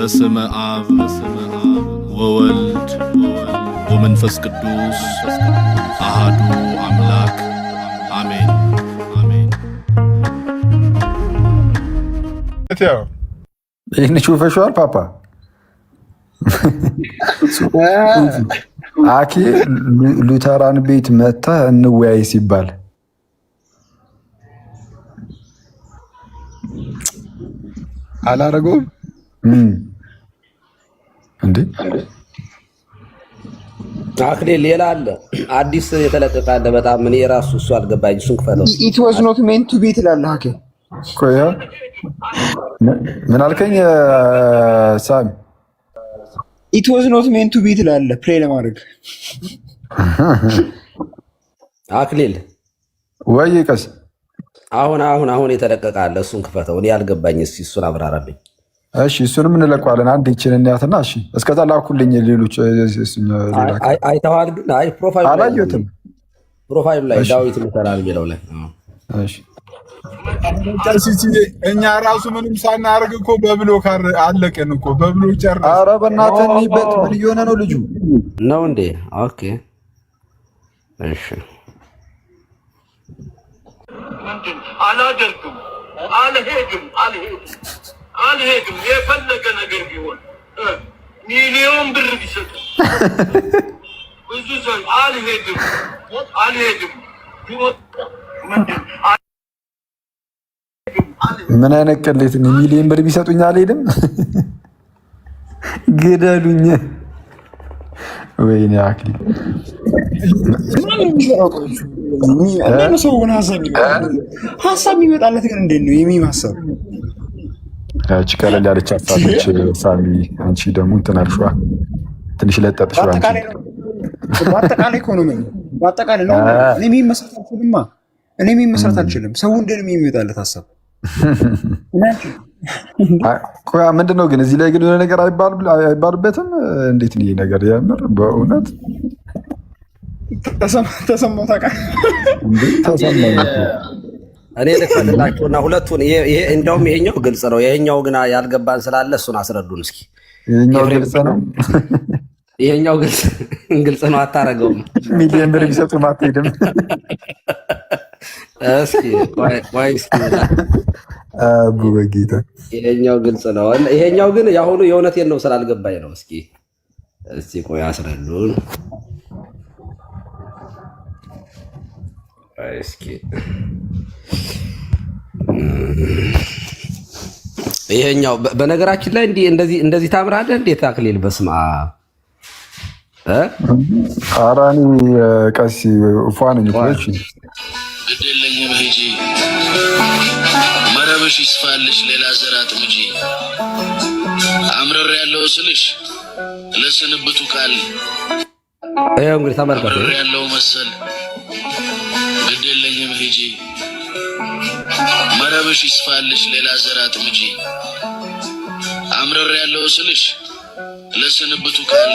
በስመ አብ ወወልድ ወመንፈስ ቅዱስ አሃዱ አምላክ አሜን። ይህን ሹፈሽዋል ፓፓ አኬ ሉተራን ቤት መታ እንወያይ ሲባል አላረገውም እንዴ? አክሊል ሌላ አለ አዲስ የተለቀቀ አለ። በጣም እኔ ራሱ እሱ አልገባኝ። እሱን ክፈለው። ኢት ዋዝ ኖት ሜንት ቱ ቢ ትላለህ። አኬ ቆያ ምን አልከኝ ሳሚ? ኢት ዋዝ ኖት ሜንት ቱ ቢ ትላለህ ፕሌይ ለማድረግ አክሊል ወይ ቀስ አሁን የተለቀቀ አለ። እሱን ክፈተው። እኔ አልገባኝ። እስኪ እሱን አብራራልኝ። እሺ እሱንም እንለቀዋለን። አንድ ይችን እናያትና እሺ እስከዛ ላኩልኝ። ሌሎች አይተዋል ግን አይ ፕሮፋይሉ አላየሁትም። ፕሮፋይሉ ላይ ዳዊት ምተራል የሚለው ላይ እሺ እኛ ራሱ ምንም ሳናደርግ እኮ በብሎክ አለቀን እኮ በብሎክ ጨርሰን። ኧረ በእናትህ እንሂበት። ምን እየሆነ ነው ልጁ ነው እንዴ? ኦኬ እሺ አላደርግም፣ አልሄድም። የፈለገ ነገር ቢሆን ሚሊዮን ብር ቢሰጥ ብዙ ሰው አልሄድም። ምን አይነት ቅሌት ነው? ሚሊዮን ብር ቢሰጡኝ አልሄድም። ግደሉኝ። ወይኔ አክሊል ሰውን ሀሳብ የሚመጣለት ግን እንዴት ነው የሚም ሀሳብ? ያቺ ቀለል ያለች ሀሳቦች ሳሚ፣ አንቺ ደግሞ እንትን አልሽዋ ትንሽ ለጠጥሽ። በአጠቃላይ እኮ ነው በአጠቃላይ ነው። እኔ የሚም መስራት አልችልማ። እኔ የሚም መስራት አልችልም። ሰው እንዴት ነው የሚመጣለት ሀሳብ? ቆያ ምንድን ነው ግን እዚህ ላይ ግን የሆነ ነገር አይባልበትም? እንዴት ነው ይሄ ነገር? የምር በእውነት ተሰማው ታውቃለህ? እኔ ልክፈትላችሁና ሁለቱን እንደውም ይሄኛው ግልጽ ነው። ይሄኛው ግን ያልገባን ስላለ እሱን አስረዱን እስኪ። ይሄኛው ግልጽ ነው። ይሄኛው ግልጽ ነው። አታረገውም። ሚሊዮን ብር ቢሰጡ አትሄድም። እስኪ ቆይ እስኪ በጌታ ይሄኛው ግልጽ ነው። ይሄኛው ግን ያሁኑ የእውነቴን ነው ስላልገባኝ ነው። እስኪ ቆይ አስረዱን እስኪ። ይሄኛው በነገራችን ላይ እንደዚህ ታምራለህ እንዴት አክሊል? በስመ አብ ኧረ እኔ ቀሲ ፏ ነኝ። ግድ የለኝም ሂጂ መረብሽ ይስፋልሽ ሌላ ዘር አጥምጂ አምረር ያለው ስልሽ ለስንብቱ ቃል ይሄው እንግዲህ ተመልከቱ። አምረር ያለው መሰል ግድ የለኝም ሂጂ መረብሽ ይስፋልሽ ሌላ ዘር አጥምጂ አምረር ያለው ስልሽ ለስንብቱ ቃል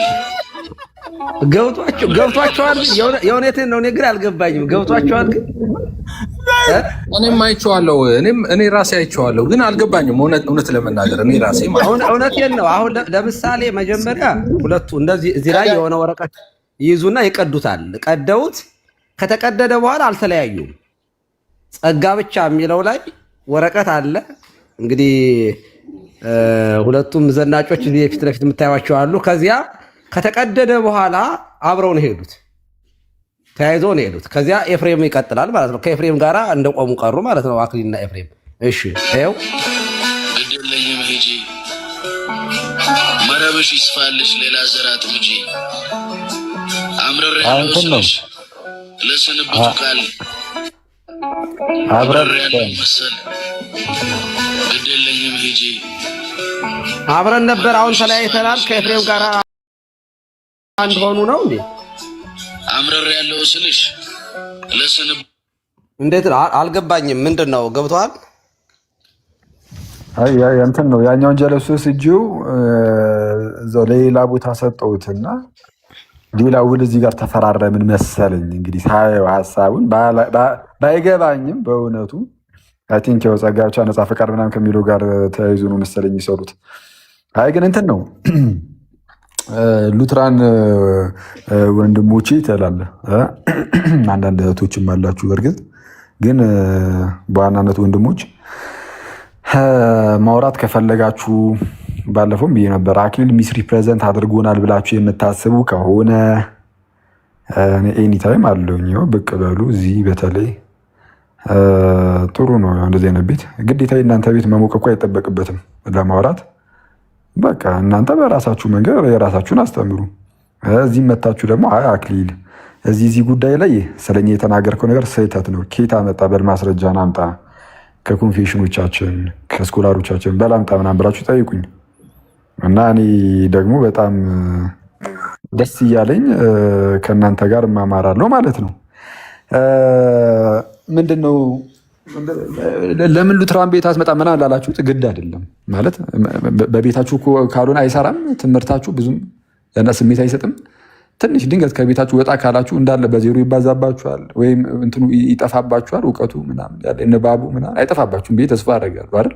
ገብቷቸዋል። የእውነቴን ነው። እኔ ግን አልገባኝም። ገብቷቸዋል ግን እኔም አይቼዋለሁ። እኔ ራሴ አይቼዋለሁ ግን አልገባኝም። እውነት ለመናገር እኔ ራሴ እውነቴን ነው። አሁን ለምሳሌ መጀመሪያ ሁለቱ እንደዚህ እዚህ ላይ የሆነ ወረቀት ይይዙና ይቀዱታል። ቀደውት ከተቀደደ በኋላ አልተለያዩም። ጸጋ ብቻ የሚለው ላይ ወረቀት አለ። እንግዲህ ሁለቱም ዘናጮች ፊት ለፊት የምታዩቸው አሉ። ከዚያ ከተቀደደ በኋላ አብረው ነው ሄዱት፣ ተያይዘው ነው ሄዱት። ከዚያ ኤፍሬም ይቀጥላል ማለት ነው። ከኤፍሬም ጋር እንደቆሙ ቀሩ ማለት ነው አክሊልና ኤፍሬም። እሺ ይኸው ግድ የለኝም ሂጂ መረብሽ ይስፋልሽ ሌላ ዘር አጥምጂ አምረር ያለው ስልሽ ለስንብቱ ቃል አብረር ያለው መሰል ግድ የለኝም ሂጂ አብረን ነበር። አሁን ተለያይተናል። ከኤፍሬም ጋር አንድ ሆኑ ነው እንዴ? አምረር ያለው ስልሽ ለስንብ እንዴት አልገባኝም። ምንድን ነው ገብቷል? አይ እንትን ነው ያኛውን ጀለሱስ እጂው እዛው ሌላ ቦታ ሰጠውትና ሌላ ውል እዚህ ጋር ተፈራረምን መሰለኝ። እንግዲህ ሳየው ሀሳቡን ባይገባኝም በእውነቱ አይ ቲንክ ያው ጸጋ ብቻ ነፃ ፈቃድ ምናምን ከሚለው ጋር ተያይዞ ነው መሰለኝ ይሰሩት። አይ ግን እንትን ነው ሉትራን ወንድሞቼ ትላለህ። አንዳንድ እህቶችም አላችሁ። በእርግጥ ግን በዋናነት ወንድሞች ማውራት ከፈለጋችሁ ባለፈውም ብዬ ነበር፣ አክሊል ሚስ ሪፕሬዘንት አድርጎናል ብላችሁ የምታስቡ ከሆነ ኤኒታይም አለውኝ ብቅ በሉ። እዚህ በተለይ ጥሩ ነው እንደዚህ አይነት ቤት። ግዴታ እናንተ ቤት መሞቅ እኮ አይጠበቅበትም ለማውራት። በቃ እናንተ በራሳችሁ መንገድ የራሳችሁን አስተምሩ። እዚህ መታችሁ ደግሞ አይ አክሊል እዚህ ጉዳይ ላይ ስለኛ የተናገርከው ነገር ስህተት ነው፣ ኬታ መጣ በል ማስረጃን አምጣ፣ ከኮንፌሽኖቻችን ከስኮላሮቻችን በላምጣ ምናምን ብላችሁ ጠይቁኝ እና እኔ ደግሞ በጣም ደስ እያለኝ ከእናንተ ጋር እማማራለሁ ማለት ነው። ምንድነው ለምን ሉትራን ቤት አስመጣ ምናምን ላላችሁት ግድ አይደለም ማለት በቤታችሁ ካልሆነ አይሰራም ትምህርታችሁ፣ ብዙም ስሜት አይሰጥም። ትንሽ ድንገት ከቤታችሁ ወጣ ካላችሁ እንዳለ በዜሮ ይባዛባችኋል፣ ወይም እንትኑ ይጠፋባችኋል። እውቀቱ ምናምን ያለ ንባቡ ምናምን አይጠፋባችሁም ብዬ ተስፋ አደርጋለሁ አይደል?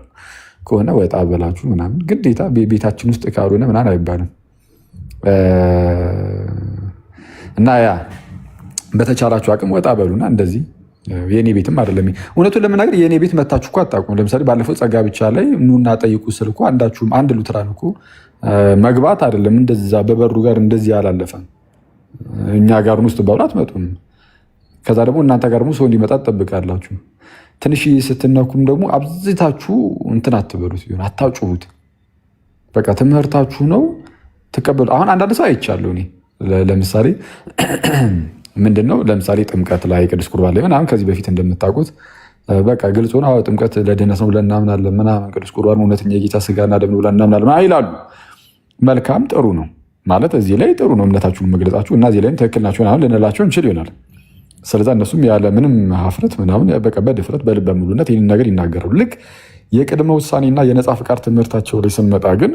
ከሆነ ወጣ በላችሁ ምናምን ግዴታ ቤታችን ውስጥ ካልሆነ ምናምን አይባልም። እና ያ በተቻላችሁ አቅም ወጣ በሉና እንደዚህ የኔ ቤትም አይደለም። እውነቱን ለመናገር የኔ ቤት መታችሁ እኮ አታውቁም። ለምሳሌ ባለፈው ጸጋ ብቻ ላይ ኑና ጠይቁ ስል እኮ አንዳችሁም አንድ ሉትራን እኮ መግባት አይደለም እንደዛ በበሩ ጋር እንደዚህ አላለፈም። እኛ ጋር ውስጥ ባሉ አትመጡም። ከዛ ደግሞ እናንተ ጋር ሰው እንዲመጣ ትጠብቃላችሁ። ትንሽ ስትነኩም ደግሞ አብዝታችሁ እንትን አትበሉት፣ ቢሆን አታጩሁት። በቃ ትምህርታችሁ ነው ትቀበሉ። አሁን አንዳንድ ሰው አይቻለሁ እኔ ለምሳሌ ምንድነው ለምሳሌ ጥምቀት ላይ ቅዱስ ቁርባን ላይ ምናምን ከዚህ በፊት እንደምታውቁት በቃ ግልጽ ሆነ ጥምቀት ለድህነት ነው ብለን እናምናለን ምናምን፣ ቅዱስ ቁርባን እውነተኛ የጌታ ስጋና ደም ነው ብለን እናምናለን ይላሉ። መልካም ጥሩ ነው ማለት እዚህ ላይ ጥሩ ነው እምነታችሁን መግለጻችሁ እና እዚህ ላይም ትክክል ናቸው ምናምን ልንላቸው እንችል ይሆናል። ስለዛ እነሱም ያለ ምንም ሀፍረት ምናምን በቃ በድፍረት በልበ ሙሉነት ይህንን ነገር ይናገራሉ። ልክ የቅድመ ውሳኔና የነፃ ፍቃድ ትምህርታቸው ላይ ስንመጣ ግን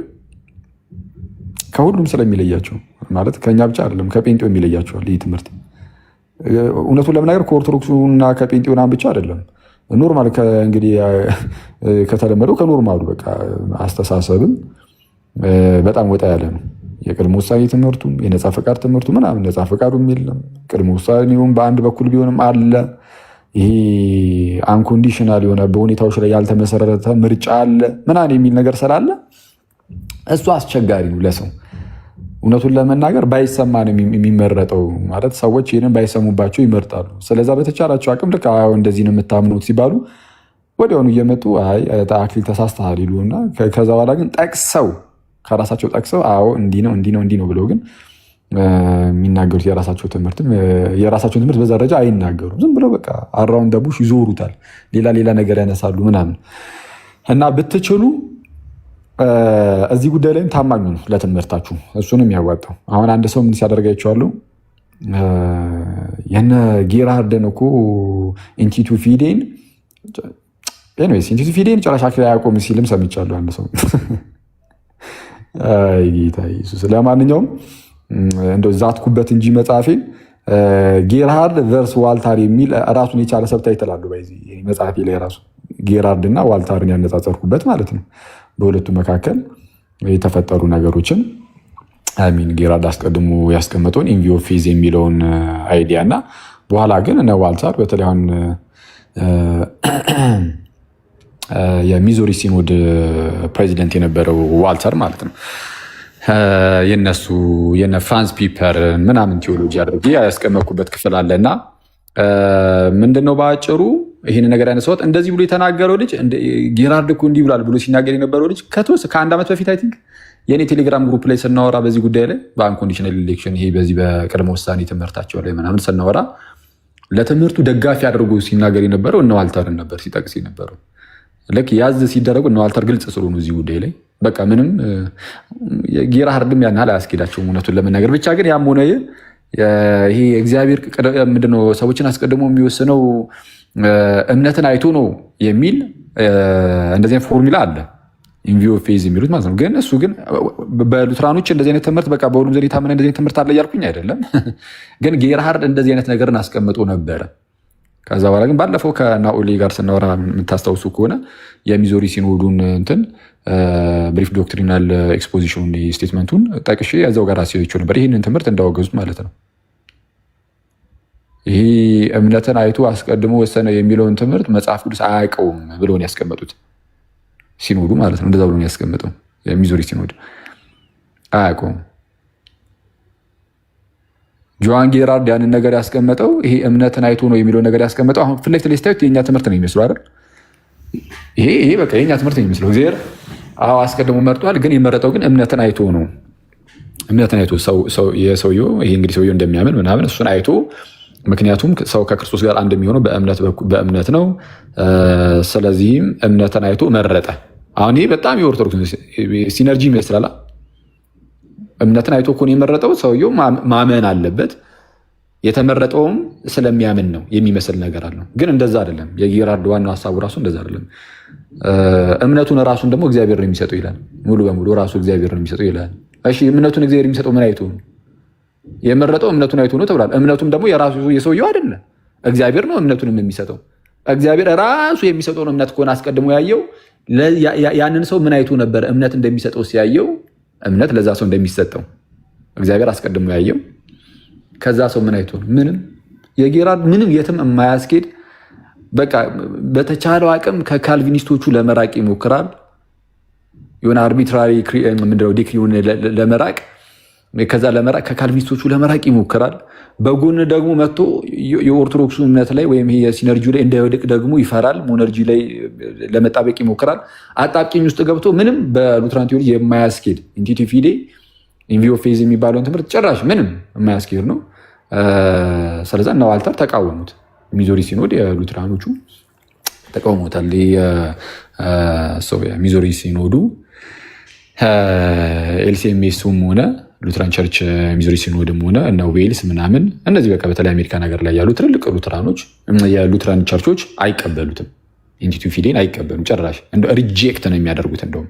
ከሁሉም ስለሚለያቸው ማለት ከኛ ብቻ አይደለም ከጴንጤው የሚለያቸዋል ይህ ትምህርት። እውነቱን ለመናገር ከኦርቶዶክሱና ከጴንጤው ምናምን ብቻ አይደለም ኖርማል እንግዲህ ከተለመደው ከኖርማሉ በቃ አስተሳሰብም በጣም ወጣ ያለ ነው። የቅድመ ውሳኔ ትምህርቱም የነፃ ፈቃድ ትምህርቱ ምናምን ነፃ ፈቃዱም የለም። ቅድመ ውሳኔውም በአንድ በኩል ቢሆንም አለ። ይሄ አንኮንዲሽናል የሆነ በሁኔታዎች ላይ ያልተመሰረተ ምርጫ አለ ምናምን የሚል ነገር ስላለ እሱ አስቸጋሪ ነው ለሰው። እውነቱን ለመናገር ባይሰማ ነው የሚመረጠው። ማለት ሰዎች ይህንን ባይሰሙባቸው ይመርጣሉ። ስለዛ በተቻላቸው አቅም ልክ እንደዚህ ነው የምታምኑት ሲባሉ ወዲያውኑ እየመጡ አክሊል ተሳስተሃል ይሉና ከዛ በኋላ ግን ጠቅሰው ከራሳቸው ጠቅሰው አዎ እንዲህ ነው እንዲህ ነው እንዲህ ነው ብለው ግን የሚናገሩት የራሳቸውን ትምህርት በዛ ደረጃ አይናገሩም። ዝም ብለው በቃ አራውን ደቡሽ ይዞሩታል። ሌላ ነገር ያነሳሉ ምናምን እና ብትችሉ እዚህ ጉዳይ ላይም ታማኙ ነው ለትምህርታችሁ። እሱንም ያዋጣው አሁን አንድ ሰው ምን ሲያደርግ አይቼዋለሁ። የነ ጌራርድን እኮ ኢንቲቱ ፊዴን ኢንቲቱ ፊዴን ጭራሽ አክሊል አያቆም ሲልም ሰምቻለሁ አንድ ሰው። ጌታ ኢየሱስ። ለማንኛውም እንደው ዛትኩበት እንጂ መጽሐፌን ጌራርድ ቨርስ ዋልታር የሚል ራሱን የቻለ ሰብታይትል አለው መጽሐፌ ላይ ራሱ ጌራርድ እና ዋልታርን ያነጻጸርኩበት ማለት ነው። በሁለቱ መካከል የተፈጠሩ ነገሮችን አሚን ጌራርድ አስቀድሞ ያስቀመጠውን ኢን ቪው ኦፍ ፌዝ የሚለውን አይዲያ እና በኋላ ግን እነ ዋልታር በተለይ አሁን የሚዙሪ ሲኖድ ፕሬዚደንት የነበረው ዋልተር ማለት ነው የነ ፍራንስ ፒፐር ምናምን ቴዎሎጂ አድርጌ ያስቀመጥኩበት ክፍል አለ እና ምንድነው በአጭሩ ይህን ነገር ያነሳሁት እንደዚህ ብሎ የተናገረው ልጅ ጌራርድ እኮ እንዲህ ብሏል ብሎ ሲናገር የነበረው ልጅ ከአንድ ዓመት በፊት አይ ቲንክ የኔ ቴሌግራም ግሩፕ ላይ ስናወራ በዚህ ጉዳይ ላይ በአንኮንዲሽናል ኢሌክሽን ይሄ በዚህ በቅድመ ውሳኔ ትምህርታቸው ላይ ምናምን ስናወራ ለትምህርቱ ደጋፊ አድርጎ ሲናገር የነበረው እነ ዋልተርን ነበር ሲጠቅስ የነበረው። ልክ ያዝ ሲደረጉ እነ ዋልተር ግልጽ ስለሆኑ እዚህ ጉዳይ ላይ በቃ ምንም ጌራርድም ያን ያህል አያስኬዳቸውም እውነቱን ለመናገር። ብቻ ግን ያም ሆነ ይሄ እግዚአብሔር ምንድነው ሰዎችን አስቀድሞ የሚወስነው እምነትን አይቶ ነው የሚል እንደዚህ ፎርሙላ አለ ኢን ቪው ኦፍ ፌዝ የሚሉት ማለት ነው። ግን እሱ ግን በሉትራኖች እንደዚህ አይነት ትምህርት በቃ በሁሉም ዘንድ የታመነ እንደዚህ አይነት ትምህርት አለ እያልኩኝ አይደለም። ግን ጌራርድ እንደዚህ አይነት ነገርን አስቀምጦ ነበረ። ከዛ በኋላ ግን ባለፈው ከናኦሊ ጋር ስናወራ የምታስታውሱ ከሆነ የሚዙሪ ሲኖዱን እንትን ብሪፍ ዶክትሪናል ኤክስፖዚሽን ስቴትመንቱን ጠቅሼ እዛው ጋር አስይቸው ነበር። ይህንን ትምህርት እንዳወገዙት ማለት ነው። ይሄ እምነትን አይቶ አስቀድሞ ወሰነ የሚለውን ትምህርት መጽሐፍ ቅዱስ አያውቀውም ብለውን ያስቀመጡት ሲኖዱ ማለት ነው። እንደዛ ብሎን ያስቀመጠው የሚዙሪ ሲኖድ አያውቀውም። ጆዋን ጌራርድ ያንን ነገር ያስቀመጠው ይሄ እምነትን አይቶ ነው የሚለውን ነገር ያስቀመጠው አሁን ፊት ለፊት ስታዩት የኛ ትምህርት ነው የሚመስለው አይደል? ይሄ በቃ የኛ ትምህርት ነው የሚመስለው። እግዚአብሔር አስቀድሞ መርጧል፣ ግን የመረጠው ግን እምነትን አይቶ ነው። እምነትን አይቶ የሰውየው ይሄ እንግዲህ ሰውየው እንደሚያምን ምናምን እሱን አይቶ፣ ምክንያቱም ሰው ከክርስቶስ ጋር አንድ የሚሆነው በእምነት ነው። ስለዚህም እምነትን አይቶ መረጠ። አሁን ይሄ በጣም የኦርቶዶክስ ሲነርጂ ይመስላል። እምነትን አይቶ እኮ ነው የመረጠው። ሰውየው ማመን አለበት። የተመረጠውም ስለሚያምን ነው የሚመስል ነገር አለው። ግን እንደዛ አይደለም። የጌራርድ ዋናው ሀሳቡ ራሱ እንደዛ አይደለም። እምነቱን ራሱን ደግሞ እግዚአብሔር ነው የሚሰጠው ይላል። ሙሉ በሙሉ ራሱ እግዚአብሔር ነው የሚሰጠው ይላል። እሺ እምነቱን እግዚአብሔር የሚሰጠው ምን አይቶ ነው? የመረጠው እምነቱን አይቶ ነው ተብሏል። እምነቱም ደግሞ የራሱ የሰውየው አይደለም፣ እግዚአብሔር ነው እምነቱንም የሚሰጠው። እግዚአብሔር ራሱ የሚሰጠውን እምነት ከሆነ አስቀድሞ ያየው ያንን ሰው ምን አይቶ ነበር እምነት እንደሚሰጠው ሲያየው እምነት ለዛ ሰው እንደሚሰጠው እግዚአብሔር አስቀድሞ ያየው። ከዛ ሰው ምን አይቶ ነው? ምንም። የጌራርድ ምንም የትም የማያስኬድ በቃ በተቻለው አቅም ከካልቪኒስቶቹ ለመራቅ ይሞክራል። የሆነ አርቢትራሪ ምንድነው ዲክሪውን ለመራቅ ከዛ ለመራቅ ከካልቪኒስቶቹ ለመራቅ ይሞክራል። በጎን ደግሞ መጥቶ የኦርቶዶክሱ እምነት ላይ ወይም የሲነርጂ ላይ እንዳይወድቅ ደግሞ ይፈራል። ሞነርጂ ላይ ለመጣበቅ ይሞክራል። አጣብቂኝ ውስጥ ገብቶ ምንም በሉትራን ቴዎሎጂ የማያስኬድ ኢንቲቲቭ ፊዴ ኢንቪዮ ፌዝ የሚባለውን ትምህርት ጭራሽ ምንም የማያስኬድ ነው። ስለዛ እነ ዋልተር ተቃወሙት። ሚዞሪ ሲኖድ የሉትራኖቹ ተቃውሞታል። ሚዞሪ ሲኖዱ ኤልሲኤምኤሱም ሆነ ሉትራን ቸርች ሚዙሪ ሲኖድም ሆነ እና ዌልስ ምናምን እነዚህ በቃ በተለይ አሜሪካን ሀገር ላይ ያሉ ትልልቅ ሉትራኖች የሉትራን ቸርቾች አይቀበሉትም። ኢንቲቲቭ ፊዴን አይቀበሉም ጭራሽ። እንደ ሪጀክት ነው የሚያደርጉት። እንደውም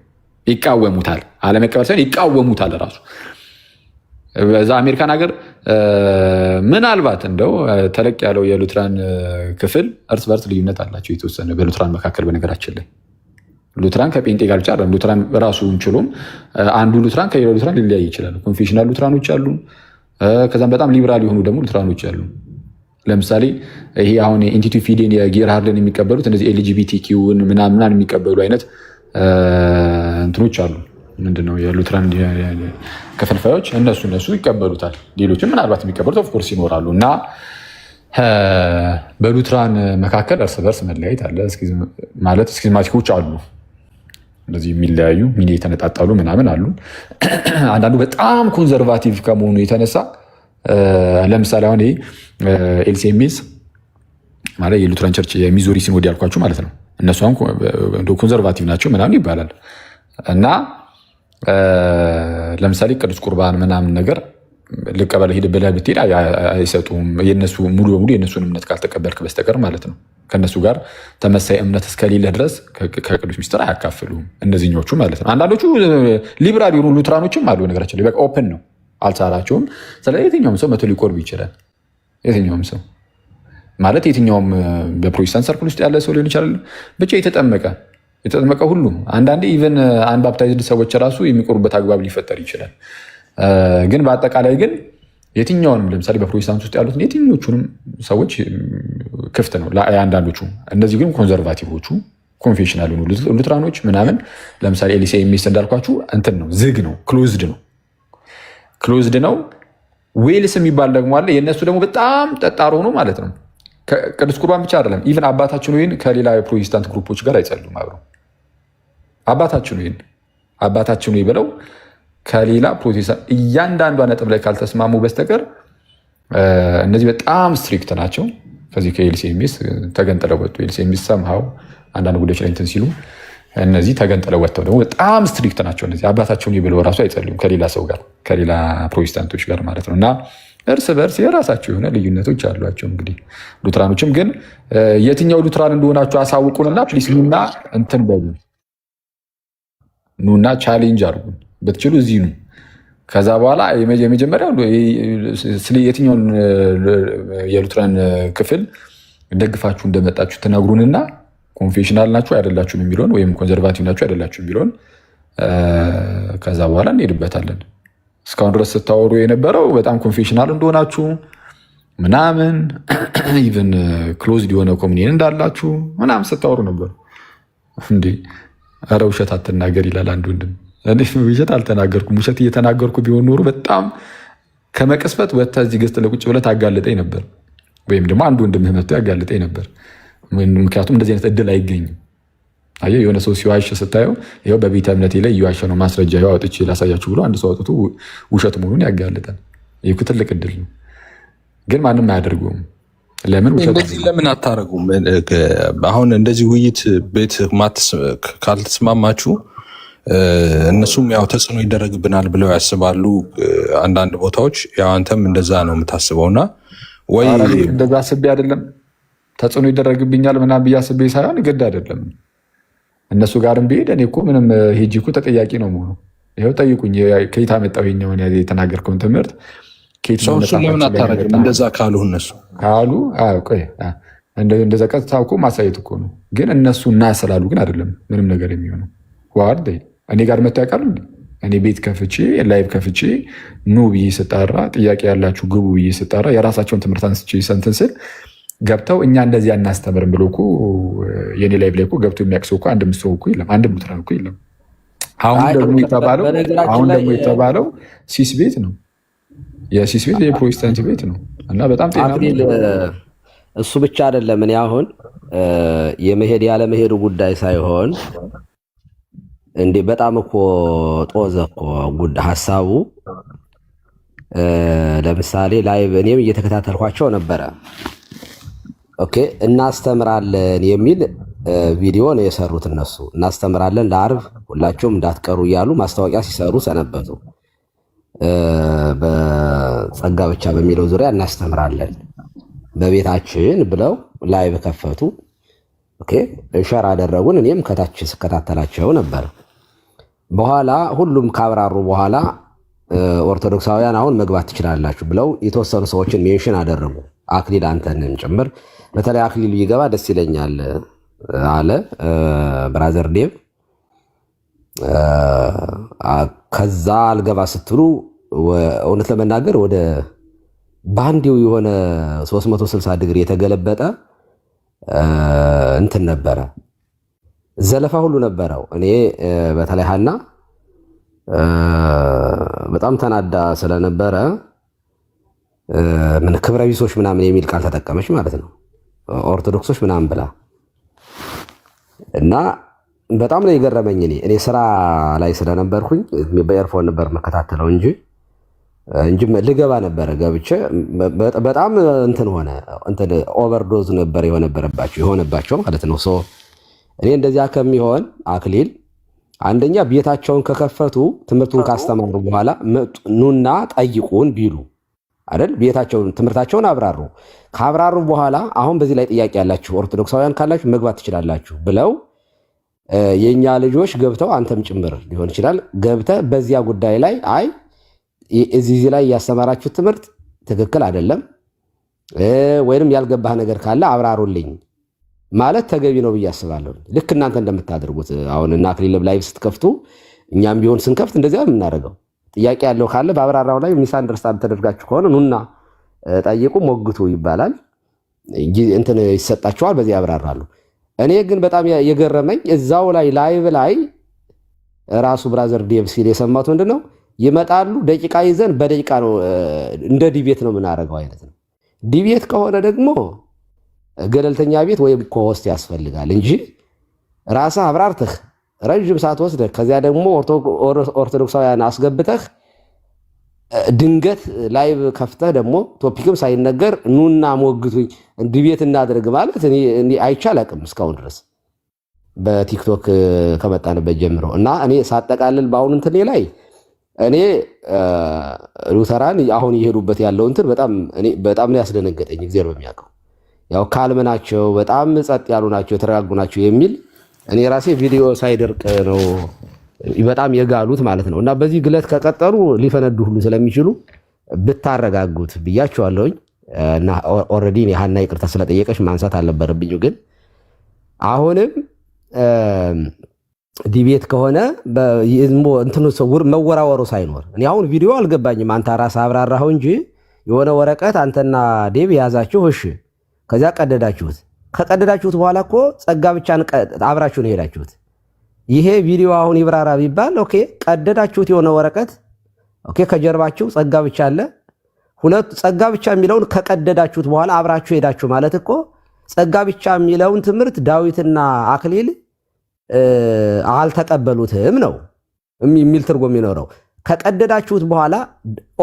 ይቃወሙታል። አለመቀበል ሳይሆን ይቃወሙታል ራሱ። በዛ አሜሪካን ሀገር ምናልባት እንደው ተለቅ ያለው የሉትራን ክፍል እርስ በርስ ልዩነት አላቸው የተወሰነ በሉትራን መካከል። በነገራችን ላይ ሉትራን ከጴንጤ ጋር ብቻ አይደለም። ሉትራን ራሱን ችሎም አንዱ ሉትራን ከሌላው ሉትራን ሊለያይ ይችላል። ኮንፌሽናል ሉትራኖች አሉ። ከዛም በጣም ሊብራል የሆኑ ደግሞ ሉትራኖች አሉ። ለምሳሌ ይሄ አሁን ኢንቲቲቭ ፊዴን የጌርሃርድን የሚቀበሉት እነዚህ ኤልጂቢቲኪውን ምናምናን የሚቀበሉ አይነት እንትኖች አሉ። ምንድነው የሉትራን ከፈልፋዮች እነሱ ይቀበሉታል። ሌሎችም ምናልባት የሚቀበሉት ኦፍኮርስ ይኖራሉ። እና በሉትራን መካከል እርስ በርስ መለያየት አለ። ማለት ስኪዝማቲኮች አሉ፣ እንደዚህ የሚለያዩ ሚኒ የተነጣጣሉ ምናምን አሉ። አንዳንዱ በጣም ኮንዘርቫቲቭ ከመሆኑ የተነሳ ለምሳሌ አሁን ይሄ ኤልሲኤምኤስ ማለት የሉትራን ቸርች የሚዙሪ ሲኖድ ያልኳችሁ ማለት ነው። እነሱ አሁን ኮንዘርቫቲቭ ናቸው ምናምን ይባላል። እና ለምሳሌ ቅዱስ ቁርባን ምናምን ነገር ልቀበል ሂድ ብለህ ብትሄድ አይሰጡም። የነሱ ሙሉ በሙሉ የነሱን እምነት ካልተቀበልክ በስተቀር ማለት ነው። ከነሱ ጋር ተመሳይ እምነት እስከሌለ ድረስ ከቅዱስ ሚስጥር አያካፍሉም እነዚህኞቹ ማለት ነው። አንዳንዶቹ ሊብራል የሆኑ ሉትራኖችም አሉ። ነገራችን ላይ በቃ ኦፕን ነው፣ አልቻላቸውም። ስለዚህ የትኛውም ሰው መቶ ሊቆርብ ይችላል። የትኛውም ሰው ማለት የትኛውም በፕሮቴስታንት ሰርክል ውስጥ ያለ ሰው ሊሆን ይችላል። ብቻ የተጠመቀ ሁሉም። አንዳንዴ ኢቨን አንባፕታይዝድ ሰዎች ራሱ የሚቆርቡበት አግባብ ሊፈጠር ይችላል። ግን በአጠቃላይ ግን የትኛውንም ለምሳሌ በፕሮቴስታንት ውስጥ ያሉት የትኞቹንም ሰዎች ክፍት ነው አንዳንዶቹ። እነዚህ ግን ኮንዘርቫቲቮቹ ኮንፌሽናል ሆኑ ሉትራኖች ምናምን ለምሳሌ ኤልሲኤምኤስ እንዳልኳችሁ እንትን ነው፣ ዝግ ነው፣ ክሎዝድ ነው። ዌልስ የሚባል ደግሞ አለ። የእነሱ ደግሞ በጣም ጠጣር ሆኖ ማለት ነው። ቅዱስ ቁርባን ብቻ አይደለም፣ ኢቨን አባታችን ወይን ከሌላ የፕሮቴስታንት ግሩፖች ጋር አይጸሉም አብረው። አባታችን ወይ ብለው ከሌላ ፕሮቴስታንት እያንዳንዷ ነጥብ ላይ ካልተስማሙ በስተቀር እነዚህ በጣም ስትሪክት ናቸው። ከዚህ ከኤልሲኤምኤስ ተገንጥለው ወጡ። ኤልሲኤምኤስ ሰምሃው አንዳንድ ጉዳዮች ላይ እንትን ሲሉ እነዚህ ተገንጥለው ወጥተው ደግሞ በጣም ስትሪክት ናቸው። እነዚህ አባታቸውን ብለው ራሱ አይጸልዩም ከሌላ ሰው ጋር ከሌላ ፕሮቴስታንቶች ጋር ማለት ነው። እና እርስ በርስ የራሳቸው የሆነ ልዩነቶች አሏቸው። እንግዲህ ሉትራኖችም ግን የትኛው ሉትራን እንደሆናችሁ አሳውቁንና ፕሊስ ኑና እንትን በሉ ኑና ቻሌንጅ አድርጉን ብትችሉ እዚህ ነው። ከዛ በኋላ የመጀመሪያው የትኛውን የሉትራን ክፍል ደግፋችሁ እንደመጣችሁ ትነግሩንና ኮንፌሽናል ናችሁ አይደላችሁም የሚለውን ወይም ኮንዘርቫቲቭ ናችሁ አይደላችሁም የሚለውን ከዛ በኋላ እንሄድበታለን። እስካሁን ድረስ ስታወሩ የነበረው በጣም ኮንፌሽናል እንደሆናችሁ ምናምን ኢቨን ክሎዝድ የሆነ ኮሚኒየን እንዳላችሁ ምናምን ስታወሩ ነበር። እንዴ ኧረ ውሸት አትናገር ይላል አንድ ወንድም። እኔ ውሸት አልተናገርኩም። ውሸት እየተናገርኩ ቢሆን ኖሮ በጣም ከመቅስፈት ወጥተህ እዚህ ገዝተህ ለቁጭ ብለህ ታጋልጠኝ ነበር፣ ወይም ደግሞ አንድ ወንድምህ መጥቶ ያጋልጠኝ ነበር። ምክንያቱም እንደዚህ አይነት እድል አይገኝም። አየህ የሆነ ሰው ሲዋሽ ስታየው ይኸው በቤተ እምነቴ ላይ እየዋሸ ነው ማስረጃ ይኸው አውጥቼ ላሳያችሁ ብሎ አንድ ሰው አውጥቶ ውሸት መሆኑን ያጋልጣል። ይህ ትልቅ እድል ነው፣ ግን ማንም አያደርገውም። ለምን እንደዚህ ለምን አታረጉም? አሁን እንደዚህ ውይይት ቤት ካልተስማማችሁ እነሱም ያው ተጽዕኖ ይደረግብናል ብለው ያስባሉ። አንዳንድ ቦታዎች ያው አንተም እንደዛ ነው የምታስበውና ወይ እንደዛ አስቤ አይደለም ተጽዕኖ ይደረግብኛል ምናምን ብዬ አስቤ ሳይሆን ግድ አይደለም እነሱ ጋርም ብሄድ እኔ እኮ ምንም ሄጂ እኮ ተጠያቂ ነው መሆኑ። ይኸው ጠይቁኝ ከየት አመጣው የኛውን የተናገርከውን ትምህርት ሰውሱን ለምን አታረግም? እንደዛ ካሉ እነሱ ካሉ ቆይ እንደዛ ቀጥታ እኮ ማሳየት እኮ ነው። ግን እነሱ እና ስላሉ ግን አይደለም ምንም ነገር የሚሆነው። ዋርድ እኔ ጋር መጥተው ያውቃሉ? እኔ ቤት ከፍቼ ላይቭ ከፍቼ ኑ ብዬ ስጣራ ጥያቄ ያላችሁ ግቡ ብዬ ስጣራ የራሳቸውን ትምህርት አንስቼ ሰንትን ስል ገብተው እኛ እንደዚህ አናስተምርም ብሎ እኮ የኔ ላይቭ ላይ እኮ ገብቶ የሚያቅሰው እኮ አንድም ሰው እኮ የለም፣ አንድም ሙትራ እኮ የለም። አሁን ደግሞ የተባለው ሲስ ቤት ነው፣ የሲስ ቤት የፕሮቴስታንት ቤት ነው እና በጣም ጤና እሱ ብቻ አይደለም። እኔ አሁን የመሄድ ያለመሄዱ ጉዳይ ሳይሆን እንዴ በጣም እኮ ጦዘ እኮ ጉዳይ ሀሳቡ። ለምሳሌ ላይቭ እኔም እየተከታተልኳቸው ነበረ። ኦኬ እናስተምራለን የሚል ቪዲዮ ነው የሰሩት እነሱ። እናስተምራለን ለአርብ ሁላችሁም እንዳትቀሩ እያሉ ማስታወቂያ ሲሰሩ ሰነበቱ። በጸጋ ብቻ በሚለው ዙሪያ እናስተምራለን በቤታችን ብለው ላይቭ ከፈቱ። ኦኬ ሸር አደረጉን። እኔም ከታች ስከታተላቸው ነበር። በኋላ ሁሉም ካብራሩ በኋላ ኦርቶዶክሳውያን አሁን መግባት ትችላላችሁ ብለው የተወሰኑ ሰዎችን ሜንሽን አደረጉ። አክሊል አንተንም ጭምር። በተለይ አክሊል ይገባ ደስ ይለኛል አለ ብራዘር ዴቭ። ከዛ አልገባ ስትሉ እውነት ለመናገር ወደ ባንዲው የሆነ 360 ዲግሪ የተገለበጠ እንትን ነበረ፣ ዘለፋ ሁሉ ነበረው። እኔ በተለይ ሀና በጣም ተናዳ ስለነበረ ምን ክብረ ቢሶች ምናምን የሚል ቃል ተጠቀመች ማለት ነው፣ ኦርቶዶክሶች ምናምን ብላ እና በጣም ነው የገረመኝ። እኔ ስራ ላይ ስለነበርኩኝ በኤርፎን ነበር መከታተለው እንጂ ልገባ ነበረ። ገብቼ በጣም እንትን ሆነ፣ እንትን ኦቨርዶዝ ነበር የሆነባቸው ማለት ነው። እኔ እንደዚያ ከሚሆን አክሊል አንደኛ ቤታቸውን ከከፈቱ ትምህርቱን ካስተማሩ በኋላ ኑና ጠይቁን ቢሉ አይደል? ቤታቸውን ትምህርታቸውን አብራሩ። ካብራሩ በኋላ አሁን በዚህ ላይ ጥያቄ ያላችሁ ኦርቶዶክሳውያን ካላችሁ መግባት ትችላላችሁ ብለው የኛ ልጆች ገብተው አንተም ጭምር ሊሆን ይችላል ገብተህ በዚያ ጉዳይ ላይ አይ እዚህ ላይ ያስተማራችሁ ትምህርት ትክክል አይደለም ወይንም ያልገባህ ነገር ካለ አብራሩልኝ ማለት ተገቢ ነው ብዬ አስባለሁ። ልክ እናንተ እንደምታደርጉት አሁን እና አክሊል ላይቭ ስትከፍቱ እኛም ቢሆን ስንከፍት እንደዚያ ነው የምናደርገው። ጥያቄ ያለው ካለ በአብራራው ላይ ሚስ አንደርስታንድ ተደርጋችሁ ከሆነ ኑና ጠይቁ፣ ሞግቱ ይባላል። እንትን ይሰጣችኋል፣ በዚህ ያብራራሉ። እኔ ግን በጣም የገረመኝ እዛው ላይ ላይቭ ላይ ራሱ ብራዘር ዴቭ ሲል የሰማሁት ምንድነው ይመጣሉ፣ ደቂቃ ይዘን በደቂቃ ነው እንደ ዲቤት ነው የምናደርገው አይነት ነው። ዲቤት ከሆነ ደግሞ ገለልተኛ ቤት ወይም ኮሆስት ያስፈልጋል እንጂ ራስህ አብራርተህ ረጅም ሰዓት ወስደህ ከዚያ ደግሞ ኦርቶዶክሳውያን አስገብተህ ድንገት ላይቭ ከፍተህ ደግሞ ቶፒክም ሳይነገር ኑና ሞግቱኝ ዲቤት እናድርግ ማለት እኔ አይቻል አቅም እስካሁን ድረስ በቲክቶክ ከመጣንበት ጀምሮ እና እኔ ሳጠቃልል በአሁን እንትን ላይ እኔ ሉተራን አሁን እየሄዱበት ያለው እንትን በጣም ነው ያስደነገጠኝ። እግዚአብሔር በሚያውቀው ያው ካልም ናቸው፣ በጣም ጸጥ ያሉ ናቸው፣ የተረጋጉ ናቸው የሚል እኔ ራሴ ቪዲዮ ሳይደርቅ ነው በጣም የጋሉት ማለት ነው። እና በዚህ ግለት ከቀጠሉ ሊፈነዱ ሁሉ ስለሚችሉ ብታረጋጉት ብያቸዋለሁኝ። እና ኦልሬዲ ሀና ይቅርታ ስለጠየቀች ማንሳት አልነበረብኝ። ግን አሁንም ዲቤት ከሆነ እንትኑ መወራወሩ ሳይኖር እኔ አሁን ቪዲዮ አልገባኝም። አንተ ራስህ አብራራኸው እንጂ የሆነ ወረቀት አንተና ዴብ ያዛችሁ፣ እሺ፣ ከዚያ ቀደዳችሁት። ከቀደዳችሁት በኋላ እኮ ጸጋ ብቻ አብራችሁ ነው ሄዳችሁት። ይሄ ቪዲዮ አሁን ይብራራ ቢባል ኦኬ፣ ቀደዳችሁት የሆነ ወረቀት ኦኬ፣ ከጀርባችሁ ጸጋ ብቻ አለ። ሁለቱ ጸጋ ብቻ የሚለውን ከቀደዳችሁት በኋላ አብራችሁ ሄዳችሁ ማለት እኮ ጸጋ ብቻ የሚለውን ትምህርት ዳዊትና አክሊል አልተቀበሉትም ነው የሚል ትርጉም የሚኖረው። ከቀደዳችሁት በኋላ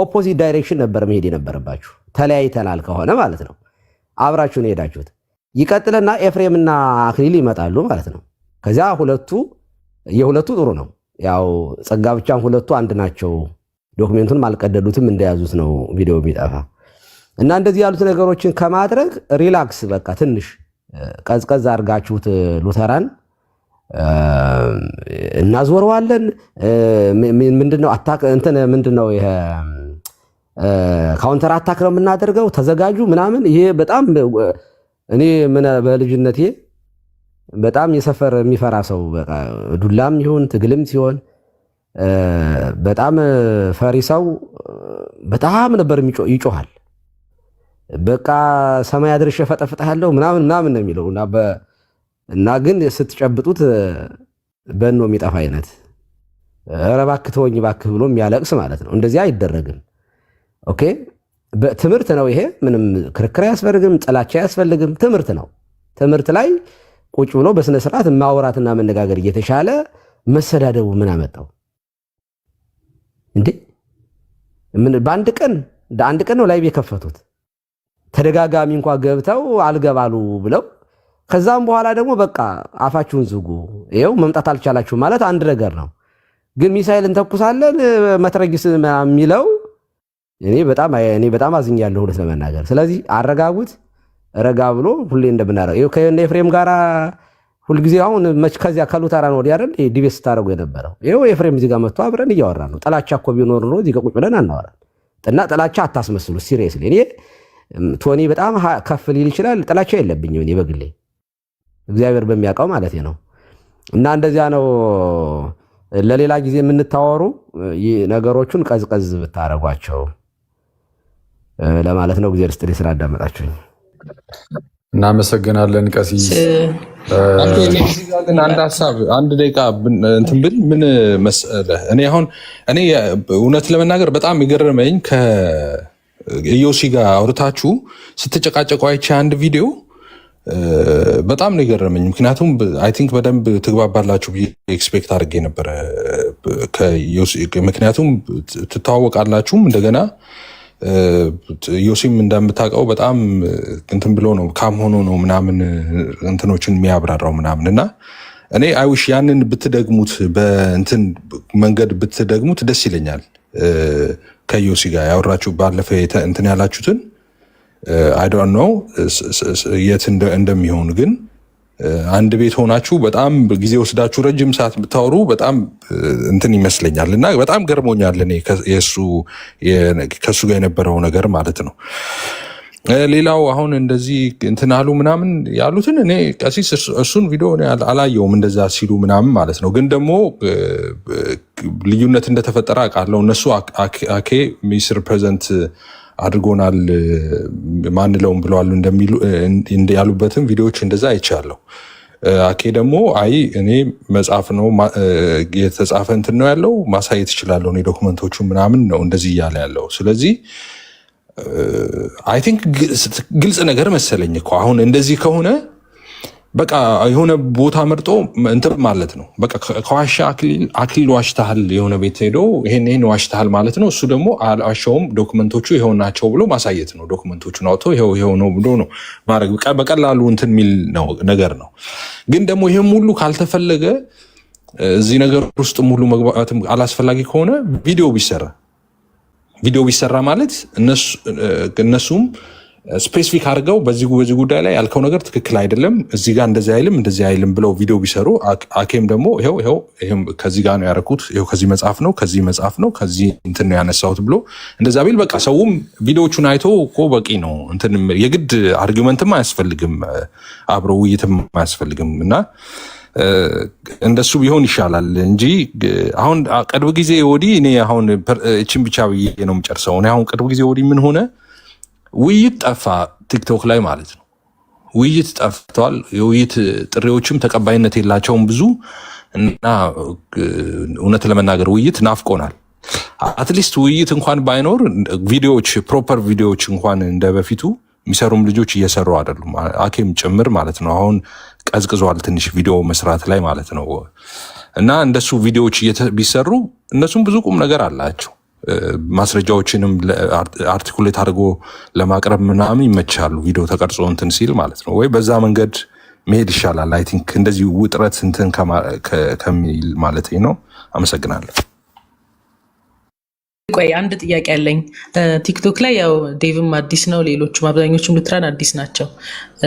ኦፖዚት ዳይሬክሽን ነበር መሄድ የነበረባችሁ። ተለያይተናል ከሆነ ማለት ነው አብራችሁ ነው ሄዳችሁት። ይቀጥልና ኤፍሬምና አክሊል ይመጣሉ ማለት ነው። ከዚያ የሁለቱ ጥሩ ነው። ያው ጸጋ ብቻም ሁለቱ አንድ ናቸው። ዶክሜንቱንም አልቀደዱትም እንደያዙት ነው ቪዲዮ የሚጠፋ እና እንደዚህ ያሉት ነገሮችን ከማድረግ ሪላክስ በቃ ትንሽ ቀዝቀዝ አድርጋችሁት ሉተራን እናዞረዋለን። ምንድነው አታክ እንትን ምንድነው ይሄ ካውንተር አታክ ነው የምናደርገው፣ ተዘጋጁ ምናምን። ይሄ በጣም እኔ በልጅነቴ በጣም የሰፈር የሚፈራ ሰው በቃ ዱላም ይሁን ትግልም ሲሆን በጣም ፈሪ ሰው በጣም ነበር ይጮሃል። በቃ ሰማይ አድርሼ ፈጠፍጣለሁ ምናምን ነው የሚለው እና ግን ስትጨብጡት በኖ የሚጠፋ አይነት ኧረ እባክህ ተወኝ እባክህ ብሎ የሚያለቅስ ማለት ነው። እንደዚህ አይደረግም። ኦኬ፣ ትምህርት ነው ይሄ። ምንም ክርክር አያስፈልግም፣ ጥላቻ አያስፈልግም። ትምህርት ነው። ትምህርት ላይ ቁጭ ብሎ በስነ ስርዓት ማውራትና መነጋገር እየተሻለ መሰዳደቡ ምን አመጣው እንዴ? በአንድ ቀን ነው ላይቭ የከፈቱት። ተደጋጋሚ እንኳ ገብተው አልገባሉ ብለው ከዛም በኋላ ደግሞ በቃ አፋችሁን ዝጉ፣ ይኸው መምጣት አልቻላችሁ ማለት አንድ ነገር ነው። ግን ሚሳኤል እንተኩሳለን መትረጊስ የሚለው እኔ በጣም አዝኛለሁ ሁለት ለመናገር። ስለዚህ አረጋጉት። ረጋ ብሎ ሁሌ እንደምናረው ይኸው ከእነ ኤፍሬም ጋራ ሁልጊዜ አሁን ከዚያ ከሉተራን ወዲያ አይደል ዲቤት ስታደርጉ የነበረው። ይኸው ኤፍሬም እዚህ ጋር መጥቶ አብረን እያወራን ነው። ጥላቻ እኮ ቢኖር ኖሮ እዚህ ጋር ቁጭ ብለን አናወራም። እና ጥላቻ አታስመስሉ። ሲሪየስሊ እኔ ቶኒ በጣም ከፍ ሊል ይችላል። ጥላቻ የለብኝም እኔ በግሌ እግዚአብሔር በሚያውቀው ማለት ነው። እና እንደዚያ ነው። ለሌላ ጊዜ የምንታወሩ ነገሮቹን ቀዝቀዝ ብታረጓቸው ለማለት ነው። እግዚአብሔር ይስጥልኝ ስላዳመጣችሁኝ እናመሰግናለን። ቀሲስ ግን አንድ ሀሳብ አንድ ደቂቃ እንትን ብል ምን መሰለህ፣ እኔ እውነት ለመናገር በጣም የገረመኝ ከኢዮሲ ጋር አውርታችሁ ስትጨቃጨቁ አይቼ አንድ ቪዲዮ በጣም ነው የገረመኝ። ምክንያቱም አይ ቲንክ በደንብ ትግባባላችሁ ብዬ ኤክስፔክት አድርጌ ነበረ ከኢዮሲ፣ ምክንያቱም ትተዋወቃላችሁም እንደገና ዮሲም እንደምታውቀው በጣም እንትን ብሎ ነው ካም ሆኖ ነው ምናምን እንትኖችን የሚያብራራው ምናምን እና እኔ አይውሽ ያንን ብትደግሙት በእንትን መንገድ ብትደግሙት ደስ ይለኛል። ከዮሲ ጋር ያወራችሁ ባለፈ እንትን ያላችሁትን አይ ዶንት ኖ የት እንደሚሆን ግን አንድ ቤት ሆናችሁ በጣም ጊዜ ወስዳችሁ ረጅም ሰዓት ብታወሩ በጣም እንትን ይመስለኛል እና በጣም ገርሞኛል። እኔ ከሱ ጋር የነበረው ነገር ማለት ነው። ሌላው አሁን እንደዚህ እንትን አሉ ምናምን ያሉትን እኔ ቀሲስ እሱን ቪዲዮ አላየውም እንደዛ ሲሉ ምናምን ማለት ነው። ግን ደግሞ ልዩነት እንደተፈጠረ አውቃለሁ። እነሱ አኬ ሚስ ሪፕሬዘንት አድርጎናል ማንለውም ብለዋል ያሉበትም ቪዲዮዎች እንደዛ አይቻለሁ። አኬ ደግሞ አይ እኔ መጽሐፍ ነው የተጻፈ እንትን ነው ያለው ማሳየት እችላለሁ እኔ ዶክመንቶቹ ምናምን ነው እንደዚህ እያለ ያለው። ስለዚህ አይ ቲንክ ግልጽ ነገር መሰለኝ እኮ አሁን እንደዚህ ከሆነ በቃ የሆነ ቦታ መርጦ እንትን ማለት ነው። በቃ ከዋሻ አክሊል ዋሽተሃል የሆነ ቤት ሄዶ ይሄን ዋሽተሃል ማለት ነው። እሱ ደግሞ አልዋሸውም ዶክመንቶቹ ይሄው ናቸው ብሎ ማሳየት ነው። ዶክመንቶቹን አውጥቶ ይሄው ነው ብሎ ነው ማድረግ በቀላሉ እንትን የሚል ነገር ነው። ግን ደግሞ ይሄም ሁሉ ካልተፈለገ እዚህ ነገር ውስጥ ሙሉ መግባትም አላስፈላጊ ከሆነ ቪዲዮ ቢሰራ ማለት እነሱም ስፔሲፊክ አድርገው በዚህ ጉዳይ ላይ ያልከው ነገር ትክክል አይደለም፣ እዚህ ጋር እንደዚህ አይልም ብለው ቪዲዮ ቢሰሩ አኬም ደግሞ ይሄው ከዚህ ጋር ነው ያደረኩት፣ ይሄው ከዚህ መጽሐፍ ነው ከዚህ እንትን ነው ያነሳሁት ብሎ እንደዛ ቢል በቃ ሰውም ቪዲዮቹን አይቶ እኮ በቂ ነው። እንትን የግድ አርጊመንትም አያስፈልግም፣ አብሮ ውይይትም አያስፈልግም። እና እንደሱ ቢሆን ይሻላል እንጂ አሁን ቅርብ ጊዜ ወዲህ እኔ አሁን እችን ብቻ ብዬ ነው የምጨርሰው። እኔ አሁን ቅርብ ጊዜ ወዲህ ምን ሆነ፣ ውይይት ጠፋ ቲክቶክ ላይ ማለት ነው። ውይይት ጠፍቷል። የውይይት ጥሪዎችም ተቀባይነት የላቸውም ብዙ እና እውነት ለመናገር ውይይት ናፍቆናል። አትሊስት ውይይት እንኳን ባይኖር ቪዲዮዎች፣ ፕሮፐር ቪዲዮዎች እንኳን እንደ በፊቱ የሚሰሩም ልጆች እየሰሩ አይደሉም። አኬም ጭምር ማለት ነው። አሁን ቀዝቅዟል ትንሽ ቪዲዮ መስራት ላይ ማለት ነው። እና እንደሱ ቪዲዮዎች ቢሰሩ እነሱም ብዙ ቁም ነገር አላቸው። ማስረጃዎችንም አርቲኩሌት አድርጎ ለማቅረብ ምናምን ይመቻሉ። ቪዲዮ ተቀርጾ እንትን ሲል ማለት ነው። ወይ በዛ መንገድ መሄድ ይሻላል። አይ ቲንክ እንደዚህ ውጥረት እንትን ከሚል ማለት ነው። አመሰግናለሁ። ቆይ አንድ ጥያቄ አለኝ። ቲክቶክ ላይ ያው ዴቭም አዲስ ነው፣ ሌሎቹም አብዛኞቹም ሉትራን አዲስ ናቸው።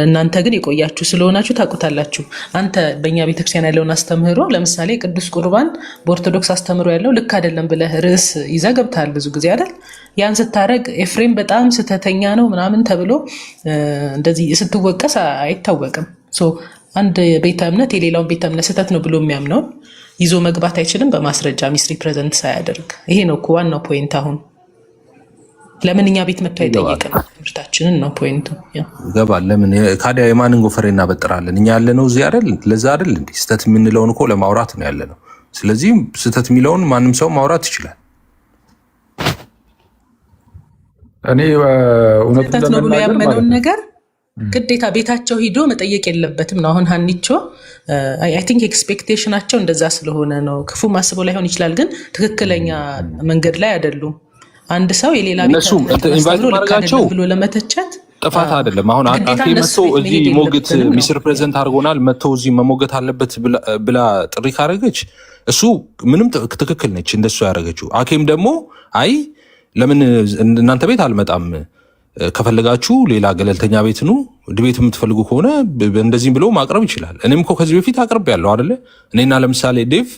እናንተ ግን የቆያችሁ ስለሆናችሁ ታውቁታላችሁ። አንተ በእኛ ቤተክርስቲያን ያለውን አስተምህሮ ለምሳሌ ቅዱስ ቁርባን በኦርቶዶክስ አስተምህሮ ያለው ልክ አይደለም ብለህ ርዕስ ይዘህ ገብተሃል ብዙ ጊዜ አይደል? ያን ስታደርግ ኤፍሬም በጣም ስህተተኛ ነው ምናምን ተብሎ እንደዚህ ስትወቀስ አይታወቅም። አንድ ቤተ እምነት የሌላውን ቤተ እምነት ስህተት ነው ብሎ የሚያምነውን ይዞ መግባት አይችልም በማስረጃ ሚስ ሪፕሬዘንት ሳያደርግ። ይሄ ነው እኮ ዋናው ፖይንት። አሁን ለምን እኛ ቤት መጥቶ አይጠይቅም? ትምህርታችንን ነው ፖይንቱ። ይገባል። ለምን ካዲያ የማንን ጎፈሬ እናበጥራለን? እኛ ያለነው እዚህ አይደል? ለዛ አይደል እንዴ ስህተት የምንለውን እኮ ለማውራት ነው ያለነው። ስለዚህ ስህተት የሚለውን ማንም ሰው ማውራት ይችላል። እኔ እውነቱን ስህተት ነው ብሎ ያመነውን ነገር ግዴታ ቤታቸው ሂዶ መጠየቅ የለበትም ነው። አሁን ሀኒቾ አይ ቲንክ ኤክስፔክቴሽናቸው እንደዛ ስለሆነ ነው። ክፉ ማስበው ላይሆን ይችላል፣ ግን ትክክለኛ መንገድ ላይ አይደሉም። አንድ ሰው የሌላ ቤት ብሎ ለመተቸት ጥፋት አይደለም። አሁን አኬ መጥቶ እዚህ ሞግት ሚስ ሪፕሬዘንት አድርጎናል፣ መጥቶ እዚህ መሞገት አለበት ብላ ጥሪ ካረገች እሱ ምንም ትክክል ነች እንደሱ ያደረገችው። አኬም ደግሞ አይ ለምን እናንተ ቤት አልመጣም፣ ከፈለጋችሁ ሌላ ገለልተኛ ቤት ኑ፣ ድቤት የምትፈልጉ ከሆነ እንደዚህም ብሎ ማቅረብ ይችላል። እኔም እኮ ከዚህ በፊት አቅርብ ያለው አይደለ? እኔና ለምሳሌ ዴቭ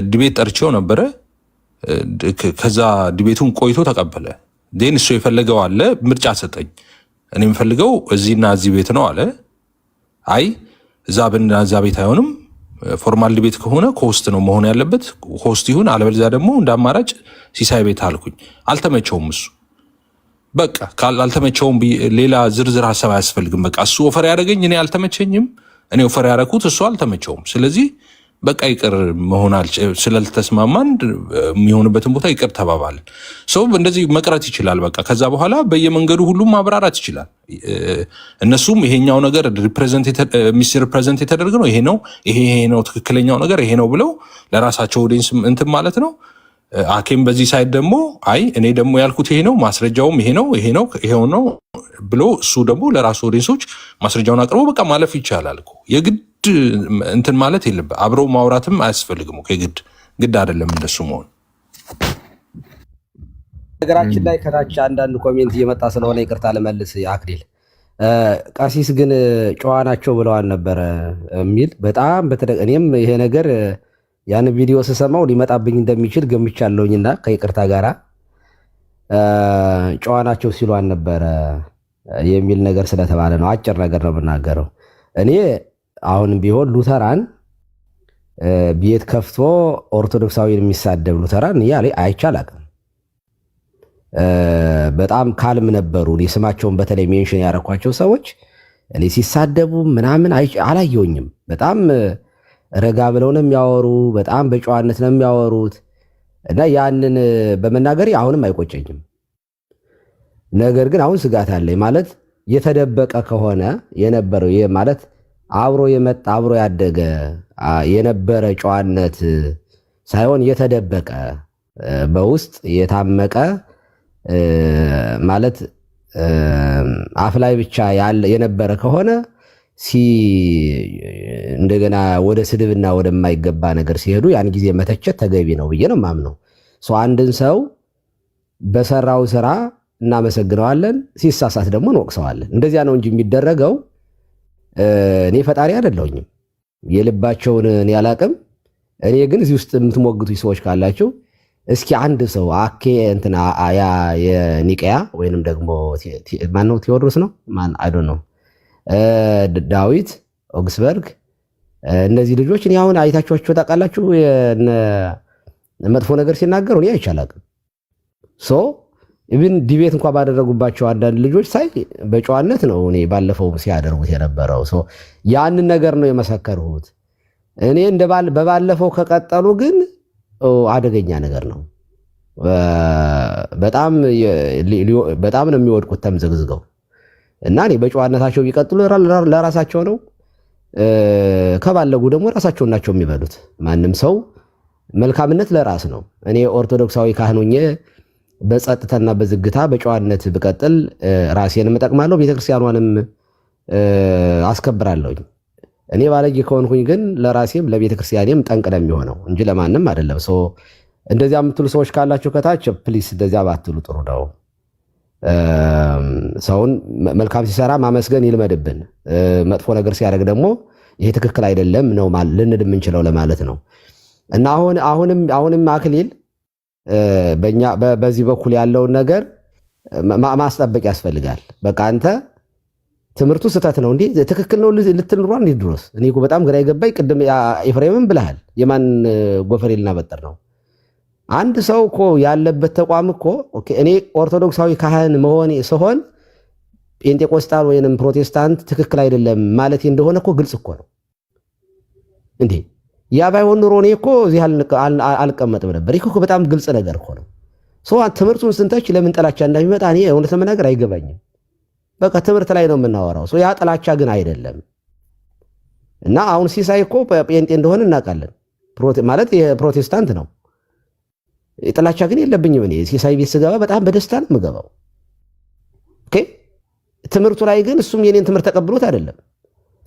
ድቤት ጠርቼው ነበረ። ከዛ ድቤቱን ቆይቶ ተቀበለ። ዴን እሱ የፈለገው አለ፣ ምርጫ ሰጠኝ። እኔ የምፈልገው እዚህና እዚህ ቤት ነው አለ። አይ እዛ ቤት አይሆንም፣ ፎርማል ድቤት ከሆነ ኮስት ነው መሆን ያለበት፣ ኮስት ይሁን፣ አለበለዚያ ደግሞ እንደ አማራጭ ሲሳይ ቤት አልኩኝ። አልተመቸውም እሱ በቃ አልተመቸውም። ሌላ ዝርዝር ሀሳብ አያስፈልግም። በቃ እሱ ኦፈር ያደረገኝ እኔ አልተመቸኝም፣ እኔ ኦፈር ያደረኩት እሱ አልተመቸውም። ስለዚህ በቃ ይቅር መሆናል ስላልተስማማን የሚሆንበትን ቦታ ይቅር ተባባልን። ሰው እንደዚህ መቅረት ይችላል። በቃ ከዛ በኋላ በየመንገዱ ሁሉም ማብራራት ይችላል። እነሱም ይሄኛው ነገር ሚስ ሪፕሬዘንት የተደረገ ነው፣ ይሄ ነው፣ ይሄ ነው ትክክለኛው ነገር ይሄ ነው ብለው ለራሳቸው ኦዲየንስ እንትን ማለት ነው። አኬም በዚህ ሳይድ ደግሞ አይ እኔ ደግሞ ያልኩት ይሄ ነው፣ ማስረጃውም ይሄ ነው፣ ይሄው ነው ብሎ እሱ ደግሞ ለራሱ ኦዲየንሶች ማስረጃውን አቅርቦ በቃ ማለፍ ይቻላል እኮ። የግድ እንትን ማለት የለበት። አብሮ ማውራትም አያስፈልግም። ግድ አይደለም እንደሱ መሆን። ነገራችን ላይ ከታች አንዳንድ ኮሜንት እየመጣ ስለሆነ ይቅርታ ልመልስ። አክሊል ቀሲስ ግን ጨዋ ናቸው ብለዋል ነበረ የሚል በጣም እኔም ይሄ ነገር ያን ቪዲዮ ስሰማው ሊመጣብኝ እንደሚችል ገምቻለሁኝና ከይቅርታ ጋራ ጨዋ ናቸው ሲሏን ነበረ የሚል ነገር ስለተባለ ነው። አጭር ነገር ነው የምናገረው። እኔ አሁንም ቢሆን ሉተራን ቤት ከፍቶ ኦርቶዶክሳዊን የሚሳደብ ሉተራን እያለ አይቻላቅም። በጣም ካልም ነበሩ። እኔ ስማቸውን በተለይ ሜንሽን ያደረኳቸው ሰዎች እኔ ሲሳደቡ ምናምን አላየውኝም። በጣም ረጋ ብለው ነው የሚያወሩ፣ በጣም በጨዋነት ነው የሚያወሩት እና ያንን በመናገሬ አሁንም አይቆጨኝም። ነገር ግን አሁን ስጋት አለኝ። ማለት የተደበቀ ከሆነ የነበረው ይሄ ማለት አብሮ የመጣ አብሮ ያደገ የነበረ ጨዋነት ሳይሆን የተደበቀ በውስጥ የታመቀ ማለት አፍ ላይ ብቻ የነበረ ከሆነ እንደገና ወደ ስድብና ወደማይገባ ነገር ሲሄዱ ያን ጊዜ መተቸት ተገቢ ነው ብዬ ነው የማምነው። አንድን ሰው በሰራው ስራ እናመሰግነዋለን፣ ሲሳሳት ደግሞ እንወቅሰዋለን። እንደዚያ ነው እንጂ የሚደረገው። እኔ ፈጣሪ አይደለሁኝም፣ የልባቸውን እኔ አላቅም። እኔ ግን እዚህ ውስጥ የምትሞግቱ ሰዎች ካላችሁ እስኪ አንድ ሰው አኬ እንትና ያ የኒቀያ ወይንም ደግሞ ማነው ቴዎድሮስ ነው ማን አይዶ ነው ዳዊት ኦግስበርግ እነዚህ ልጆች እኔ አሁን አይታችኋቸው ታውቃላችሁ? መጥፎ ነገር ሲናገሩ እኔ አይቻላቅም። ኢቭን ዲቤት እንኳን ባደረጉባቸው አንዳንድ ልጆች ሳይ በጨዋነት ነው እኔ ባለፈው ሲያደርጉት የነበረው። ያንን ነገር ነው የመሰከርሁት። እኔ በባለፈው ከቀጠሉ ግን አደገኛ ነገር ነው። በጣም ነው የሚወድቁት ተምዘግዝገው እና እኔ በጨዋነታቸው ቢቀጥሉ ለራሳቸው ነው። ከባለጉ ደግሞ ራሳቸውን ናቸው የሚበሉት። ማንም ሰው መልካምነት ለራስ ነው። እኔ ኦርቶዶክሳዊ ካህን ሆኜ በጸጥታና በዝግታ በጨዋነት ብቀጥል ራሴንም እጠቅማለሁ፣ ቤተክርስቲያኗንም አስከብራለሁኝ። እኔ ባለጌ ከሆንኩኝ ግን ለራሴም ለቤተክርስቲያኔም ጠንቅ ነው የሚሆነው እንጂ ለማንም አይደለም። እንደዚያ የምትሉ ሰዎች ካላችሁ ከታች ፕሊስ እንደዚያ ባትሉ ጥሩ ነው። ሰውን መልካም ሲሰራ ማመስገን ይልመድብን። መጥፎ ነገር ሲያደርግ ደግሞ ይሄ ትክክል አይደለም ነው ልንል የምንችለው ለማለት ነው። እና አሁንም አክሊል በዚህ በኩል ያለውን ነገር ማስጠበቅ ያስፈልጋል። በቃ አንተ ትምህርቱ ስህተት ነው እንዴ ትክክል ነው ልትል ኑሯ እንዴ ድሮስ? እኔ እኮ በጣም ግራ የገባኝ ቅድም ኤፍሬምም ብለሃል። የማን ጎፈሬ ልናበጥር ነው? አንድ ሰው እኮ ያለበት ተቋም እኮ እኔ ኦርቶዶክሳዊ ካህን መሆን ሲሆን ጴንጤቆስጣል ወይንም ፕሮቴስታንት ትክክል አይደለም ማለት እንደሆነ እኮ ግልጽ እኮ ነው እንዴ። ያ ባይሆን ኑሮ እኔ እኮ እዚህ አልቀመጥም ነበር። ይሄ እኮ በጣም ግልጽ ነገር እኮ ነው። ትምህርቱን ስንተች ለምን ጥላቻ እንደሚመጣ እኔ እውነት ለመናገር አይገባኝም። በቃ ትምህርት ላይ ነው የምናወራው። ያ ጥላቻ ግን አይደለም። እና አሁን ሲሳይ እኮ ጴንጤ እንደሆነ እናውቃለን። ማለት የፕሮቴስታንት ነው። ጥላቻ ግን የለብኝም። እኔ ሲሳይ ቤት ስገባ በጣም በደስታ ነው የምገባው። ትምህርቱ ላይ ግን እሱም የኔን ትምህርት ተቀብሎት አይደለም።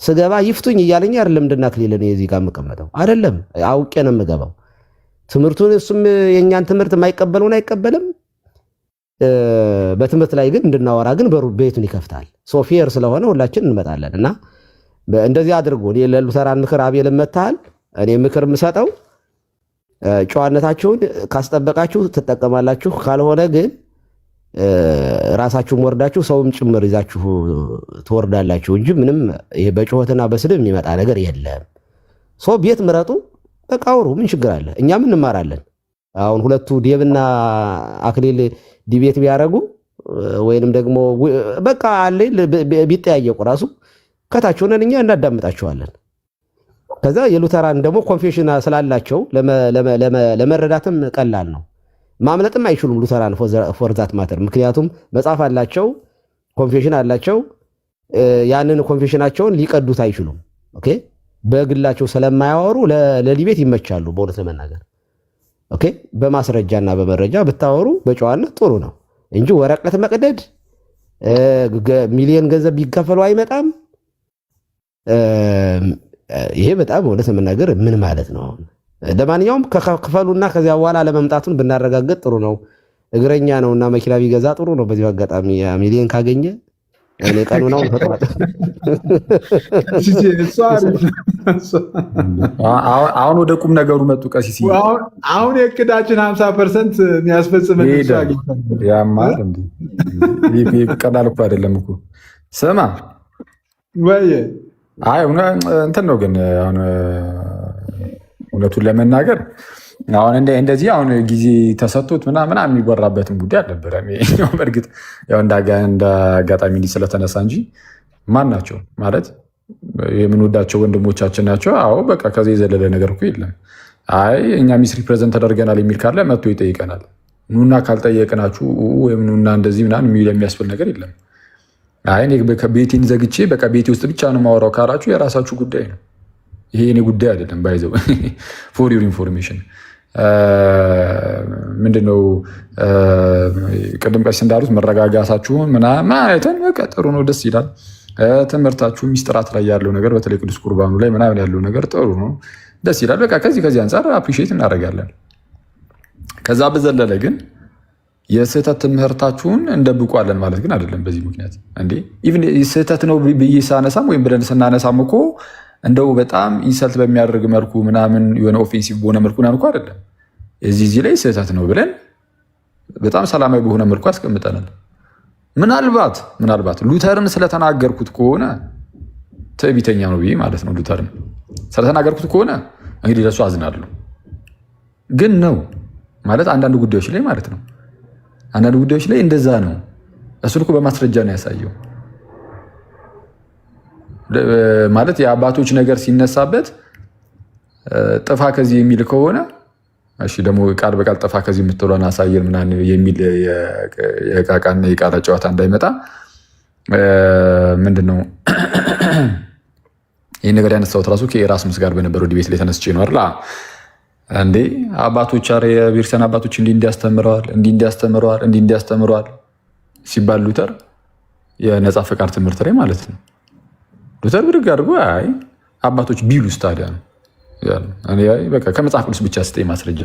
ስገባ ይፍቱኝ እያለኝ አይደለም እንድናክሊል ነው እዚህ ጋር የምቀመጠው አይደለም። አውቄ ነው የምገባው ትምህርቱን። እሱም የኛን ትምህርት የማይቀበለውን አይቀበልም። በትምህርት ላይ ግን እንድናወራ ግን ቤቱን ይከፍታል። ሶፊየር ስለሆነ ሁላችን እንመጣለን። እና እንደዚህ አድርጎ እኔ ለሉተራን ምክር አቤል መታል እኔ ምክር የምሰጠው ጨዋነታችሁን ካስጠበቃችሁ ትጠቀማላችሁ፣ ካልሆነ ግን ራሳችሁም ወርዳችሁ ሰውም ጭምር ይዛችሁ ትወርዳላችሁ እንጂ ምንም ይሄ በጩኸትና በስድብ የሚመጣ ነገር የለም። ቤት ምረጡ፣ በቃ አውሩ። ምን ችግር አለ? እኛም እንማራለን። አሁን ሁለቱ ዴብና አክሊል ዲቤት ቢያደርጉ ወይንም ደግሞ በቃ አለ ቢጠያየቁ ራሱ ከታች ሆነን እኛ እናዳምጣቸዋለን። ከዛ የሉተራን ደግሞ ኮንፌሽን ስላላቸው ለመረዳትም ቀላል ነው። ማምለጥም አይችሉም ሉተራን ፎር ዛት ማተር። ምክንያቱም መጽሐፍ አላቸው፣ ኮንፌሽን አላቸው። ያንን ኮንፌሽናቸውን ሊቀዱት አይችሉም። ኦኬ በግላቸው ስለማያወሩ ለዲቤት ይመቻሉ። በእውነት ለመናገር ኦኬ በማስረጃና በመረጃ ብታወሩ በጨዋነት ጥሩ ነው እንጂ ወረቀት መቅደድ ሚሊዮን ገንዘብ ቢከፈሉ አይመጣም። ይሄ በጣም እውነት ለመናገር ምን ማለት ነው? ለማንኛውም ከክፈሉና ከዚያ በኋላ ለመምጣቱን ብናረጋግጥ ጥሩ ነው። እግረኛ ነውና መኪና ቢገዛ ጥሩ ነው። በዚህ አጋጣሚ ሚሊዮን ካገኘ እኔ ቀኑ ነው ፈጥሯል። አሁን ወደ ቁም ነገሩ መጡ። ቀሲስ አሁን የእቅዳችን 50% የሚያስፈጽመን ያማል እንዴ? ይሄ ቀላል እኮ አይደለም እኮ። ስማ ወይ አይ እንትን ነው ግን አሁን እውነቱን ለመናገር አሁን እንደዚህ አሁን ጊዜ ተሰጥቶት ምናምን የሚወራበትም ጉዳይ አልነበረም። በእርግጥ ያው እንደ አጋጣሚ እንዲህ ስለተነሳ እንጂ ማን ናቸው ማለት የምንወዳቸው ወንድሞቻችን ናቸው። አዎ በቃ ከዚህ የዘለለ ነገር እኮ የለም። አይ እኛ ሚስ ሪፕሬዘንት ተደርገናል የሚል ካለ መጥቶ ይጠይቀናል። ኑና ካልጠየቅናችሁ ወይም ኑና እንደዚህ ምናምን የሚል የሚያስብል ነገር የለም። አይ ቤቴን ዘግቼ በቃ ቤቴ ውስጥ ብቻ ነው የማወራው ካላችሁ የራሳችሁ ጉዳይ ነው። ይሄ እኔ ጉዳይ አይደለም። ባይዘው ፎር ዩር ኢንፎርሜሽን ምንድነው ቅድም ቀሲስ እንዳሉት መረጋጋታችሁን ምናምን አይተን በቃ ጥሩ ነው፣ ደስ ይላል። ትምህርታችሁ ሚስጥራት ላይ ያለው ነገር በተለይ ቅዱስ ቁርባኑ ላይ ምናምን ያለው ነገር ጥሩ ነው፣ ደስ ይላል። በቃ ከዚህ አንጻር አፕሪሺየት እናደርጋለን። ከዛ በዘለለ ግን የስህተት ትምህርታችሁን እንደብቋለን ማለት ግን አይደለም። በዚህ ምክንያት እንዴ ኢቭን ስህተት ነው ብዬ ሳነሳም ወይም ብለን ስናነሳም እኮ እንደው በጣም ኢንሰልት በሚያደርግ መልኩ ምናምን የሆነ ኦፌንሲቭ በሆነ መልኩ ናንኳ አይደለም። እዚህ ላይ ስህተት ነው ብለን በጣም ሰላማዊ በሆነ መልኩ አስቀምጠናል። ምናልባት ሉተርን ስለተናገርኩት ከሆነ ትዕቢተኛ ነው ብዬ ማለት ነው ሉተርን ስለተናገርኩት ከሆነ እንግዲህ ለሱ አዝናለሁ። ግን ነው ማለት አንዳንድ ጉዳዮች ላይ ማለት ነው አንዳንድ ጉዳዮች ላይ እንደዛ ነው። እሱን እኮ በማስረጃ ነው ያሳየው። ማለት የአባቶች ነገር ሲነሳበት ጥፋ ከዚህ የሚል ከሆነ እሺ፣ ደግሞ ቃል በቃል ጥፋ ከዚህ የምትለውን አሳየን ምናምን የሚል የቃቃና የቃላ ጨዋታ እንዳይመጣ ምንድነው ይህ ነገር ያነሳሁት ራሱ ከኤራስሙስ ጋር በነበረው ዲቤት ላይ ተነስቼ ነው አይደል? እንዴ አባቶች የቤተክርስቲያን አባቶች እንዲህ እንዲያስተምረዋል ሲባል ሉተር የነፃ ፈቃድ ትምህርት ላይ ማለት ነው ሉተር ብድግ አድርጎ አይ አባቶች ቢሉስ ታዲያ ነው በቃ ከመጽሐፍ ቅዱስ ብቻ ስጠኝ ማስረጃ።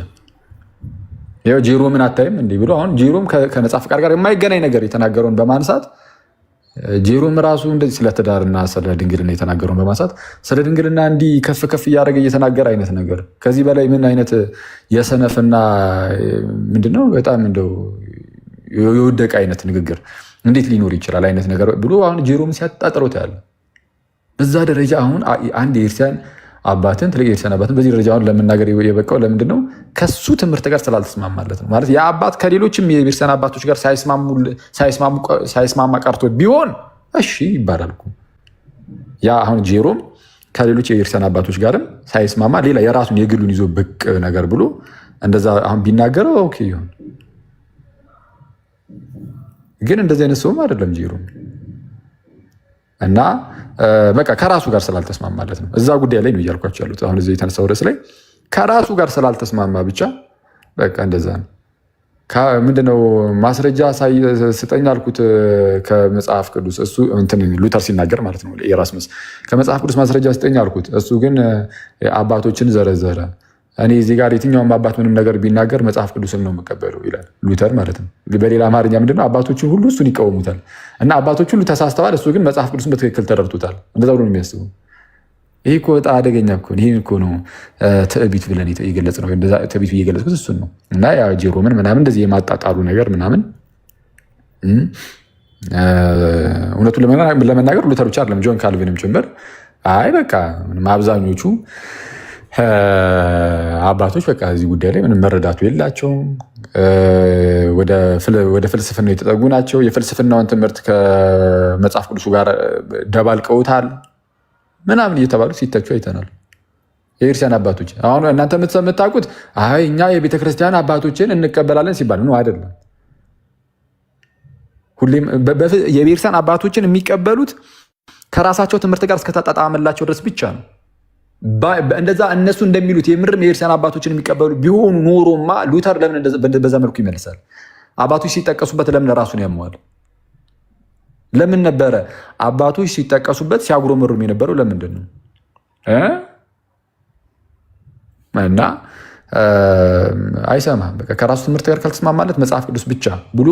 ያው ጄሮምን አታይም እንዲህ ብሎ አሁን ጄሮም ከነፃ ፈቃድ ጋር የማይገናኝ ነገር የተናገረውን በማንሳት ጄሮም ራሱ እንደዚህ ስለ ትዳርና ስለ ድንግልና የተናገረውን በማንሳት ስለ ድንግልና እንዲህ ከፍ ከፍ እያደረገ እየተናገረ አይነት ነገር ከዚህ በላይ ምን አይነት የሰነፍና ምንድነው በጣም እንደው የወደቀ አይነት ንግግር እንዴት ሊኖር ይችላል አይነት ነገር ብሎ አሁን ጄሮም ሲያጣጥሮት ያለ በዛ ደረጃ አሁን አንድ የክርስቲያን አባትን ትልቅ የክርስቲያን አባትን በዚህ ደረጃ አሁን ለመናገር የበቃው ለምንድን ነው? ከሱ ትምህርት ጋር ስላልተስማማለት ነው። ማለት የአባት ከሌሎችም የክርስቲያን አባቶች ጋር ሳይስማማ ቀርቶ ቢሆን እሺ ይባላል እኮ። ያ አሁን ጄሮም ከሌሎች የክርስቲያን አባቶች ጋርም ሳይስማማ ሌላ የራሱን የግሉን ይዞ ብቅ ነገር ብሎ እንደዛ አሁን ቢናገረው ኦኬ ይሁን። ግን እንደዚህ አይነት ሰውም አይደለም ጄሮም እና በቃ ከራሱ ጋር ስላልተስማማለት ነው። እዛ ጉዳይ ላይ ነው እያልኳቸው ያሉት። አሁን እዚህ የተነሳው ርዕስ ላይ ከራሱ ጋር ስላልተስማማ ብቻ በቃ እንደዛ ነው። ምንድነው ማስረጃ ስጠኝ አልኩት ከመጽሐፍ ቅዱስ። እሱ ሉተር ሲናገር ማለት ነው ኤራስሙስ ከመጽሐፍ ቅዱስ ማስረጃ ስጠኝ አልኩት። እሱ ግን አባቶችን ዘረዘረ። እኔ እዚህ ጋር የትኛውም አባት ምንም ነገር ቢናገር መጽሐፍ ቅዱስን ነው የምቀበለው ይላል ሉተር ማለት ነው። በሌላ አማርኛ ምንድነው አባቶችን ሁሉ እሱን ይቃወሙታል እና አባቶች ሁሉ ተሳስተዋል፣ እሱ ግን መጽሐፍ ቅዱስን በትክክል ተረድቶታል። እንደዛ ብሎ ነው የሚያስቡ። ይህ እኮ በጣም አደገኛ እኮ ነው። ይህን እኮ ነው ትዕቢት ብለን የገለጽ ነው። ትዕቢት ብዬ የገለጽኩት እሱን ነው። እና ጄሮምን ምናምን እንደዚህ የማጣጣሉ ነገር ምናምን እውነቱን ለመናገር ሉተር ብቻ አይደለም ጆን ካልቪንም ጭምር አይ በቃ አብዛኞቹ አባቶች በቃ እዚህ ጉዳይ ላይ ምንም መረዳቱ የላቸውም። ወደ ፍልስፍና የተጠጉ ናቸው። የፍልስፍናውን ትምህርት ከመጽሐፍ ቅዱሱ ጋር ደባልቀውታል ምናምን እየተባሉ ሲተቹ አይተናል። የክርስቲያን አባቶች አሁን እናንተ የምታውቁት አይ እኛ የቤተክርስቲያን አባቶችን እንቀበላለን ሲባል ነው አይደለም። ሁሌም የቤተክርስቲያን አባቶችን የሚቀበሉት ከራሳቸው ትምህርት ጋር እስከተጣጣመላቸው ድረስ ብቻ ነው። እንደዛ እነሱ እንደሚሉት የምርም የክርስቲያን አባቶችን የሚቀበሉ ቢሆኑ ኖሮማ ሉተር ለምን በዛ መልኩ ይመልሳል? አባቶች ሲጠቀሱበት ለምን ራሱን ያመዋል? ለምን ነበረ አባቶች ሲጠቀሱበት ሲያጉረመሩም የነበረው ለምንድን ነው? እና አይሰማም። በቃ ከራሱ ትምህርት ጋር ካልተስማማለት መጽሐፍ ቅዱስ ብቻ ብሎ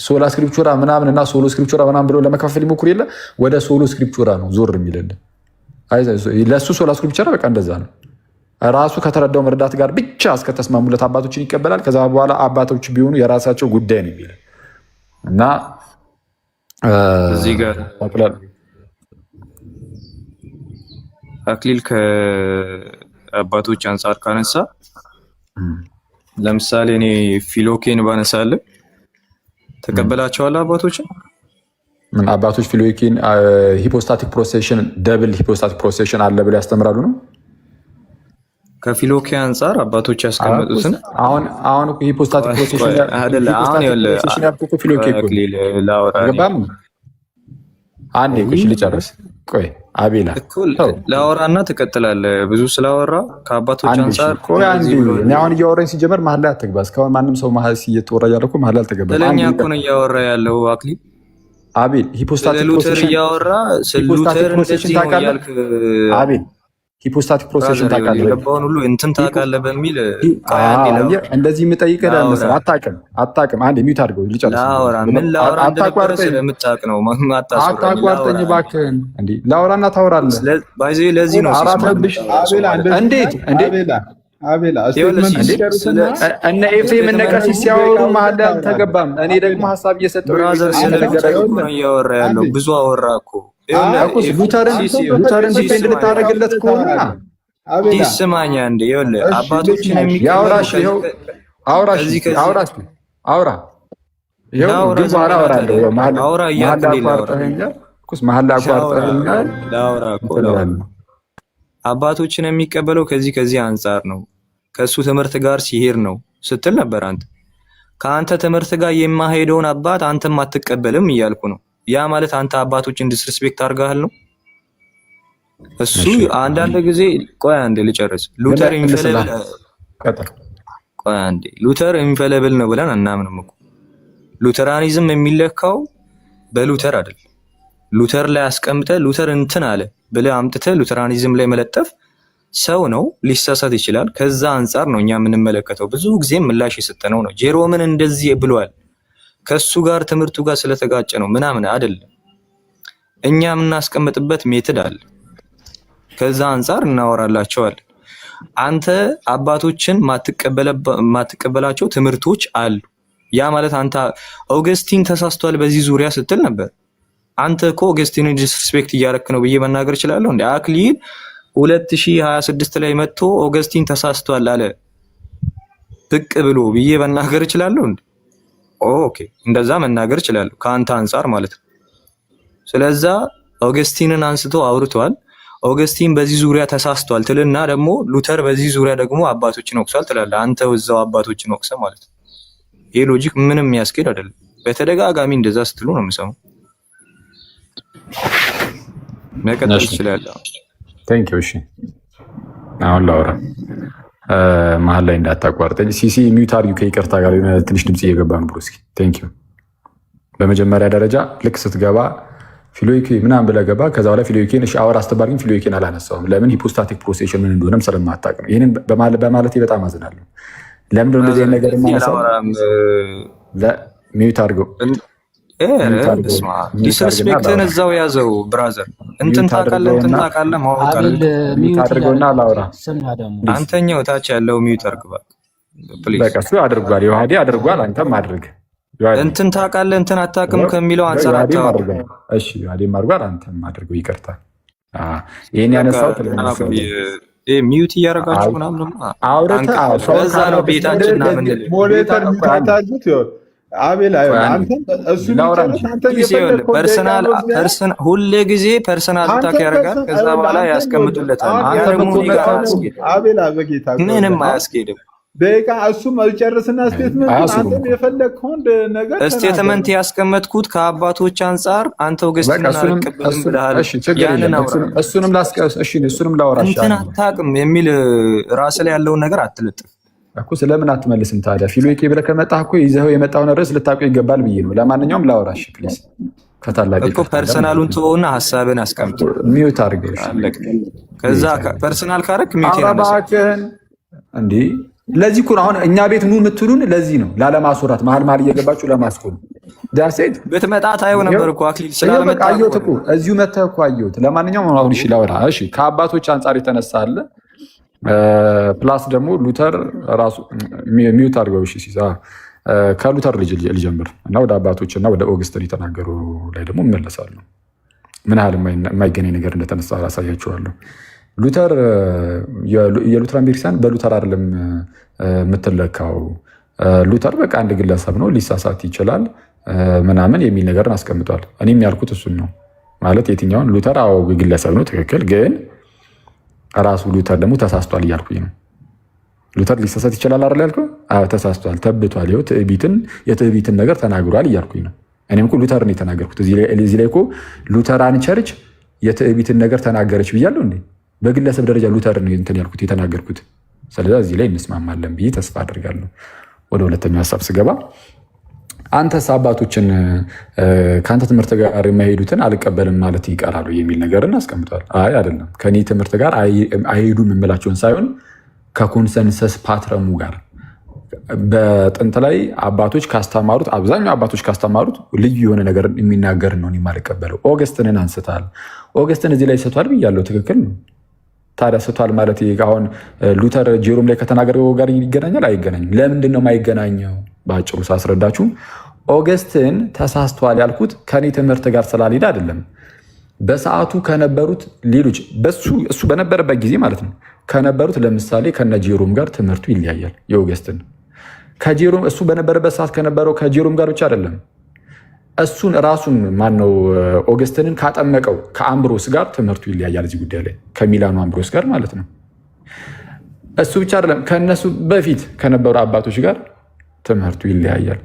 ሶላ ስክሪፕቹራ ምናምን እና ሶሎ ስክሪፕቹራ ምናምን ብሎ ለመከፋፈል ይሞክር የለ ወደ ሶሎ ስክሪፕቹራ ነው ዞር የሚልልን። ለእሱ ሶላ ስክሪፕቸር በቃ እንደዛ ነው። ራሱ ከተረዳው መረዳት ጋር ብቻ እስከተስማሙለት አባቶችን ይቀበላል። ከዛ በኋላ አባቶች ቢሆኑ የራሳቸው ጉዳይ ነው የሚል እና እዚህ ጋር አክሊል ከአባቶች አንጻር ካነሳ ለምሳሌ እኔ ፊሎኬን ባነሳለን ተቀበላቸዋለህ አባቶችን ምን አባቶች ፊሎኬን ሂፖስታቲክ ፕሮሴሽን ደብል ሂፖስታቲክ ፕሮሴሽን አለ ብለው ያስተምራሉ ነው። ከፊሎኬ አንጻር አባቶች ያስቀመጡትን አሁን ሂፖስታቲክ ፕሮሴሽን አይደለ አሁን ያልኩት ፊሎኬ አንዴ እሺ ልጨርስ። ቆይ አቤላ ላወራና ትቀጥላለህ። ብዙ ስላወራ ከአባቶች አንጻር እኔ አሁን እያወራኝ ሲጀመር መሀል ላይ አትግባ። እስካሁን ማንም ሰው መሀል እየተወራ ያለ እኮ መሀል ላይ አልተገባም። ስለኛ እኮ ነው እያወራ ያለው አክሊል አቤል ሂፖስታቲክ ፕሮሴሽን እያወራ ሉተር እንደዚህ ነው ያልክ አቤል ሂፖስታቲክ ፕሮሴሽን ታውቃለህ? የገባውን ሁሉ እንትን ታውቃለህ በሚል እንደዚህ የምጠይቅህ ለምሳሌ አታውቅም። አንዴ ሚውት አድርገው ልጨርስ። ስለምታውቅ ነው አታቋርጠኝ እባክህን። እንዴ ላውራና ታወራለህ። ለዚህ ነው እንዴት አቤላ ስቴትመንት ይጨርሱና እነ ኤፍሬም እነ ቀሲስ ሲያወሩ መሀል ላይ አልተገባም። እኔ ደግሞ ሀሳብ እየሰጠሁ ብራዘር ነው እያወራ ያለው። ብዙ አወራ እኮ ሉተርን ዲፌንድ ልታደርግለት ከሆነ ይስማኛ እንደ ይኸውልህ አባቶችን ያውራሽ ይኸው አውራሽ አውራ ይኸው ግን በኋላ አወራለሁ። መሀል ላይ አቋርጠኸኛል። አባቶችን የሚቀበለው ከዚህ አንጻር ነው፣ ከእሱ ትምህርት ጋር ሲሄድ ነው ስትል ነበር አንተ። ከአንተ ትምህርት ጋር የማሄደውን አባት አንተም አትቀበልም እያልኩ ነው። ያ ማለት አንተ አባቶችን ዲስሪስፔክት አድርገሃል ነው። እሱ አንዳንድ ጊዜ ቆይ አንዴ ልጨርስ። ሉተር ኢንፈለብል ነው ብለን አናምንም እኮ። ሉተራኒዝም የሚለካው በሉተር አይደል። ሉተር ላይ አስቀምጠ ሉተር እንትን አለ ብለህ አምጥተህ ሉተራኒዝም ላይ መለጠፍ ሰው ነው፣ ሊሳሳት ይችላል። ከዛ አንጻር ነው እኛ የምንመለከተው። ብዙ ጊዜ ምላሽ የሰጠነው ነው። ጄሮምን እንደዚህ ብሏል ከሱ ጋር ትምህርቱ ጋር ስለተጋጨ ነው ምናምን አይደለም። እኛ የምናስቀምጥበት ሜትድ አለ። ከዛ አንጻር እናወራላቸዋለን። አንተ አባቶችን ማትቀበላቸው ትምህርቶች አሉ። ያ ማለት አንተ ኦገስቲን ተሳስቷል በዚህ ዙሪያ ስትል ነበር። አንተ እኮ ኦገስቲንን ዲስሪስፔክት እያረክ ነው ብዬ መናገር እችላለሁ እንዴ? አክሊል 2026 ላይ መጥቶ ኦገስቲን ተሳስቷል አለ ብቅ ብሎ ብዬ መናገር እችላለሁ እንዴ? ኦኬ፣ እንደዛ መናገር እችላለሁ ከአንተ አንጻር ማለት ነው። ስለዛ ኦገስቲንን አንስቶ አውርቷል። ኦገስቲን በዚህ ዙሪያ ተሳስቷል ትልና ደግሞ ሉተር በዚህ ዙሪያ ደግሞ አባቶችን ወቅሷል ትላለህ። አንተ እዛው አባቶችን ወቅሰ ማለት ነው። ይሄ ሎጂክ ምንም የሚያስኬድ አይደለም። በተደጋጋሚ እንደዛ ስትሉ ነው የምሰማው። መቀጠል ትችላለህ። ቴንክ ዩ። እሺ አሁን ላውራ መሀል ላይ እንዳታቋርጠኝ። ሲሲ ሚዩት አድርጊው ከይቅርታ ጋር ትንሽ ድምጽ እየገባ ነው ብሎ። እስኪ ቴንክ ዩ። በመጀመሪያ ደረጃ ልክ ስትገባ ፊሎይኬ ምናምን ብለህ ገባ። ከዛ በኋላ ፊሎይኬን እሺ አወራ ስትባል ግን ፊሎይኬን አላነሳውም። ለምን? ሂፖስታቲክ ፕሮሴሽን ምን እንደሆነም ስለማታውቅ ነው። ይህንን በማለቴ በጣም አዝናለሁ። ለምንድነው እንደዚህ አይነት ነገር የማነሳው? ሚዩት አድርገው። ዲስሪስፔክትን እዛው ያዘው ብራዘር። እንትን ታውቃለህ ማወቅ አለ። ሚዩት አድርገውና አላውራ። አንተኛው ታች ያለው ሚዩት አድርግ ፕሊዝ። በቃ እሱ አድርጓል፣ ዮሐዴ አድርጓል፣ አንተም አድርግ። እንትን ታውቃለህ እንትን አታውቅም ከሚለው አንፃር አታውቅ። እሺ ዮሐዴም አድርጓል፣ አንተም አድርገው። ይቅርታ ይሄን ያነሳው ሚዩት እያደረጋችሁ ምናምን አውረታ ነው ቤታችን ምን ሞዴሬተር ታታጁት አቤላ ሁሌ ጊዜ ፐርሰናል አታክ ያደርጋል። ከዛ በኋላ ያስቀምጡለታል። አቤላ በጌታ ምንም አያስኬድም። ደቂቃ እሱም አልጨርስና ስቴትመንት የፈለግከውን ነገር ስቴትመንት ያስቀመጥኩት ከአባቶች አንጻር አንተ ኦገስቲን አልቀበልም ብለሃል። ያንን እሱንም ላወራ እንትን አታውቅም የሚል ራስ ላይ ያለውን ነገር አትለጥፍ እኮ። ስለምን አትመልስም ታዲያ? ፊሎይኬ ብለህ ከመጣህ እኮ ይዘኸው የመጣውን ርዕስ ልታውቀው ይገባል ብዬ ነው። ለማንኛውም ላወራ ፕሊዝ። ከታላቅ እኮ ፐርሰናሉን ተወውና ሀሳብን አስቀምጥ። ሚዩት አድርገው። ከዛ ፐርሰናል ካረክ ሚዩት ያነሳል እንዴ? ለዚህ እኮ አሁን እኛ ቤት ኑ የምትሉን ለዚህ ነው፣ ላለማስወራት መሀል እየገባችሁ ለማስቆም። ዳሴት ብትመጣ ታየው ነበር እኮ አክሊል ስላለመጣ አየሁት እኮ እዚሁ መተህ እኮ አየሁት። ለማንኛውም አሁን እሺ ላወራ። እሺ ከአባቶች አንጻር የተነሳ አለ ፕላስ ደግሞ ሉተር ራሱ ሚዩት አድርገው። እሺ ሲሳ ከሉተር ልጀምር እና ወደ አባቶች እና ወደ ኦገስቲን የተናገሩ ላይ ደግሞ እመለሳለሁ። ምን ያህል የማይገናኝ ነገር እንደተነሳ አሳያችኋለሁ። ሉተር የሉተራን ቤተክርስቲያን በሉተር አይደለም የምትለካው። ሉተር በቃ አንድ ግለሰብ ነው፣ ሊሳሳት ይችላል ምናምን የሚል ነገርን አስቀምጧል። እኔም ያልኩት እሱን ነው። ማለት የትኛውን ሉተር አዎ ግለሰብ ነው ትክክል፣ ግን ራሱ ሉተር ደግሞ ተሳስቷል እያልኩኝ ነው። ሉተር ሊሳሳት ይችላል አይደል ያልኩህ? አዎ ተሳስቷል፣ ተብቷል፣ ይኸው የትዕቢትን ነገር ተናግሯል እያልኩኝ ነው። እኔም እኮ ሉተርን የተናገርኩት እዚህ ላይ እኮ ሉተራን ቸርች የትዕቢትን ነገር ተናገረች ብያለሁ እንዴ? በግለሰብ ደረጃ ሉተር ነው እንትን ያልኩት የተናገርኩት። ስለዚህ እዚህ ላይ እንስማማለን ብዬ ተስፋ አድርጋለሁ። ወደ ሁለተኛው ሀሳብ ስገባ አንተስ አባቶችን ከአንተ ትምህርት ጋር የማይሄዱትን አልቀበልም ማለት ይቀራሉ የሚል ነገርን አስቀምጧል። አይ አይደለም፣ ከኔ ትምህርት ጋር አይሄዱም የምላቸውን ሳይሆን ከኮንሰንሰስ ፓትረሙ ጋር በጥንት ላይ አባቶች ካስተማሩት አብዛኛው አባቶች ካስተማሩት ልዩ የሆነ ነገር የሚናገር ነው የማልቀበለው። ኦገስቲንን አንስታል። ኦገስቲን እዚህ ላይ ሰቷል ብያለሁ። ትክክል ነው። ታዲያ ስቷል ማለት አሁን ሉተር ጄሮም ላይ ከተናገረው ጋር ይገናኛል? አይገናኝም። ለምንድን ነው የማይገናኘው? በአጭሩ ሳስረዳችሁ ኦገስትን ተሳስቷል ያልኩት ከኔ ትምህርት ጋር ስላልሄደ አይደለም። በሰዓቱ ከነበሩት ሌሎች እሱ በነበረበት ጊዜ ማለት ነው ከነበሩት ለምሳሌ ከነ ጄሮም ጋር ትምህርቱ ይለያያል። የኦገስትን ከጄሮም እሱ በነበረበት ሰዓት ከነበረው ከጄሮም ጋር ብቻ አይደለም እሱን ራሱን ማነው ኦገስትንን ካጠመቀው ከአምብሮስ ጋር ትምህርቱ ይለያያል። እዚህ ጉዳይ ላይ ከሚላኑ አምብሮስ ጋር ማለት ነው። እሱ ብቻ አይደለም ከነሱ በፊት ከነበሩ አባቶች ጋር ትምህርቱ ይለያያል።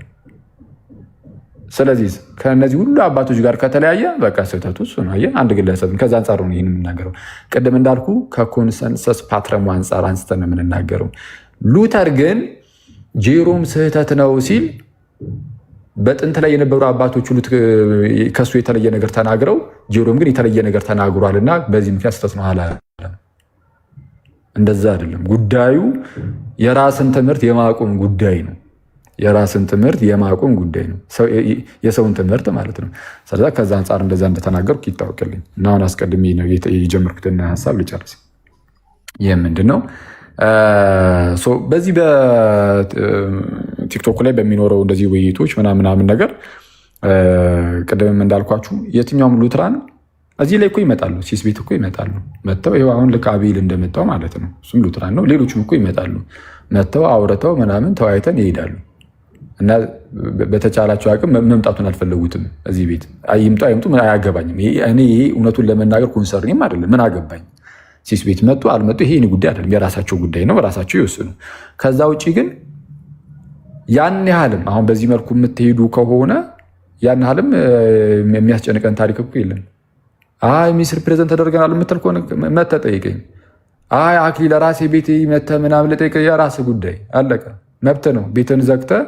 ስለዚህ ከነዚህ ሁሉ አባቶች ጋር ከተለያየ በቃ ስህተቱ እሱ ነው። አንድ ግለሰብን ከዛ አንጻር ነው ይህን የምናገረው። ቅድም እንዳልኩ ከኮንሰንሰስ ፓትረሙ አንጻር አንስተን ነው የምንናገረው። ሉተር ግን ጄሮም ስህተት ነው ሲል በጥንት ላይ የነበሩ አባቶች ሁሉ ከሱ የተለየ ነገር ተናግረው ጄሮም ግን የተለየ ነገር ተናግሯል እና በዚህ ምክንያት ስህተት ነው አላለም። እንደዛ አይደለም። ጉዳዩ የራስን ትምህርት የማቆም ጉዳይ ነው። የራስን ትምህርት የማቆም ጉዳይ ነው። የሰውን ትምህርት ማለት ነው። ስለዛ ከዛ አንጻር እንደዛ እንደተናገርኩ ይታወቅልኝ እና አሁን አስቀድሜ ነው የጀመርኩትን ሀሳብ ልጨርስ። ይህ ምንድን ነው? በዚህ በቲክቶክ ላይ በሚኖረው እንደዚህ ውይይቶች ምናምን ነገር ቅድምም እንዳልኳችሁ የትኛውም ሉትራን እዚህ ላይ እኮ ይመጣሉ። ሲስ ቤት እኮ ይመጣሉ። መጥተው ይኸው አሁን ልክ አቤል እንደመጣው ማለት ነው። እሱም ሉትራን ነው። ሌሎችም እኮ ይመጣሉ። መጥተው አውርተው ምናምን ተወያይተን ይሄዳሉ። እና በተቻላቸው አቅም መምጣቱን አልፈለጉትም። እዚህ ቤት ይምጡ አይምጡ አያገባኝም። እኔ ይሄ እውነቱን ለመናገር ኮንሰርኔም አይደለም። ምን አገባኝ? ሲስ ቤት መጡ አልመጡ ይሄ ጉዳይ አይደለም። የራሳቸው ጉዳይ ነው፣ ራሳቸው ይወስኑ። ከዛ ውጭ ግን ያን ያህልም አሁን በዚህ መልኩ የምትሄዱ ከሆነ ያን ያህልም የሚያስጨንቀን ታሪክ እኮ የለም። አይ ሚስ ሪፕሬዘንት ተደርገናል የምትል ከሆነ መተህ ጠይቀኝ። አይ አክሊል ለራሴ ቤት መተህ ምናምን ልጠይቀኝ፣ የራስህ ጉዳይ አለቀ። መብት ነው። ቤትን ዘግተህ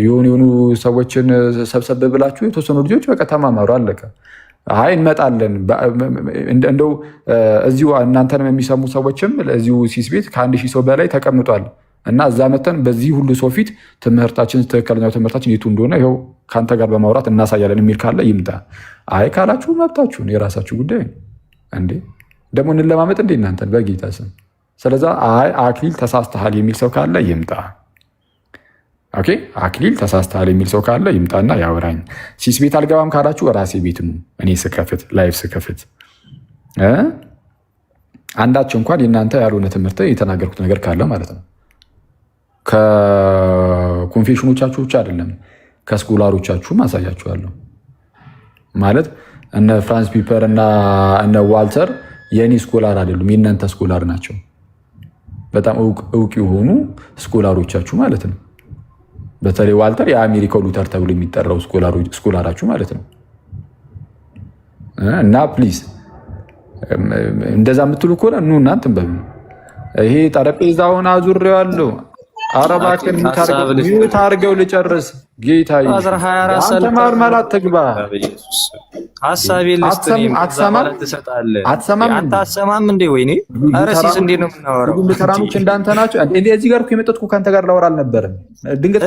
የሆኑ ሰዎችን ሰብሰብ ብላችሁ የተወሰኑ ልጆች በቃ ተማማሩ፣ አለቀ። አይ እንመጣለን እንደው እዚሁ እናንተንም የሚሰሙ ሰዎችም እዚሁ ሲስ ቤት ከ1000 ሰው በላይ ተቀምጧል እና እዛ መተን በዚህ ሁሉ ሰው ፊት ትምህርታችን ትክክለኛው ትምህርታችን የቱ እንደሆነ ይኸው ከአንተ ጋር በማውራት እናሳያለን የሚል ካለ ይምጣ። አይ ካላችሁ መብታችሁን፣ የራሳችሁ ጉዳይ እንዴ። ደግሞ እንለማመጥ እንዴ እናንተን በጌታ ስም። ስለዛ አይ አክሊል ተሳስተሃል የሚል ሰው ካለ ይምጣ። ኦኬ አክሊል ተሳስተሃል የሚል ሰው ካለ ይምጣና ያወራኝ። ሲስ ቤት አልገባም ካላችሁ ራሴ ቤት ነው እኔ ስከፍት ላይቭ ስከፍት አንዳቸው እንኳን የእናንተ ያልሆነ ትምህርት የተናገርኩት ነገር ካለ ማለት ነው ከኮንፌሽኖቻችሁ ብቻ አይደለም ከስኮላሮቻችሁም አሳያችኋለሁ። ማለት እነ ፍራንስ ፒፐር እና እነ ዋልተር የእኔ ስኮላር አይደሉም፣ የእናንተ ስኮላር ናቸው። በጣም እውቅ የሆኑ ስኮላሮቻችሁ ማለት ነው። በተለይ ዋልተር የአሜሪካው ሉተር ተብሎ የሚጠራው ስኮላራችሁ ማለት ነው። እና ፕሊዝ እንደዛ የምትሉ ከሆነ ኑ እናንተ በሉ። ይሄ ጠረጴዛውን አዙሬዋለሁ። ኧረ እባክህ ሚውት አድርገው ልጨርስ። ጌታ አንተ ማርመል አትግባ። አትሰማም እንዴ? ወይኔ ኧረ ሲስ እንዴት ነው የምናወራው? ሉተራኖች እንዳንተ ናቸው። እዚህ ጋር እኮ የመጣሁት እኮ ከአንተ ጋር ላወራ አልነበረም። ድንገት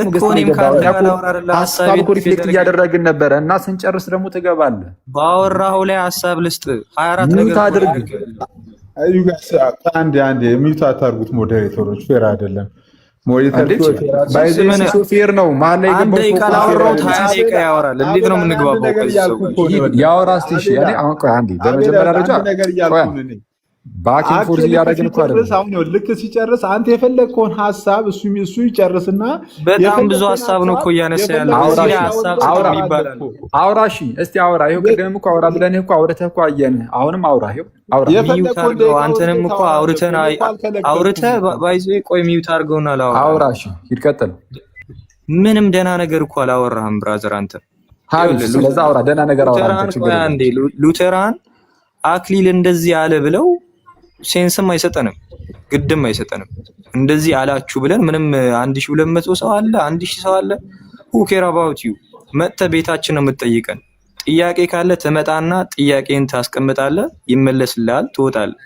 ሀሳብ እኮ ሪፍሌክት እያደረግን ነበረ እና ስንጨርስ ደግሞ ትገባለህ። ባወራኸው ላይ ሀሳብ ልስጥ 24 ነገር አድርግ። አንዴ ሚውት አታርጉት ሞዴሬተሮች፣ ፌር አይደለም። ፌር ነው መሀል ላይ አንድ ደቂቃ ላወራሁት 20 ደቂቃ ያወራል። እንዴት ነው የምንግባባው? ያወራ እስኪ እሺ። እኔ አሁን ቆይ አንዴ በመጀመሪያ ደረጃ ባኪንግ ፎርዝ እያደረግን እኮ አይደለም። አሁን ልክ ሲጨርስ አንተ የፈለግከውን ሀሳብ እሱ ይጨርስና በጣም ብዙ ሀሳብ ነው እኮ እያነሳ ያለው። አውራ እሺ፣ እስቲ አውራ። ይኸው ቅድምም እኮ አውራ ብለን እኮ አውርተህ እኮ አየን። አሁንም አውራ። ይኸው አውራ። አንተንም እኮ አውርተህ ባይዞ ቆይ ሚውት አድርገውና አውራ። እሺ ሂድ ቀጥል። ምንም ደህና ነገር እኮ አላወራህም ብራዘር አንተ። ስለዛ አውራ፣ ደህና ነገር አውራ። ሉተራን አክሊል እንደዚህ አለ ብለው ሴንስም አይሰጠንም፣ ግድም አይሰጠንም። እንደዚህ አላችሁ ብለን ምንም 1200 ሰው አለ 1000 ሰው አለ who care about you መጥተህ ቤታችን ነው የምትጠይቀን። ጥያቄ ካለ ትመጣና ጥያቄን ታስቀምጣለህ፣ ይመለስልሃል፣ ትወጣለህ።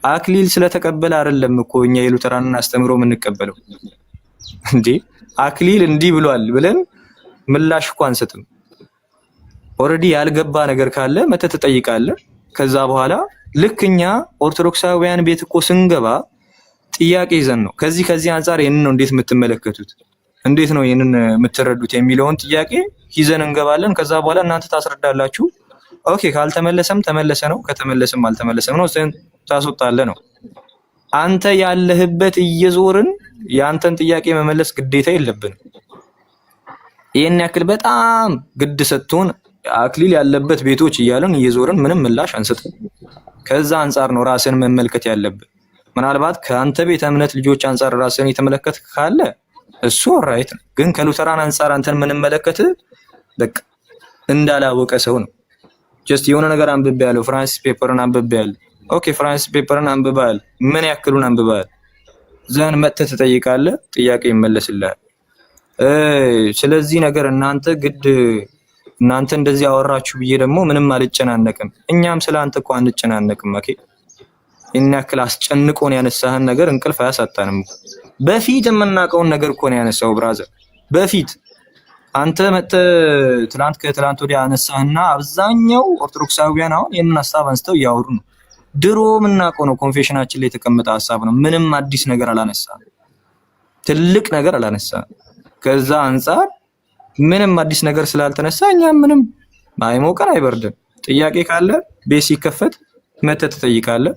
አክሊል ስለተቀበለ አይደለም እኮ እኛ የሉተራንን አስተምሮ የምንቀበለው እንዴ። አክሊል እንዲህ ብሏል ብለን ምላሽ እኮ አንሰጥም። ኦልሬዲ ያልገባ ነገር ካለ መተህ ትጠይቃለህ። ከዛ በኋላ ልክ እኛ ኦርቶዶክሳውያን ቤት እኮ ስንገባ ጥያቄ ይዘን ነው ከዚህ አንጻር ይሄንን ነው እንዴት የምትመለከቱት፣ እንዴት ነው ይሄንን የምትረዱት የሚለውን ጥያቄ ይዘን እንገባለን። ከዛ በኋላ እናንተ ታስረዳላችሁ። ኦኬ ካልተመለሰም ተመለሰ ነው፣ ከተመለሰም አልተመለሰም ነው፣ ታስወጣለህ ነው። አንተ ያለህበት እየዞርን የአንተን ጥያቄ መመለስ ግዴታ የለብንም። ይሄን ያክል በጣም ግድ ሰጥቶን አክሊል ያለበት ቤቶች እያለን እየዞርን ምንም ምላሽ አንሰጥም። ከዛ አንጻር ነው ራስን መመልከት ያለብን። ምናልባት ከአንተ ቤተ እምነት ልጆች አንጻር ራስን የተመለከት ካለ እሱ ራይት ነው። ግን ከሉተራን አንጻር አንተን ምንመለከት በቃ እንዳላወቀ ሰው ነው። ጀስት የሆነ ነገር አንብቤያለሁ፣ ፍራንሲስ ፔፐርን አንብቤያለሁ። ኦኬ ፍራንሲስ ፔፐርን አንብበሃል፣ ምን ያክሉን አንብበሃል? ዘን መጥተህ ትጠይቃለህ፣ ጥያቄ ይመለስልሃል። ስለዚህ ነገር እናንተ እንደዚህ አወራችሁ ብዬ ደግሞ ምንም አልጨናነቅም። እኛም ስለ አንተ እኮ አንጨናነቅም። ኦኬ ይሄን ያክል አስጨንቆን ያነሳህን ነገር እንቅልፍ አያሳጣንም። በፊት የምናውቀውን ነገር እኮ ነው ያነሳው ብራዘር። በፊት አንተ ከትላንት ወዲያ አነሳህና አብዛኛው ኦርቶዶክሳውያን አሁን ይሄንን ሐሳብ አንስተው እያወሩ ነው። ድሮ የምናውቀው ነው፣ ኮንፌሽናችን ላይ የተቀመጠ ሐሳብ ነው። ምንም አዲስ ነገር አላነሳም፣ ትልቅ ነገር አላነሳም። ከዛ አንጻር ምንም አዲስ ነገር ስላልተነሳ እኛ ምንም አይሞቀር አይበርድም። ጥያቄ ካለ ቤት ሲከፈት መተህ ትጠይቃለህ፣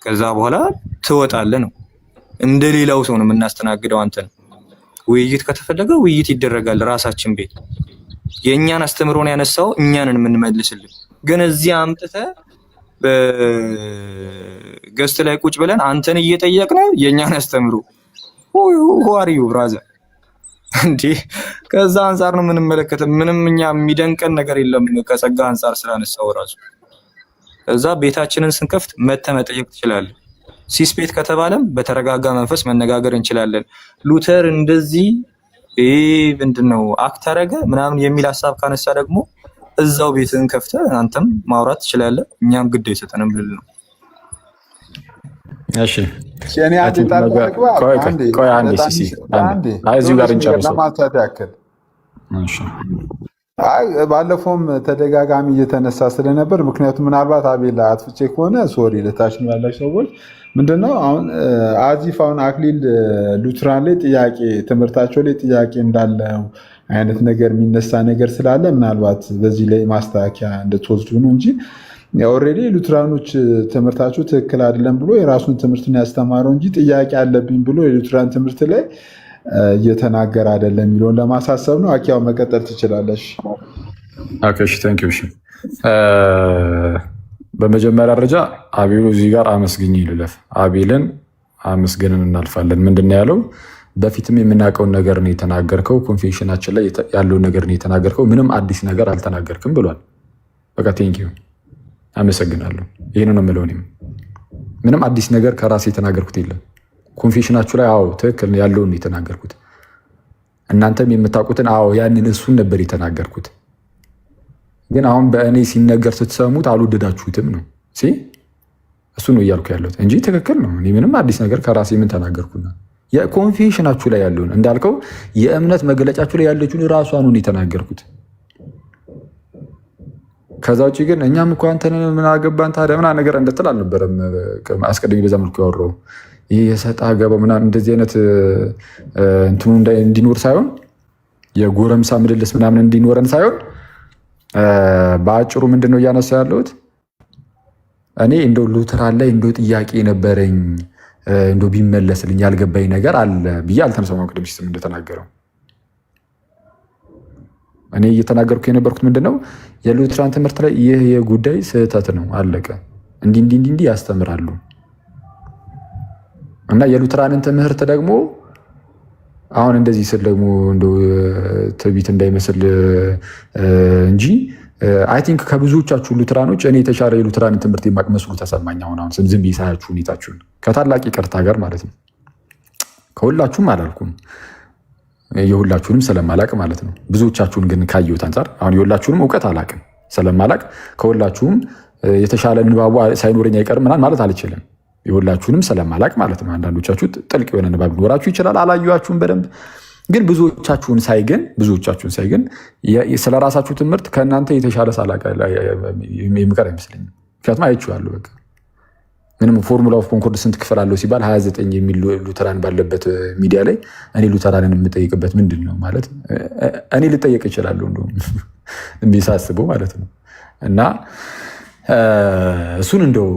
ከዛ በኋላ ትወጣለህ ነው። እንደሌላው ሰው ነው የምናስተናግደው። አንተ ነው ውይይት ከተፈለገ ውይይት ይደረጋል ራሳችን ቤት። የእኛን አስተምሮን ያነሳው እኛንን የምንመልስልን። ግን እዚህ አምጥተህ በገስት ላይ ቁጭ ብለን አንተን እየጠየቅን የእኛን አስተምሮ ዋሪዩ ብራዘር እንዴ! ከዛ አንጻር ነው የምንመለከተው። ምንም እኛ የሚደንቀን ነገር የለም ከጸጋ አንጻር ስላነሳው ራሱ። ከዛ ቤታችንን ስንከፍት መተህ መጠየቅ ትችላለህ። ሲስፔት ከተባለም በተረጋጋ መንፈስ መነጋገር እንችላለን። ሉተር እንደዚህ ምንድነው አክት አደረገ ምናምን የሚል ሀሳብ ካነሳ ደግሞ እዛው ቤትህን ከፍተህ አንተም ማውራት ትችላለህ። እኛም ግድ አይሰጠንም ልል ነው። እሺ ቆይ አንዴ ሲሲ እዚሁ ጋር እንጨርሰው። ባለፈውም ተደጋጋሚ እየተነሳ ስለነበር ምክንያቱም ምናልባት አቤላ አጥፍቼ ከሆነ ሶሪ ለታች ያላችሁ ሰዎች ምንድነው አሁን አዚፍ አሁን አክሊል ሉትራን ላይ ጥያቄ ትምህርታቸው ላይ ጥያቄ እንዳለው አይነት ነገር የሚነሳ ነገር ስላለ ምናልባት በዚህ ላይ ማስተካከያ እንድትወስዱ ነው እንጂ ኦልሬዲ ሉትራኖች ትምህርታቸው ትክክል አይደለም ብሎ የራሱን ትምህርት ነው ያስተማረው እንጂ ጥያቄ አለብኝ ብሎ የሉትራን ትምህርት ላይ እየተናገረ አይደለም የሚለውን ለማሳሰብ ነው። አኪያው መቀጠል ትችላለሽ። ኦኬ እሺ ታንክ ዩ። እሺ በመጀመሪያ ደረጃ አቤሉ እዚህ ጋር አመስግኝ ይልለፍ። አቤልን አመስግነን እናልፋለን። ምንድነው ያለው? በፊትም የምናውቀውን ነገር ነው የተናገርከው፣ ኮንፌሽናችን ላይ ያለውን ነገር ነው የተናገርከው፣ ምንም አዲስ ነገር አልተናገርክም ብሏል። በቃ ቴንክ ዩ አመሰግናለሁ። ይሄን ነው የምለው። እኔም ምንም አዲስ ነገር ከራሴ የተናገርኩት የለም። ኮንፌሽናችሁ ላይ አዎ ትክክል ያለውን የተናገርኩት፣ እናንተም የምታውቁትን አዎ ያንን እሱን ነበር የተናገርኩት። ግን አሁን በእኔ ሲነገር ስትሰሙት አልወደዳችሁትም ነው እሱ ነው እያልኩ ያለሁት እንጂ ትክክል ነው። እኔ ምንም አዲስ ነገር ከራሴ ምን ተናገርኩና የኮንፌሽናችሁ ላይ ያለውን እንዳልከው የእምነት መገለጫችሁ ላይ ያለችውን ራሷን ነው የተናገርኩት። ከዛ ውጭ ግን እኛም እኮ አንተን ምን አገባን ታዲያ ምናምን ነገር እንድትል አልነበረም። አስቀድሜ በዛ መልኩ ያወራው ይህ የሰጣ ገባ ምናምን እንደዚህ አይነት እንትኑ እንዲኖር ሳይሆን የጎረምሳ ምልልስ ምናምን እንዲኖረን ሳይሆን በአጭሩ ምንድን ነው እያነሳ ያለሁት እኔ እንደው ሉተራን ላይ እንደው ጥያቄ ነበረኝ እንደው ቢመለስልኝ ያልገባኝ ነገር አለ ብዬ አልተነሳሁም። ቅድም ሲስተም እንደተናገረው እኔ እየተናገርኩ የነበርኩት ምንድነው የሉትራን ትምህርት ላይ ይህ የጉዳይ ስህተት ነው አለቀ፣ እንዲህ ያስተምራሉ እና የሉትራንን ትምህርት ደግሞ አሁን እንደዚህ ስል ደግሞ እንደው ትዕቢት እንዳይመስል እንጂ አይ ቲንክ ከብዙዎቻችሁ ሉትራኖች እኔ የተሻለ የሉትራንን ትምህርት የማቅመስሉ ተሰማኝ። አሁን ዝም ብዬ ሳያችሁ ሁኔታችሁን ከታላቅ ይቅርታ ጋር ማለት ነው። ከሁላችሁም አላልኩም፣ የሁላችሁንም ስለማላቅ ማለት ነው። ብዙዎቻችሁን ግን ካየሁት አንጻር አሁን የሁላችሁንም እውቀት አላቅም ስለማላቅ ከሁላችሁም የተሻለ ንባቡ ሳይኖረኝ አይቀርም ምናምን ማለት አልችልም። የሁላችሁንም ስለማላቅ ማለት ነው። አንዳንዶቻችሁ ጥልቅ የሆነ ንባብ ሊኖራችሁ ይችላል፣ አላዩአችሁም በደንብ ግን ብዙዎቻችሁን ሳይ ግን ስለ ራሳችሁ ትምህርት ከእናንተ የተሻለ ሳላቅ የምቀር አይመስለኝም። ምክንያቱም አይቼዋለሁ። በቃ ምንም ፎርሙላ ኦፍ ኮንኮርድ ስንት ክፍል አለው ሲባል 29 የሚል ሉተራን ባለበት ሚዲያ ላይ እኔ ሉተራንን የምጠይቅበት ምንድን ነው ማለት እኔ ልጠየቅ እችላለሁ እንደውም እንዲህ ሳስበው ማለት ነው። እና እሱን እንደው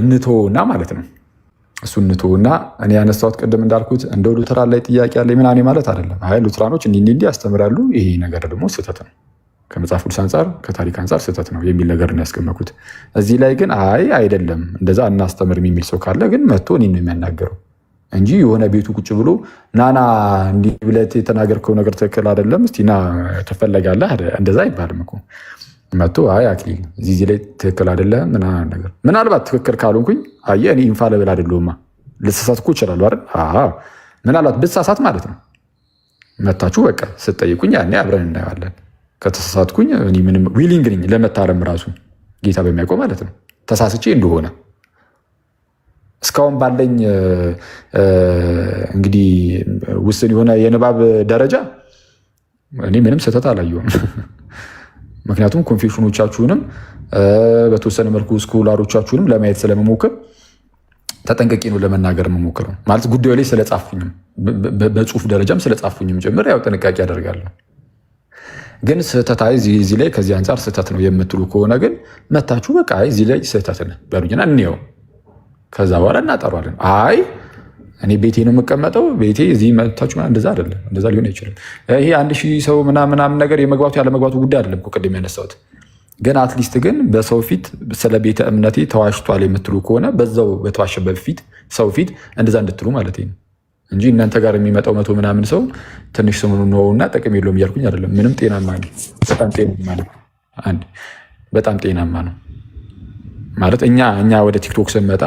እንተውና ማለት ነው እሱን እንተውና እኔ ያነሳሁት ቅድም እንዳልኩት እንደው ሉተራን ላይ ጥያቄ አለ ምናምን ማለት አይደለም። አይ ሉተራኖች እንዲህ ያስተምራሉ፣ ይሄ ነገር ደግሞ ስህተት ነው፣ ከመጽሐፍ ቅዱስ አንጻር ከታሪክ አንጻር ስህተት ነው የሚል ነገር ነው ያስቀመጥኩት። እዚህ ላይ ግን አይ አይደለም እንደዛ እናስተምርም የሚል ሰው ካለ ግን መጥቶ እኔን ነው የሚያናገረው እንጂ የሆነ ቤቱ ቁጭ ብሎ ናና እንዲህ ብለህ የተናገርከው ነገር ትክክል አይደለም፣ እስቲ ና ትፈለጋለህ፣ እንደዛ አይባልም እኮ። መጥቶ አይ አክሊል እዚህ ላይ ትክክል አይደለም ምናምን ነገር ምናልባት ትክክል ካልሆንኩኝ አየህ እኔ ኢንፋለብል አይደለሁማ ልሳሳት እኮ እችላለሁ አይደል? ምናልባት ብሳሳት ማለት ነው መታችሁ በቃ ስትጠይቁኝ ያኔ አብረን እናየዋለን። ከተሳሳትኩኝ እኔ ምንም ዊሊንግ ነኝ ለመታረም ራሱ ጌታ በሚያውቀው ማለት ነው ተሳስቼ እንደሆነ እስካሁን ባለኝ እንግዲህ ውስን የሆነ የንባብ ደረጃ እኔ ምንም ስህተት አላየሁም። ምክንያቱም ኮንፌሽኖቻችሁንም በተወሰነ መልኩ ስኮላሮቻችሁንም ለማየት ስለመሞክር ተጠንቀቂ ነው ለመናገር የምሞክረው ማለት ጉዳዩ ላይ ስለጻፉኝም በጽሁፍ ደረጃም ስለጻፉኝም ጭምር ያው ጥንቃቄ አደርጋለሁ። ግን ስህተት አይ እዚህ ላይ ከዚህ አንጻር ስህተት ነው የምትሉ ከሆነ ግን መታችሁ በቃ እዚህ ላይ ስህተት ነው በሉኝና እንየው፣ ከዛ በኋላ እናጠሯለን። አይ እኔ ቤቴ ነው የምቀመጠው ቤቴ እዚህ መታችሁ እንደዛ አይደለም፣ እንደዛ ሊሆን አይችልም። ይሄ 1000 ሰው ምናምን ነገር የመግባቱ ያለመግባቱ ጉዳይ አይደለም ቅድም ያነሳሁት። ግን አትሊስት ግን በሰው ፊት ስለ ቤተ እምነቴ ተዋሽቷል የምትሉ ከሆነ በዛው በተዋሸበት ፊት ሰው ፊት እንደዛ እንድትሉ ማለት ነው እንጂ እናንተ ጋር የሚመጣው 100 ምናምን ሰው ትንሽ ሰው ነውና ጥቅም የለውም እያልኩኝ አይደለም። ምንም ጤናማ ነው፣ በጣም ጤናማ ነው። አንድ በጣም ጤናማ ነው ማለት እኛ ወደ ቲክቶክ ስንመጣ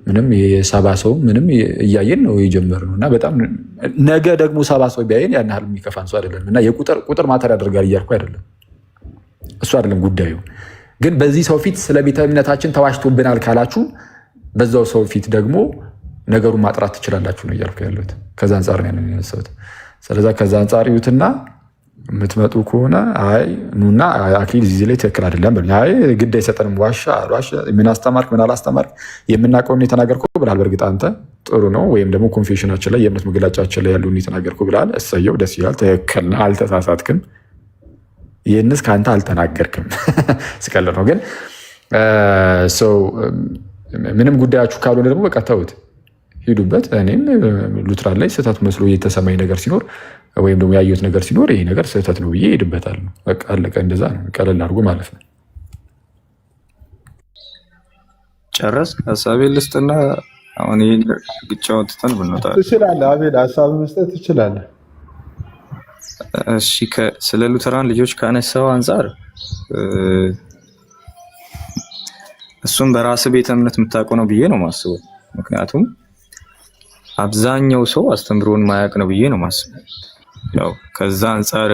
ምንም የሰባ ሰው ምንም እያየን ነው የጀመርነው እና በጣም ነገ ደግሞ 70 ሰው ቢያየን ያን ያህል የሚከፋን ሰው አይደለም። እና የቁጥር ማተር ያደርጋል እያልኩ አይደለም፣ እሱ አይደለም ጉዳዩ። ግን በዚህ ሰው ፊት ስለ ቤተ እምነታችን ተዋሽቶብናል ካላችሁ በዛው ሰው ፊት ደግሞ ነገሩን ማጥራት ትችላላችሁ ነው እያልኩ ያለሁት። ከዛ አንጻር ነው ያነሳሁት። ስለዛ ከዛ አንጻር ይዩትና የምትመጡ ከሆነ አይ ኑና አክሊል እዚህ ላይ ትክክል አይደለም በሉኝ። አይ ግድ አይሰጠንም፣ ዋሻ ምን አስተማርክ ምን አላስተማርክ የምናውቀውን የተናገርከው ብላል። በእርግጥ አንተ ጥሩ ነው፣ ወይም ደግሞ ኮንፌሽናችን ላይ የእምነት መግለጫችን ላይ ያለውን የተናገርከው ብላል። እሰየው፣ ደስ ይላል፣ ትክክል ነህ፣ አልተሳሳትክም። ይህንስ ከአንተ አልተናገርክም ስቀልድ ነው። ግን ሰው ምንም ጉዳያችሁ ካልሆነ ደግሞ በቃ ተውት፣ ሂዱበት። እኔም ሉትራን ላይ ስህተት መስሎ የተሰማኝ ነገር ሲኖር ወይም ደግሞ ያየሁት ነገር ሲኖር ይሄ ነገር ስህተት ነው ብዬ ሄድበታለሁ። በቃ አለቀ። እንደዛ ነው፣ ቀለል አድርጎ ማለት ነው። ጨረስ ሀሳቤን ልስጥና አሁን ይህን ግጫውን ትተን ብንወጣ ትችላለህ። አቤል ሀሳብ መስጠት ትችላለህ። እሺ ስለ ሉተራን ልጆች ካነሳው አንጻር እሱም በራስ ቤተ እምነት የምታውቀው ነው ብዬ ነው ማስበው። ምክንያቱም አብዛኛው ሰው አስተምሮን ማያውቅ ነው ብዬ ነው ማስበው። ያው ከዛ አንጻር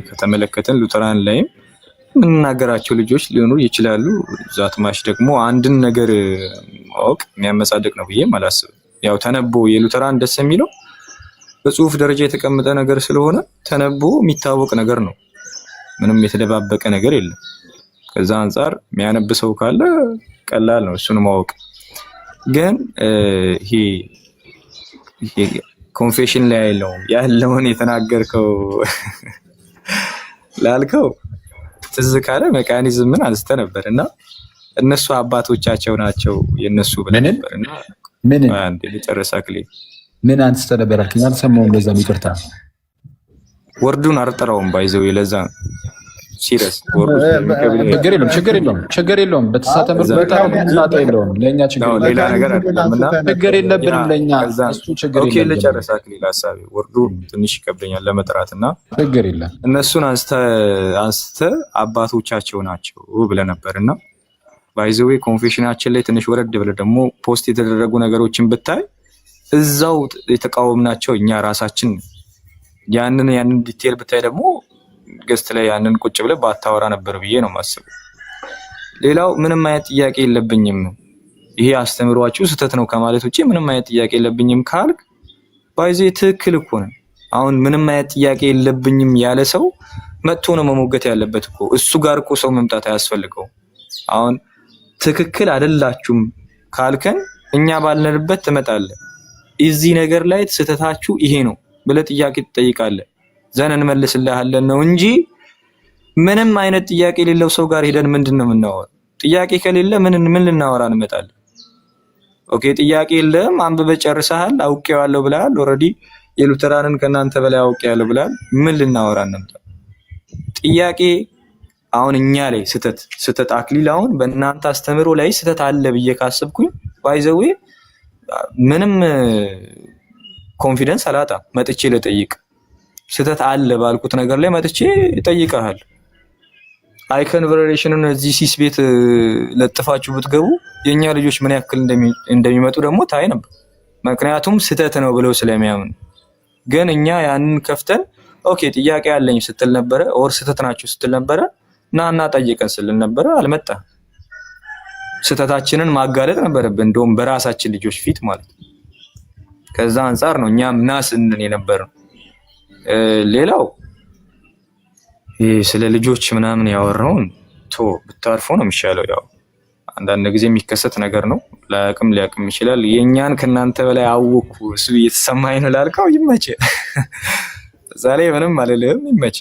ከተመለከተን ሉተራን ላይም የምንናገራቸው ልጆች ሊሆኑ ይችላሉ። ዛትማሽ ደግሞ አንድን ነገር ማወቅ የሚያመጻድቅ ነው ብዬ አላስብም። ያው ተነቦ የሉተራን ደስ የሚለው በጽሁፍ ደረጃ የተቀመጠ ነገር ስለሆነ ተነቦ የሚታወቅ ነገር ነው። ምንም የተደባበቀ ነገር የለም። ከዛ አንጻር የሚያነብ ሰው ካለ ቀላል ነው እሱን ማወቅ። ግን ይሄ ኮንፌሽን ላይ ያለውን የተናገርከው ላልከው ትዝ ካለ ሜካኒዝምን አንስተ ነበር እና እነሱ አባቶቻቸው ናቸው የነሱ ብለህ ነበር እና ምን አንዴ ልጨርስ አክሊል ምን አንስተ ነበር አልከኝ? አልሰማሁም። ለዛ ይቅርታ። ወርዱን አልጠራውም ባይዘው ለዛ ሲሪየስ ችግር የለውም። በተሳተ ምርመታ የለውም ለእኛ ሌላ ነገር ችግር የለብንም። ለእኛ እሱ ችግር የለም። ልጨርስ አክሊል ሀሳቤ ወርዱ ትንሽ ይከብደኛል ለመጥራት እና ችግር የለም። እነሱን አንስተ አባቶቻቸው ናቸው ብለህ ነበር እና ባይዘዌ ኮንፌሽናችን ላይ ትንሽ ወረድ ብለህ ደግሞ ፖስት የተደረጉ ነገሮችን ብታይ እዛው የተቃወምናቸው እኛ ራሳችን ያንን ዲቴል ብታይ ደግሞ ገስት ላይ ያንን ቁጭ ብለህ ባታወራ ነበር ብዬ ነው የማስበው። ሌላው ምንም አይነት ጥያቄ የለብኝም ይሄ አስተምሯችሁ ስህተት ነው ከማለት ውጪ ምንም አይነት ጥያቄ የለብኝም ካልክ ባይዜ ትክክል እኮ ነው። አሁን ምንም አይነት ጥያቄ የለብኝም ያለ ሰው መጥቶ ነው መሞገት ያለበት እኮ። እሱ ጋር እኮ ሰው መምጣት አያስፈልገው። አሁን ትክክል አይደላችሁም ካልከን እኛ ባልነንበት ትመጣለህ። እዚህ ነገር ላይ ስህተታችሁ ይሄ ነው ብለህ ጥያቄ ትጠይቃለህ። ዘን እንመልስልሃለን ነው እንጂ ምንም አይነት ጥያቄ የሌለው ሰው ጋር ሄደን ምንድነው የምናወራው? ጥያቄ ከሌለ ምን ልናወራ እንመጣለን? ኦኬ ጥያቄ የለም፣ አንብበህ ጨርሰሃል፣ አውቄዋለሁ ብለሃል። ኦልሬዲ የሉተራንን ከናንተ በላይ አውቄያለሁ ብለሃል። ምን ልናወራ እንመጣ? ጥያቄ አሁን እኛ ላይ ስህተት አክሊል አሁን በእናንተ አስተምሮ ላይ ስህተት አለ ብዬ ካሰብኩኝ ባይዘዌ ምንም ኮንፊደንስ አላጣም። መጥቼ ልጠይቅ ስህተት አለ ባልኩት ነገር ላይ መጥቼ እጠይቅሃለሁ። አይከን ቨሪሽንን እዚህ ሲስ ቤት ለጥፋችሁ ብትገቡ የኛ ልጆች ምን ያክል እንደሚመጡ ደግሞ ታይ ነበር። ምክንያቱም ስህተት ነው ብለው ስለሚያምኑ። ግን እኛ ያንን ከፍተን ኦኬ ጥያቄ አለኝ ስትል ነበረ፣ ኦር ስህተት ናችሁ ስትል ነበረ፣ እና ጠይቀን ስል ነበረ፣ አልመጣም። ስህተታችንን ማጋለጥ ነበረብን፣ እንደውም በራሳችን ልጆች ፊት ማለት ነው። ከዛ አንፃር ነው እኛም ናስንን የነበረው። ሌላው ስለ ልጆች ምናምን ያወራውን ብታርፎ ነው የሚሻለው። ያው አንዳንድ ጊዜ የሚከሰት ነገር ነው። ሊያቅም ይችላል። የኛን ከናንተ በላይ አወኩ እሱ እየተሰማኝ ነው ላልከው ይመች። እዛ ላይ ምንም አልልህም፣ ይመች።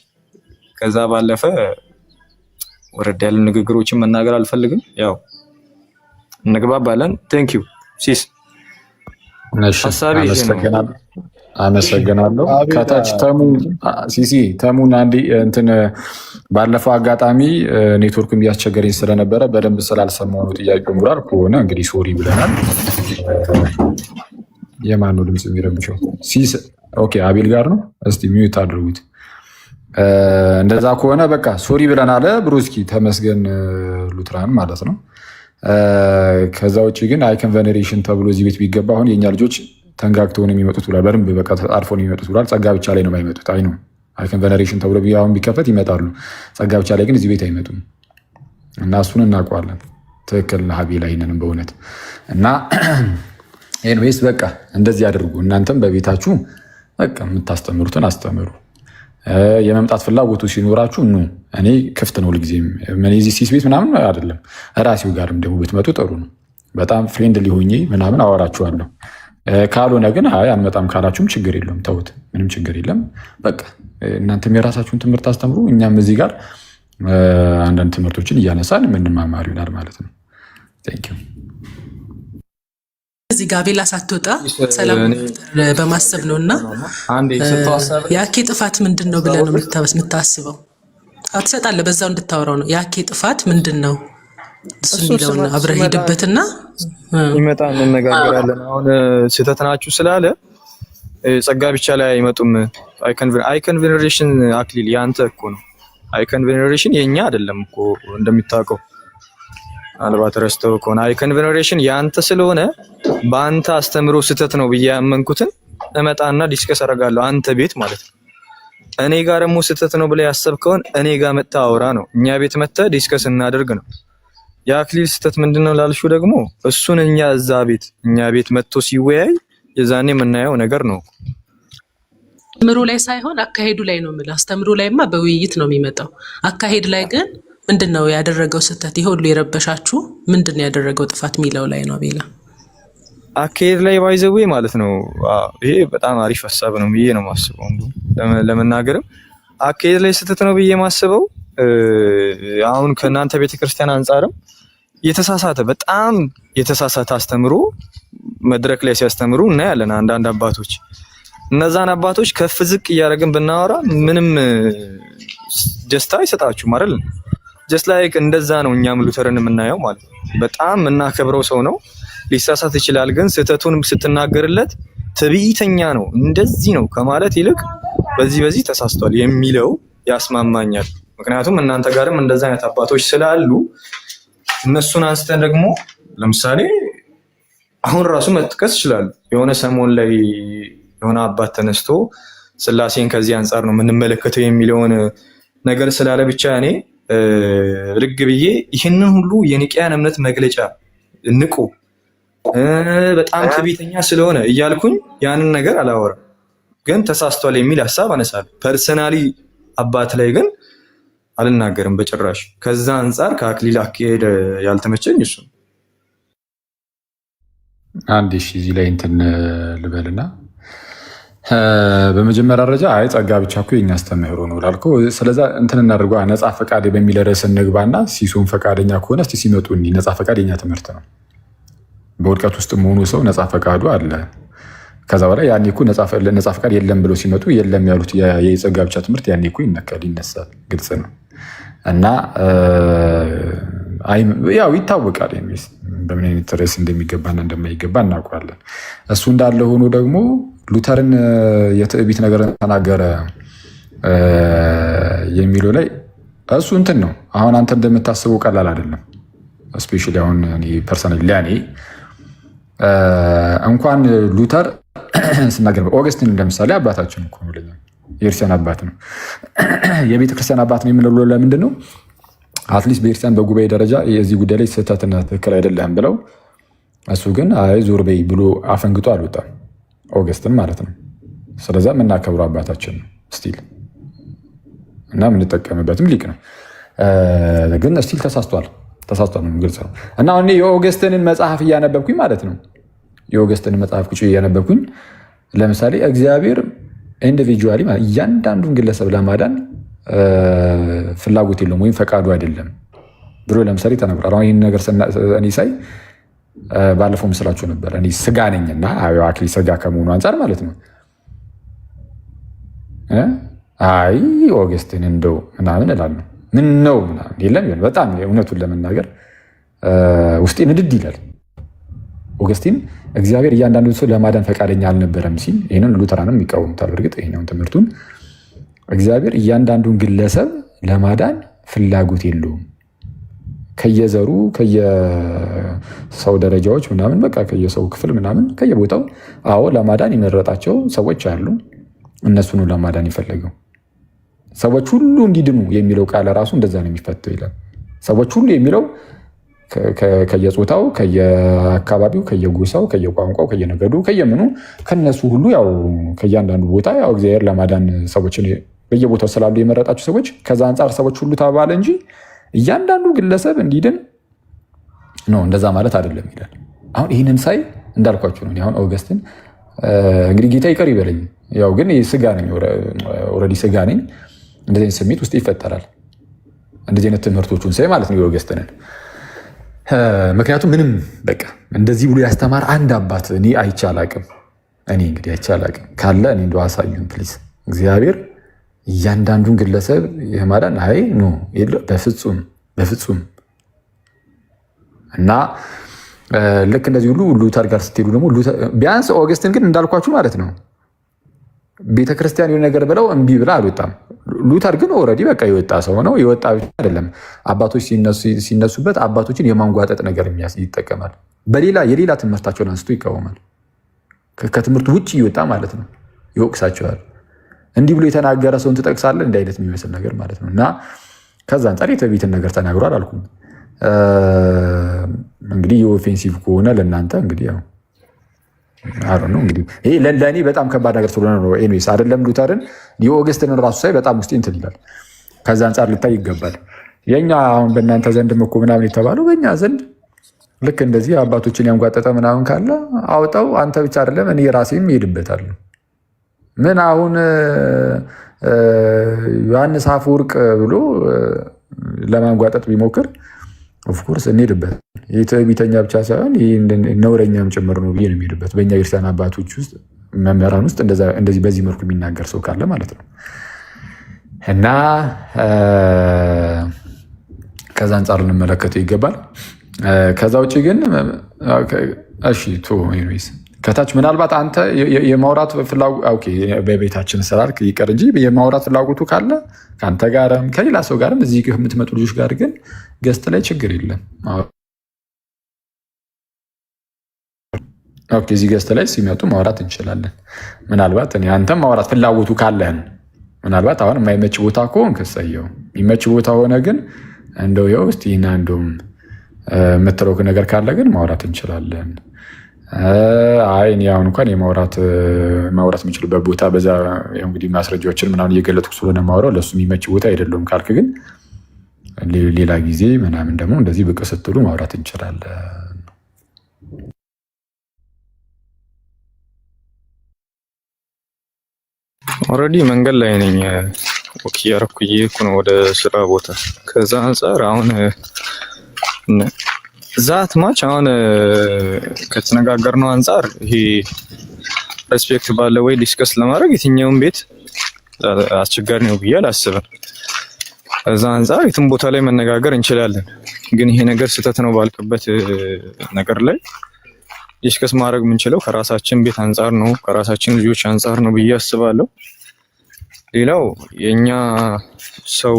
ከዛ ባለፈ ወረድ ያሉ ንግግሮችን መናገር አልፈልግም። ያው እንግባባለን። ቴንክ ዩ ሲስ። አመሰግናለሁ። ከታች ተሙን አንዴ እንትን ባለፈው አጋጣሚ ኔትወርክም እያስቸገረኝ ስለነበረ በደንብ ስላልሰማሁ ነው ጥያቄው። ሙራር ከሆነ እንግዲህ ሶሪ ብለናል። የማን ነው ድምጽ የሚረብሸው? ሲስ ኦኬ፣ አቤል ጋር ነው። እስቲ ሚዩት አድርጉት። እንደዛ ከሆነ በቃ ሶሪ ብለናል። ብሩስኪ ተመስገን ሉትራን ማለት ነው። ከዛ ውጭ ግን አይከን ቬኔሬሽን ተብሎ እዚህ ቤት ቢገባ አሁን የኛ ልጆች ተንጋግተው ነው የሚመጡት ብሏል። በደንብ በቃ አልፎ ነው የሚመጡት ብሏል። ጸጋ ብቻ ላይ ነው የማይመጡት። አይ ነው አይከን ቬኔሬሽን ተብሎ አሁን ቢከፈት ይመጣሉ። ጸጋ ብቻ ላይ ግን እዚህ ቤት አይመጡም እና እሱን እናውቀዋለን። ትክክል ሀቢ ላይ ነንም በእውነት እና ኤንዌይስ በቃ እንደዚህ አድርጉ። እናንተም በቤታችሁ በቃ የምታስተምሩትን አስተምሩ። የመምጣት ፍላጎቱ ሲኖራችሁ ኑ። እኔ ክፍት ነው ሁልጊዜም። እዚህ ሲስ ቤት ምናምን አይደለም፣ ራሲው ጋርም ደግሞ ብትመጡ ጥሩ ነው። በጣም ፍሬንድሊ ሆኜ ምናምን አወራችኋለሁ። ካልሆነ ግን አይ አንመጣም ካላችሁም ችግር የለውም፣ ተውት፣ ምንም ችግር የለም። በቃ እናንተም የራሳችሁን ትምህርት አስተምሩ፣ እኛም እዚህ ጋር አንዳንድ ትምህርቶችን እያነሳን የምንማማር ይሆናል ማለት ነው። ቴንኪው። እዚህ ጋር ቤላ ሳትወጣ ሰላም በማሰብ ነው እና የአኬ ጥፋት ምንድን ነው ብለህ ነው የምታስበው? ትሰጣለህ፣ በዛው እንድታወራው ነው። የአኬ ጥፋት ምንድን ነው እሱ የሚለውን አብረህ ሄድበትና ይመጣ እንነጋገራለን። አሁን ስህተት ናችሁ ስላለ ጸጋ ብቻ ላይ አይመጡም። አይከን ቬኔሬሽን አክሊል ያንተ እኮ ነው። አይከን ቬኔሬሽን የኛ አይደለም እኮ እንደሚታወቀው፣ አልባት ረስተው ከሆነ አይከን ቬኔሬሽን ያንተ ስለሆነ በአንተ አስተምሮ ስህተት ነው ብዬ ያመንኩትን እመጣና ዲስከስ አደርጋለሁ አንተ ቤት ማለት ነው። እኔ ጋር ደግሞ ስህተት ነው ብለህ ያሰብከውን እኔ ጋር መጥተህ አውራ ነው። እኛ ቤት መጥተህ ዲስከስ እናደርግ ነው። የአክሊል ስህተት ምንድነው ላልሹ ደግሞ እሱን እኛ ቤት መጥቶ ሲወያይ የዛኔ የምናየው ነገር ነው። አስተምሮ ላይ ሳይሆን አካሄዱ ላይ ነው የምልህ። አስተምሮ ላይማ በውይይት ነው የሚመጣው። አካሄድ ላይ ግን ምንድነው ያደረገው ስህተት? ይሄ ሁሉ የረበሻችሁ ምንድነው ያደረገው ጥፋት የሚለው ላይ ነው። ቤላ አካሄድ ላይ ባይዘዌ ማለት ነው። ይሄ በጣም አሪፍ ሀሳብ ነው ብዬ ነው የማስበው። ለመናገርም አካሄድ ላይ ስህተት ነው ብዬ የማስበው አሁን ከእናንተ ቤተክርስቲያን አንጻርም በጣም የተሳሳተ አስተምሮ መድረክ ላይ ሲያስተምሩ እናያለን። አንዳንድ አባቶች እነዛን አባቶች ከፍ ዝቅ እያደረግን ብናወራ ምንም ደስታ አይሰጣችሁም አይደል? ጀስት ላይክ እንደዛ ነው እኛም ሉተርን የምናየው ማለት ነው። በጣም የምናከብረው ሰው ነው፣ ሊሳሳት ይችላል። ግን ስህተቱን ስትናገርለት ትዕቢተኛ ነው እንደዚህ ነው ከማለት ይልቅ በዚህ ተሳስቷል የሚለው ያስማማኛል። ምክንያቱም እናንተ ጋርም እንደዛ አይነት አባቶች ስላሉ እነሱን አንስተን ደግሞ ለምሳሌ አሁን ራሱ መጥቀስ ይችላሉ። የሆነ ሰሞን ላይ የሆነ አባት ተነስቶ ስላሴን ከዚህ አንጻር ነው የምንመለከተው የሚለውን ነገር ስላለ ብቻ እኔ ርግ ብዬ ይህንን ሁሉ የኒቅያን እምነት መግለጫ ንቁ በጣም ትዕቢተኛ ስለሆነ እያልኩኝ ያንን ነገር አላወራም። ግን ተሳስቷል የሚል ሀሳብ አነሳለሁ። ፐርሰናሊ አባት ላይ ግን አልናገርም በጭራሽ። ከዛ አንጻር ከአክሊል አካሄድ ያልተመቸኝ እሱ አንድ እዚህ ላይ እንትን ልበልና በመጀመሪያ ደረጃ አይ ጸጋ ብቻ እኮ የኛ አስተምህሮ ነው ላልከው፣ ስለዛ እንትን እናድርጓ ነፃ ፈቃድ በሚል ርዕስ እንግባና ሲሱን ፈቃደኛ ከሆነ እስቲ ሲመጡ ነፃ ፈቃድ የኛ ትምህርት ነው። በውድቀት ውስጥ መሆኑ ሰው ነፃ ፈቃዱ አለ። ከዛ በኋላ ያኔ እኮ ነፃ ፈቃድ የለም ብሎ ሲመጡ የለም ያሉት የጸጋ ብቻ ትምህርት ያኔ እኮ ይነሳል። ግልጽ ነው እና ያው ይታወቃል በምን አይነት ርዕስ እንደሚገባና እንደማይገባ እናውቃለን። እሱ እንዳለ ሆኖ ደግሞ ሉተርን የትዕቢት ነገር ተናገረ የሚለው ላይ እሱ እንትን ነው። አሁን አንተ እንደምታስበው ቀላል አይደለም። እስፔሻሊ አሁን ፐርሰናሊ ለእኔ እንኳን ሉተር ስናገር ኦገስቲን ለምሳሌ አባታችን እኮ ነው፣ ለኛ የክርስቲያን አባት ነው፣ የቤተክርስቲያን አባት ነው የምንለው ለምንድን ነው? አትሊስት በክርስቲያን በጉባኤ ደረጃ የዚህ ጉዳይ ላይ ስህተትና ትክክል አይደለም ብለው፣ እሱ ግን አይ ዞር በይ ብሎ አፈንግጦ አልወጣም። ኦገስትን ማለት ነው። ስለዛ የምናከብረው አባታችን ነው ስቲል እና የምንጠቀምበትም ሊቅ ነው። ግን ስቲል ተሳስቷል ነው፣ ግልጽ ነው። እና አሁን የኦገስትንን መጽሐፍ እያነበብኩኝ ማለት ነው፣ የኦገስትንን መጽሐፍ ቁጭ እያነበብኩኝ ለምሳሌ እግዚአብሔር ኢንዲቪጁዋሊ እያንዳንዱን ግለሰብ ለማዳን ፍላጎት የለውም ወይም ፈቃዱ አይደለም ብሎ ለምሳሌ ተነግሯል። አሁን ይህን ነገር እኔ ሳይ ባለፈው ምስላችሁ ነበር። እኔ ስጋ ነኝና አክሊል ስጋ ከመሆኑ አንጻር ማለት ነው። አይ ኦገስቲን እንደው ምናምን እላለሁ። ምን ነው ምናምን የለም ይሆን በጣም እውነቱን ለመናገር ውስጤ ንድድ ይላል። ኦገስቲን እግዚአብሔር እያንዳንዱ ሰው ለማዳን ፈቃደኛ አልነበረም ሲል ይህንን ሉተራንም ይቃወሙታል። እርግጥ ይሄኛውን ትምህርቱን እግዚአብሔር እያንዳንዱን ግለሰብ ለማዳን ፍላጎት የለውም። ከየዘሩ ከየሰው ደረጃዎች ምናምን በቃ ከየሰው ክፍል ምናምን ከየቦታው አዎ ለማዳን የመረጣቸው ሰዎች አሉ። እነሱን ለማዳን የፈለገው ሰዎች ሁሉ እንዲድኑ የሚለው ቃል ራሱ እንደዛ ነው የሚፈተው ይላል። ሰዎች ሁሉ የሚለው ከየጾታው፣ ከየአካባቢው፣ ከየጎሳው፣ ከየቋንቋው፣ ከየነገዱ፣ ከየምኑ ከነሱ ሁሉ ያው ከእያንዳንዱ ቦታ ያው እግዚአብሔር ለማዳን ሰዎችን በየቦታው ስላሉ የመረጣቸው ሰዎች ከዛ አንጻር ሰዎች ሁሉ ተባለ እንጂ እያንዳንዱ ግለሰብ እንዲድን ነው እንደዛ ማለት አይደለም ይላል። አሁን ይህንን ሳይ እንዳልኳቸው ነው። አሁን ኦገስትን እንግዲህ ጌታ ይቅር ይበለኝ፣ ያው ግን ስጋ ነኝ፣ ኦልሬዲ ስጋ ነኝ። እንደዚህ አይነት ስሜት ውስጥ ይፈጠራል እንደዚህ አይነት ትምህርቶቹን ሳይ ማለት ነው የኦገስትንን። ምክንያቱም ምንም በቃ እንደዚህ ብሎ ያስተማር አንድ አባት እኔ አይቼ አላቅም። እኔ እንግዲህ አይቼ አላቅም። ካለ እኔ እንደው አሳዩን ፕሊዝ። እግዚአብሔር እያንዳንዱን ግለሰብ የማዳን አይ ኖ በፍጹም እና ልክ እንደዚህ ሁሉ ሉተር ጋር ስትሄዱ ደግሞ ቢያንስ ኦገስትን ግን እንዳልኳችሁ ማለት ነው ቤተክርስቲያን የሆነ ነገር ብለው እምቢ ብላ አልወጣም። ሉተር ግን ኦልሬዲ በቃ የወጣ ሰው ነው። የወጣ ብቻ አይደለም፣ አባቶች ሲነሱበት አባቶችን የማንጓጠጥ ነገር ይጠቀማል። የሌላ ትምህርታቸውን አንስቶ ይቃወማል። ከትምህርት ውጭ ይወጣ ማለት ነው፣ ይወቅሳቸዋል። እንዲህ ብሎ የተናገረ ሰውን ትጠቅሳለህ፣ እንዲህ አይነት የሚመስል ነገር ማለት ነው። እና ከዛ አንጻር የትዕቢትን ነገር ተናግሯል አልኩኝ። እንግዲህ የኦፌንሲቭ ከሆነ ለእናንተ እንግዲህ ያው ነው እንግዲህ ይሄ ለእኔ በጣም ከባድ ነገር ስለሆነ ነው። ኤኒዌይስ አይደለም ሉተርን የኦገስትን ራሱ ሳይ በጣም ውስጤ እንትን ይላል። ከዛ አንጻር ልታይ ይገባል። የኛ አሁን በእናንተ ዘንድ እኮ ምናምን የተባለው በእኛ ዘንድ ልክ እንደዚህ አባቶችን ያንጓጠጠ ምናምን ካለ አውጣው፣ አንተ ብቻ አይደለም እኔ ራሴም እሄድበታለሁ። ምን አሁን ዮሐንስ አፈወርቅ ብሎ ለማንጓጠጥ ቢሞክር ኦፍኮርስ እንሄድበት። ይህ ትዕቢተኛ ብቻ ሳይሆን ይህ ነውረኛም ጭምር ነው ብዬ ነው የሚሄድበት። በእኛ ክርስቲያን አባቶች ውስጥ መምህራን ውስጥ እንደዚህ በዚህ መልኩ የሚናገር ሰው ካለ ማለት ነው። እና ከዛ አንጻር ልንመለከተው ይገባል። ከዛ ውጭ ግን እሺ ከታች ምናልባት አንተ የማውራት ፍላጎት በቤታችን ስላልክ ይቀር እንጂ የማውራት ፍላጎቱ ካለ ከአንተ ጋርም ከሌላ ሰው ጋርም እዚህ የምትመጡ ልጆች ጋር ግን ገስት ላይ ችግር የለም። እዚህ ገስት ላይ ሲመጡ ማውራት እንችላለን። ምናልባት አንተም ማውራት ፍላጎቱ ካለህን ምናልባት አሁን የማይመች ቦታ ከሆንክ እሰየው፣ የሚመች ቦታ ሆነ ግን እንደው ይኸው እስኪ ና እንደውም የምትለው ነገር ካለ ግን ማውራት እንችላለን። አይ እኔ አሁን እንኳን ማውራት የምችልበት ቦታ በዛ እንግዲህ ማስረጃዎችን ምናምን እየገለጥኩ ስለሆነ ማውራው ለእሱ የሚመች ቦታ አይደለም ካልክ ግን ሌላ ጊዜ ምናምን ደግሞ እንደዚህ ብቅ ስትሉ ማውራት እንችላለን። ኦልሬዲ መንገድ ላይ ነኝ። ወክ እያደረኩ እየሄድኩ ነው ወደ ስራ ቦታ። ከዛ አንጻር አሁን ዛት ማች አሁን ከተነጋገርነው አንጻር ይሄ ሬስፔክት ባለ ወይ ዲስከስ ለማድረግ የትኛውን ቤት አስቸጋሪ ነው ብዬ አላስብም። ከዛ አንጻር የትም ቦታ ላይ መነጋገር እንችላለን። ግን ይሄ ነገር ስህተት ነው ባልክበት ነገር ላይ ዲስከስ ማድረግ የምንችለው ከራሳችን ቤት አንጻር ነው፣ ከራሳችን ልጆች አንጻር ነው ብዬ አስባለሁ። ሌላው የኛ ሰው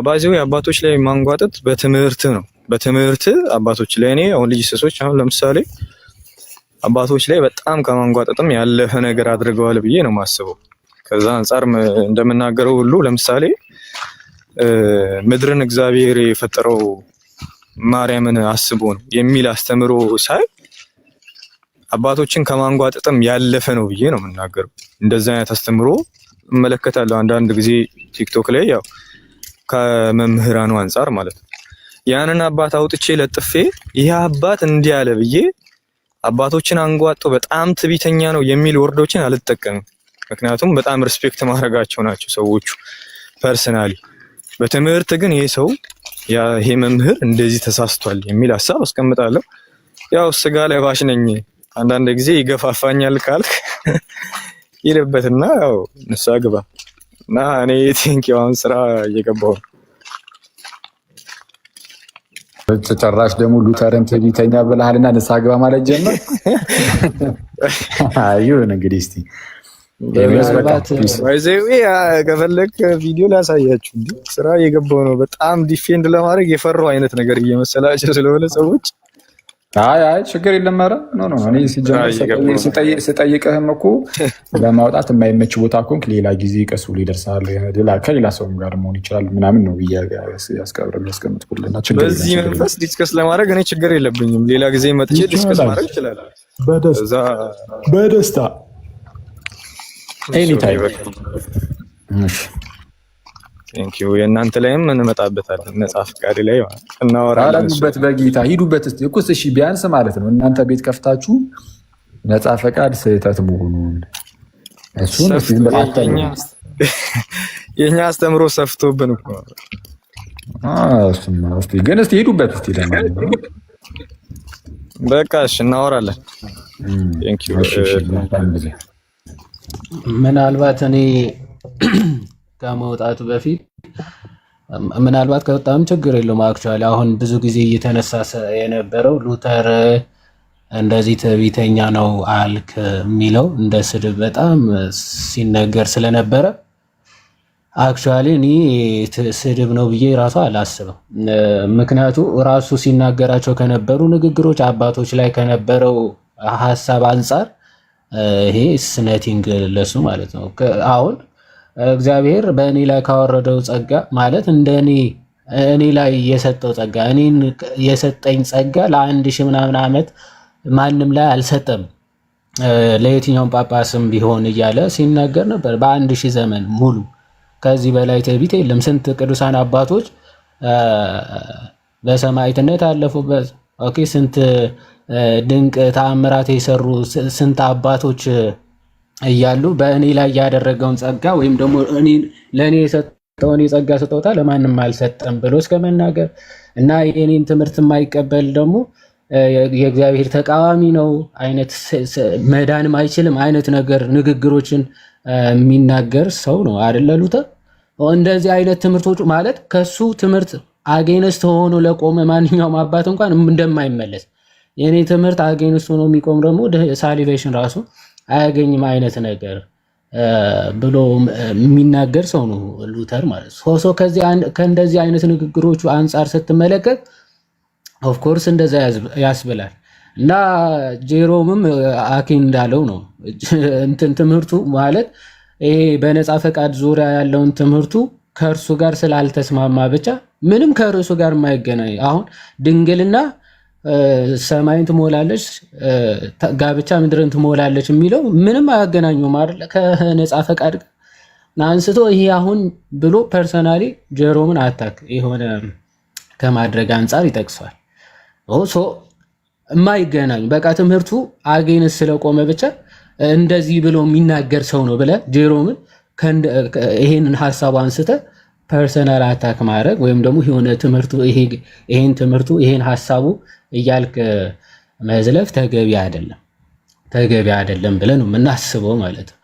ባይዘው አባቶች ላይ ማንጓጠጥ በትምህርት ነው። በትምህርት አባቶች ላይ እኔ አሁን ልጅ ሰሶች አሁን ለምሳሌ አባቶች ላይ በጣም ከማንጓጠጥም ያለፈ ነገር አድርገዋል ብዬ ነው የማስበው። ከዛ አንጻር እንደምናገረው ሁሉ ለምሳሌ ምድርን እግዚአብሔር የፈጠረው ማርያምን አስቦ ነው የሚል አስተምሮ ሳይ አባቶችን ከማንጓጠጥም ያለፈ ነው ብዬ ነው የምናገረው። እንደዛ አይነት አስተምሮ እመለከታለሁ አንዳንድ ጊዜ ቲክቶክ ላይ ያው ከመምህራኑ አንጻር ማለት ነው። ያንን አባት አውጥቼ ለጥፌ ይህ አባት እንዲህ አለ ብዬ አባቶችን አንጓጦ በጣም ትዕቢተኛ ነው የሚል ወርዶችን አልጠቀምም። ምክንያቱም በጣም ሪስፔክት ማድረጋቸው ናቸው ሰዎቹ ፐርሰናሊ። በትምህርት ግን ይሄ ሰው ይሄ መምህር እንደዚህ ተሳስቷል የሚል ሀሳብ አስቀምጣለሁ። ያው ስጋ ለባሽ ነኝ፣ አንዳንድ ጊዜ ይገፋፋኛል ካልክ ይልበትና ያው ንስሓ ግባ እና እኔ ቲንኪው አሁን ስራ እየገባሁ ነው። ጭራሽ ደግሞ ሉተርን ትዕቢተኛ ብለሃልና ንስሓ ግባ ማለት ጀመር። ይሁን እንግዲህ እስቲ ከፈለክ ቪዲዮ ላሳያችሁ። እንዴ ስራ እየገባሁ ነው። በጣም ዲፌንድ ለማድረግ የፈራው አይነት ነገር እየመሰላቸው ስለሆነ ሰዎች አይ ችግር የለም። ኧረ ኖ እኔ ሲጀምር ስጠይቅህም እኮ ለማውጣት የማይመች ቦታ ኮንክ ሌላ ጊዜ ቀስ ብሎ ይደርሳል። ከሌላ ሰውም ጋር መሆን ይችላል ምናምን ነው ብዬ ያስቀምጥኩልና በዚህ መንፈስ ዲስከስ ለማድረግ እኔ ችግር የለብኝም። ሌላ ጊዜ መጥቼ ዲስከስ ማድረግ ይችላል በደስታ ኤኒታይም። ቴንኪዩ። የእናንተ ላይም እንመጣበታለን። ነጻ ፍቃድ ላይ እናወራለን። ሂዱበት፣ በጌታ ሂዱበት። እስኪ እኮ እሺ ቢያንስ ማለት ነው እናንተ ቤት ከፍታችሁ ነጻ ፈቃድ ስህተት መሆኑን እሱን የኛ አስተምሮ ሰፍቶብን እኮ እስኪ ግን እስኪ ሂዱበት። እስኪ ለማንኛውም በቃ እሺ እናወራለን። ቴንኪዩ። ምናልባት እኔ ከመውጣቱ በፊት ምናልባት ከወጣም ችግር የለውም። አክቹዋሊ አሁን ብዙ ጊዜ እየተነሳ የነበረው ሉተር እንደዚህ ትዕቢተኛ ነው አልክ የሚለው እንደ ስድብ በጣም ሲነገር ስለነበረ አክቹዋሊ እኔ ስድብ ነው ብዬ ራሱ አላስብም። ምክንያቱ ራሱ ሲናገራቸው ከነበሩ ንግግሮች አባቶች ላይ ከነበረው ሀሳብ አንጻር ይሄ ስነቲንግ ለሱ ማለት ነው። አሁን እግዚአብሔር በእኔ ላይ ካወረደው ጸጋ ማለት እንደ እኔ ላይ የሰጠው ጸጋ እኔን የሰጠኝ ጸጋ ለ1000 ምናምን ዓመት ማንም ላይ አልሰጠም፣ ለየትኛውም ጳጳስም ቢሆን እያለ ሲናገር ነበር። በ1000 ዘመን ሙሉ ከዚህ በላይ ትዕቢት የለም። ስንት ቅዱሳን አባቶች በሰማዕትነት አለፉበት። ኦኬ ስንት ድንቅ ተአምራት የሰሩ ስንት አባቶች እያሉ በእኔ ላይ ያደረገውን ጸጋ ወይም ደግሞ ለእኔ የሰጠውን የጸጋ ስጦታ ለማንም አልሰጠም ብሎ እስከ መናገር እና የእኔን ትምህርት የማይቀበል ደግሞ የእግዚአብሔር ተቃዋሚ ነው አይነት መዳንም አይችልም አይነት ነገር ንግግሮችን የሚናገር ሰው ነው አይደለ ሉተር። እንደዚህ አይነት ትምህርቶች ማለት ከሱ ትምህርት አጌንስት ሆኖ ለቆመ ማንኛውም አባት እንኳን እንደማይመለስ የኔ ትምህርት አጌንስት ሆኖ የሚቆም ደግሞ ሳሊቬሽን ራሱ አያገኝም አይነት ነገር ብሎ የሚናገር ሰው ነው ሉተር ማለት ነው። ከእንደዚህ አይነት ንግግሮቹ አንጻር ስትመለከት ኦፍኮርስ እንደዛ ያስብላል። እና ጄሮምም አኪን እንዳለው ነው እንትን ትምህርቱ ማለት ይሄ በነፃ ፈቃድ ዙሪያ ያለውን ትምህርቱ ከእርሱ ጋር ስላልተስማማ ብቻ ምንም ከርዕሱ ጋር የማይገናኝ አሁን ድንግልና ሰማይን ትሞላለች፣ ጋብቻ ምድርን ትሞላለች የሚለው ምንም አያገናኙም አይደል ከነፃ ፈቃድ። አንስቶ ይሄ አሁን ብሎ ፐርሰናሊ ጀሮምን አታክ የሆነ ከማድረግ አንጻር ይጠቅሷል። ሶ የማይገናኝ በቃ ትምህርቱ አጌንስ ስለቆመ ብቻ እንደዚህ ብሎ የሚናገር ሰው ነው ብለህ ጄሮምን ይሄንን ሀሳቡ አንስተ ፐርሰናል አታክ ማድረግ ወይም ደግሞ የሆነ ትምህርቱ ይሄን ሀሳቡ እያልክ መዝለፍ ተገቢ አይደለም ብለን ነው የምናስበው ማለት ነው።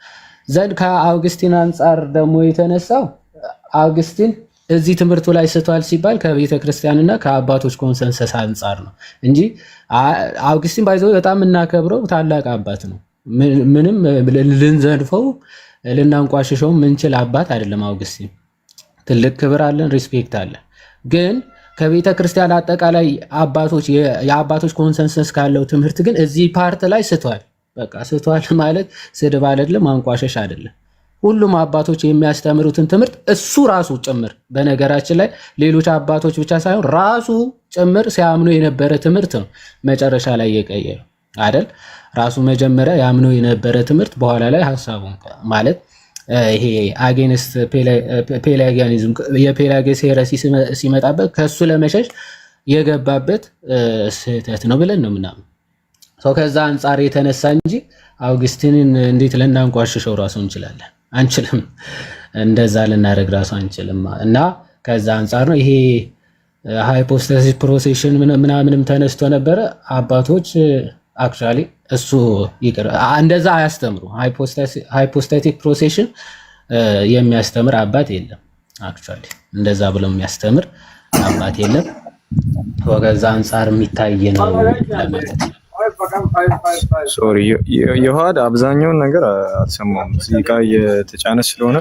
ዘንድ ከአውግስቲን አንጻር ደግሞ የተነሳው አውግስቲን እዚህ ትምህርቱ ላይ ስቷል ሲባል ከቤተ ክርስቲያንና ከአባቶች ኮንሰንሰስ አንጻር ነው እንጂ አውግስቲን ባይዘው በጣም እናከብረው ታላቅ አባት ነው። ምንም ልንዘንፈው ልናንቋሽሸው ምንችል አባት አይደለም። አውግስቲን ትልቅ ክብር አለን፣ ሪስፔክት አለን። ግን ከቤተ ክርስቲያን አጠቃላይ የአባቶች ኮንሰንሰስ ካለው ትምህርት ግን እዚህ ፓርት ላይ ስቷል። በቃ ስቷል ማለት ስድብ አይደለም፣ ማንቋሸሽ አይደለም። ሁሉም አባቶች የሚያስተምሩትን ትምህርት እሱ ራሱ ጭምር በነገራችን ላይ ሌሎች አባቶች ብቻ ሳይሆን ራሱ ጭምር ሲያምኑ የነበረ ትምህርት ነው መጨረሻ ላይ የቀየረው አይደል? ራሱ መጀመሪያ ያምኑ የነበረ ትምህርት በኋላ ላይ ሀሳቡ ማለት ይሄ አጌንስት ፔላጊያኒዝም የፔላጊየስ ሄረሲ ሲመጣበት ከሱ ለመሸሽ የገባበት ስህተት ነው ብለን ነው ምናምን ሰው ከዛ አንጻር የተነሳ እንጂ አውግስቲንን እንዴት ልናንቋሽሸው ራሱ እንችላለን? አንችልም። እንደዛ ልናደርግ ራሱ አንችልም። እና ከዛ አንጻር ነው ይሄ ሃይፖስታሲስ ፕሮሴሽን ምናምንም ተነስቶ ነበረ። አባቶች አክቹዋሊ እሱ ይቅር እንደዛ አያስተምሩ። ሃይፖስታቲክ ፕሮሴሽን የሚያስተምር አባት የለም። አክቹዋሊ እንደዛ ብሎ የሚያስተምር አባት የለም። ከዛ አንጻር የሚታይ ነው ለማለት ነው። ሶሪ የውሃድ አብዛኛውን ነገር አልሰማውም። ሙዚቃ እየተጫነ ስለሆነ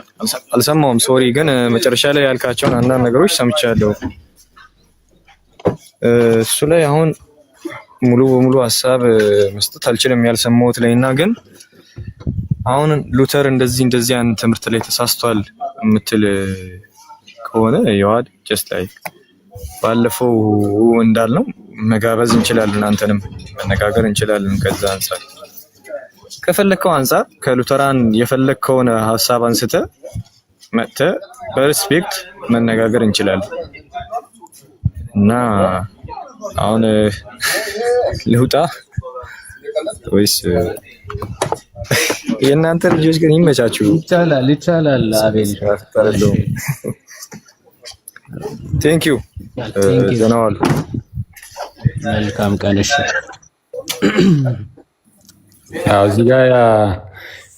አልሰማውም። ሶሪ ግን መጨረሻ ላይ ያልካቸውን አንዳንድ ነገሮች ሰምቻለሁ። እሱ ላይ አሁን ሙሉ በሙሉ ሀሳብ መስጠት አልችልም ያልሰማሁት ላይ እና ግን አሁን ሉተር እንደዚህ ያን ትምህርት ላይ ተሳስቷል የምትል ከሆነ የውሃድ ጀስት ላይ ባለፈው እንዳልነው መጋበዝ እንችላለን፣ አንተንም መነጋገር እንችላለን። ከዛ አንፃር ከፈለከው አንፃር ከሉተራን የፈለከውን ሀሳብ አንስተ መጥተ በሪስፔክት መነጋገር እንችላለን እና አሁን ልውጣ ወይስ የእናንተ ልጆች ግን ይመቻችሁ? ይቻላል። አቤል ቴንክ ዩ ዘናዋል። መልካም ቀን። እሺ እዚህ ጋር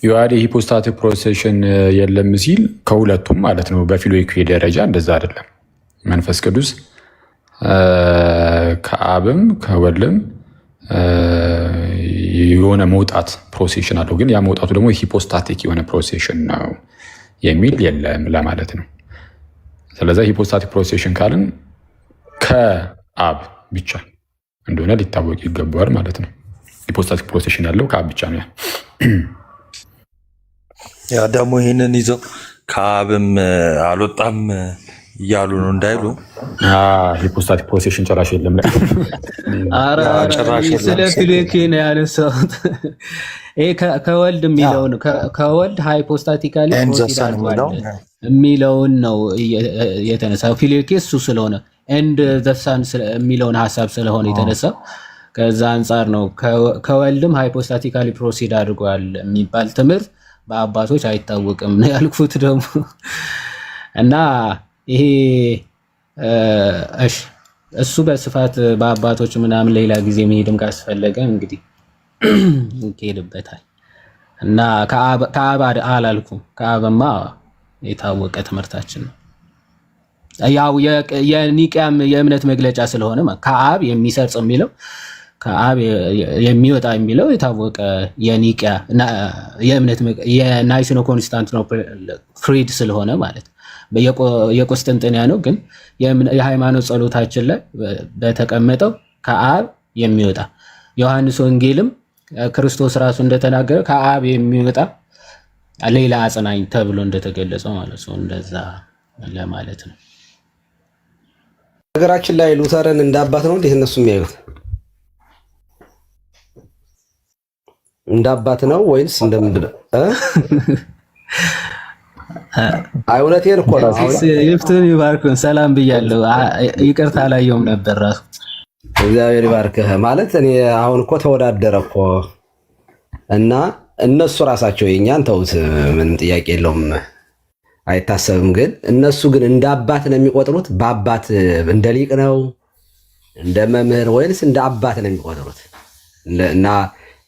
የዋዴ ሂፖስታቲክ ፕሮሴሽን የለም ሲል ከሁለቱም ማለት ነው። በፊሎይኩ ደረጃ እንደዛ አይደለም። መንፈስ ቅዱስ ከአብም ከወልድም የሆነ መውጣት ፕሮሴሽን አለው። ግን ያ መውጣቱ ደግሞ ሂፖስታቲክ የሆነ ፕሮሴሽን ነው የሚል የለም ለማለት ነው። ስለዚህ ሂፖስታቲክ ፕሮሴሽን ካልን ከአብ ብቻ እንደሆነ ሊታወቅ ይገባዋል ማለት ነው። ሂፖስታቲክ ፕሮሴሽን ያለው ከአብ ብቻ ነው። ያ ደግሞ ይህንን ይዘው ከአብም አልወጣም እያሉ ነው እንዳይሉ ሂፖስታቲክ ፕሮሴሽን ጭራሽ የለም። ስለ ፊሎይኩ ነው ያነሳሁት። ከወልድ የሚለውን ከወልድ ሃይፖስታቲካሊ የሚለውን ነው የተነሳ። ፊሎይኩ እሱ ስለሆነ ኤንድ ዘሳን የሚለውን ሀሳብ ስለሆነ የተነሳው ከዛ አንጻር ነው። ከወልድም ሃይፖስታቲካሊ ፕሮሲድ አድርጓል የሚባል ትምህርት በአባቶች አይታወቅም ነው ያልኩት ደግሞ እና ይሄ እሱ በስፋት በአባቶች ምናምን ሌላ ጊዜ መሄድም ካስፈለገ እንግዲህ ይሄድበታል እና ከአብ አላልኩም። ከአብማ የታወቀ ትምህርታችን ነው። ያው የኒቅያም የእምነት መግለጫ ስለሆነ ከአብ የሚሰርጽ የሚለው ከአብ የሚወጣ የሚለው የታወቀ የኒቅያ የእምነት የናይሲኖ ኮንስታንቲኖፕል ክሪድ ስለሆነ ማለት የቁስጥንጥንያ ነው። ግን የሃይማኖት ጸሎታችን ላይ በተቀመጠው ከአብ የሚወጣ ዮሐንስ ወንጌልም ክርስቶስ ራሱ እንደተናገረ ከአብ የሚወጣ ሌላ አጽናኝ ተብሎ እንደተገለጸው ማለት ነው። እንደዛ ለማለት ነው። ነገራችን ላይ ሉተርን እንዳባት ነው እንዴ እነሱ የሚያዩት? እንዳባት ነው ወይስ እንደምንድነው? አይ እውነቴን እኮ ነው። ይፍቱን ይባርኩን። ሰላም ብያለሁ። ይቅርታ አላየሁም ነበር ራሱ። እግዚአብሔር ይባርክህ። ማለት እኔ አሁን እኮ ተወዳደረ እኮ እና እነሱ ራሳቸው የኛን ተውት፣ ምንም ጥያቄ የለውም አይታሰብም። ግን እነሱ ግን እንደ አባት ነው የሚቆጥሩት። በአባት እንደ ሊቅ ነው እንደ መምህር ወይንስ እንደ አባት ነው የሚቆጥሩት? እና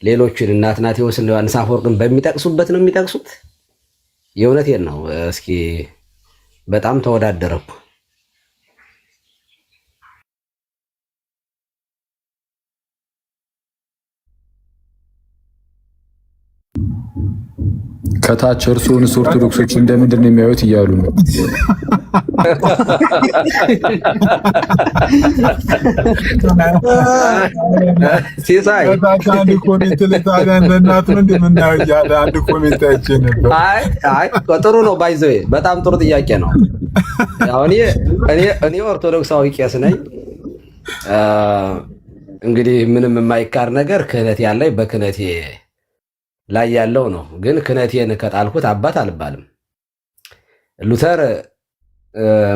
ሌሎችን እነ አትናቴዎስን ዮሐንስ አፈወርቅን በሚጠቅሱበት ነው የሚጠቅሱት? የእውነቴን ነው። እስኪ በጣም ተወዳደረ እኮ። ከታች እርስዎንስ ኦርቶዶክሶች እንደምንድን ነው የሚያዩት እያሉ ነው። ሲሳይ አንድ ኮሜንት ለታዲያ እንደናት ነው እንደምናየው እያለ አንድ ኮሜንት አይቼ ነበር። አይ ጥሩ ነው። ባይዘው በጣም ጥሩ ጥያቄ ነው። ያው እኔ ኦርቶዶክሳዊ ቄስ ነኝ። እንግዲህ ምንም የማይካር ነገር ክህነት ያለኝ በክህነቴ ላይ ያለው ነው። ግን ክህነቴን ከጣልኩት አባት አልባልም። ሉተር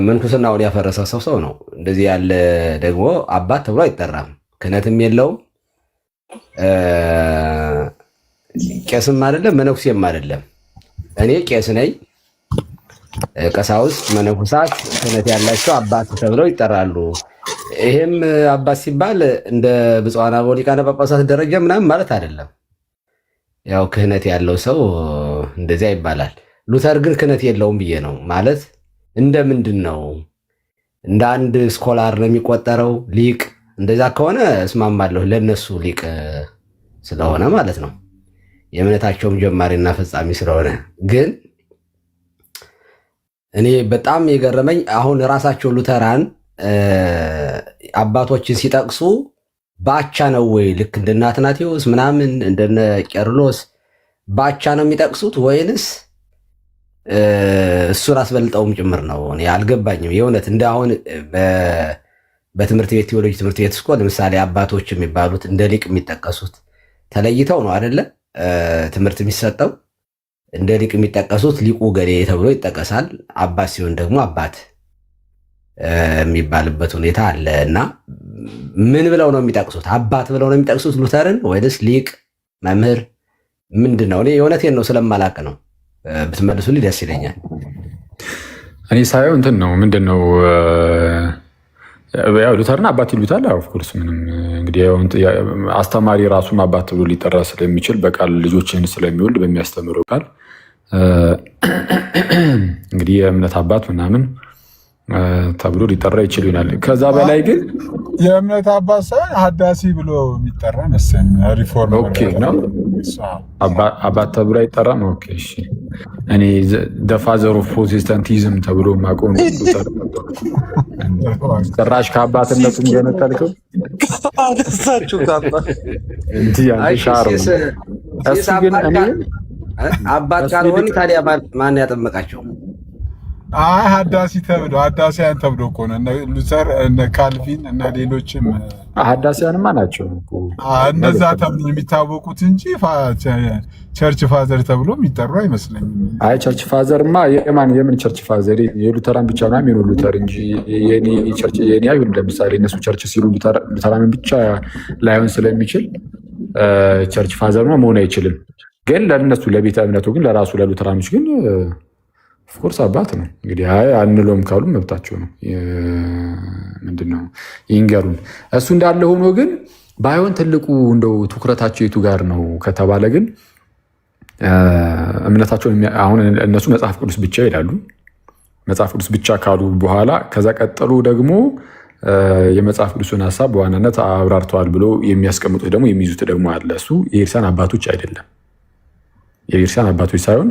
ምንኩስናውን ያፈረሰ ሰው ነው። እንደዚህ ያለ ደግሞ አባት ተብሎ አይጠራም። ክህነትም የለውም፣ ቄስም አይደለም፣ መነኩሴም አይደለም። እኔ ቄስ ነኝ። ቀሳውስት፣ መነኩሳት ክህነት ያላቸው አባት ተብለው ይጠራሉ። ይሄም አባት ሲባል እንደ ብፁዓን አበው ሊቃነ ጳጳሳት ደረጃ ምናምን ማለት አይደለም። ያው ክህነት ያለው ሰው እንደዚያ ይባላል። ሉተር ግን ክህነት የለውም ብዬ ነው ማለት። እንደ ምንድን ነው? እንደ አንድ ስኮላር ነው የሚቆጠረው ሊቅ። እንደዛ ከሆነ እስማማለሁ፣ ለነሱ ሊቅ ስለሆነ ማለት ነው። የእምነታቸውም ጀማሪና ፈጻሚ ስለሆነ። ግን እኔ በጣም የገረመኝ አሁን ራሳቸው ሉተራን አባቶችን ሲጠቅሱ ባቻ ነው ወይ? ልክ እንደነ አትናቴዎስ ምናምን እንደነ ቄርሎስ ባቻ ነው የሚጠቅሱት ወይንስ እሱን አስበልጠውም ጭምር ነው? እኔ አልገባኝም የእውነት። እንደ አሁን በትምህርት ቤት ቴዎሎጂ ትምህርት ቤት እስኮ ለምሳሌ አባቶች የሚባሉት እንደ ሊቅ የሚጠቀሱት ተለይተው ነው አይደለ? ትምህርት የሚሰጠው እንደ ሊቅ የሚጠቀሱት ሊቁ ገሌ ተብሎ ይጠቀሳል። አባት ሲሆን ደግሞ አባት የሚባልበት ሁኔታ አለ። እና ምን ብለው ነው የሚጠቅሱት? አባት ብለው ነው የሚጠቅሱት ሉተርን ወይስ ሊቅ መምህር ምንድን ነው? እኔ የእውነቴን ነው ስለማላቅ ነው። ብትመልሱልኝ ደስ ይለኛል። እኔ ሳየው እንትን ነው ምንድን ነው ያው ሉተርን አባት ይሉታል። ኦፍኮርስ ምንም እንግዲህ አስተማሪ ራሱን አባት ብሎ ሊጠራ ስለሚችል በቃል ልጆችን ስለሚወልድ በሚያስተምረው ቃል እንግዲህ የእምነት አባት ምናምን ተብሎ ሊጠራ ይችል ይሆናል። ከዛ በላይ ግን የእምነት አባት ሳይሆን ሀዳሲ ብሎ የሚጠራ መሰለኝ። ሪፎርም ነው አባት ተብሎ አይጠራም። ኦኬ እሺ። እኔ ፋዘር ኦፍ ፕሮቴስታንቲዝም ተብሎ ማቆም ጭራሽ ከአባትነቱ የነጠልከው አነሳችሁ ከአባት አባት ካልሆን ታዲያ ማን ያጠመቃቸው? ሀዳሲ ተብሎ ሀዳሲያን ተብሎ እኮ ነው። እነ ሉተር እነ ካልቪን እና ሌሎችም ሀዳሲያንማ ናቸው እነዛ ተብሎ የሚታወቁት እንጂ ቸርች ፋዘር ተብሎ የሚጠሩ አይመስለኝም። አይ ቸርች ፋዘርማ የምን ቸርች ፋዘር? የሉተራን ብቻ ነው የሚሆኑ ሉተር እንጂ የኔ አይሁን። ለምሳሌ እነሱ ቸርች ሲሉ ሉተራንን ብቻ ላይሆን ስለሚችል ቸርች ፋዘርማ መሆን አይችልም። ግን ለእነሱ ለቤተ እምነቱ ግን ለራሱ ለሉተራኖች ግን ኦፍኮርስ አባት ነው። እንግዲህ አንለውም ካሉ መብታቸው ነው። ምንድነው ይንገሩን። እሱ እንዳለ ሆኖ ግን ባይሆን ትልቁ እንደው ትኩረታቸው የቱ ጋር ነው ከተባለ ግን እምነታቸውን አሁን እነሱ መጽሐፍ ቅዱስ ብቻ ይላሉ። መጽሐፍ ቅዱስ ብቻ ካሉ በኋላ ከዛ ቀጠሉ ደግሞ የመጽሐፍ ቅዱስን ሀሳብ በዋናነት አብራርተዋል ብሎ የሚያስቀምጡት ደግሞ የሚይዙት ደግሞ አለ። እሱ የቤተክርስቲያን አባቶች አይደለም። የቤተክርስቲያን አባቶች ሳይሆን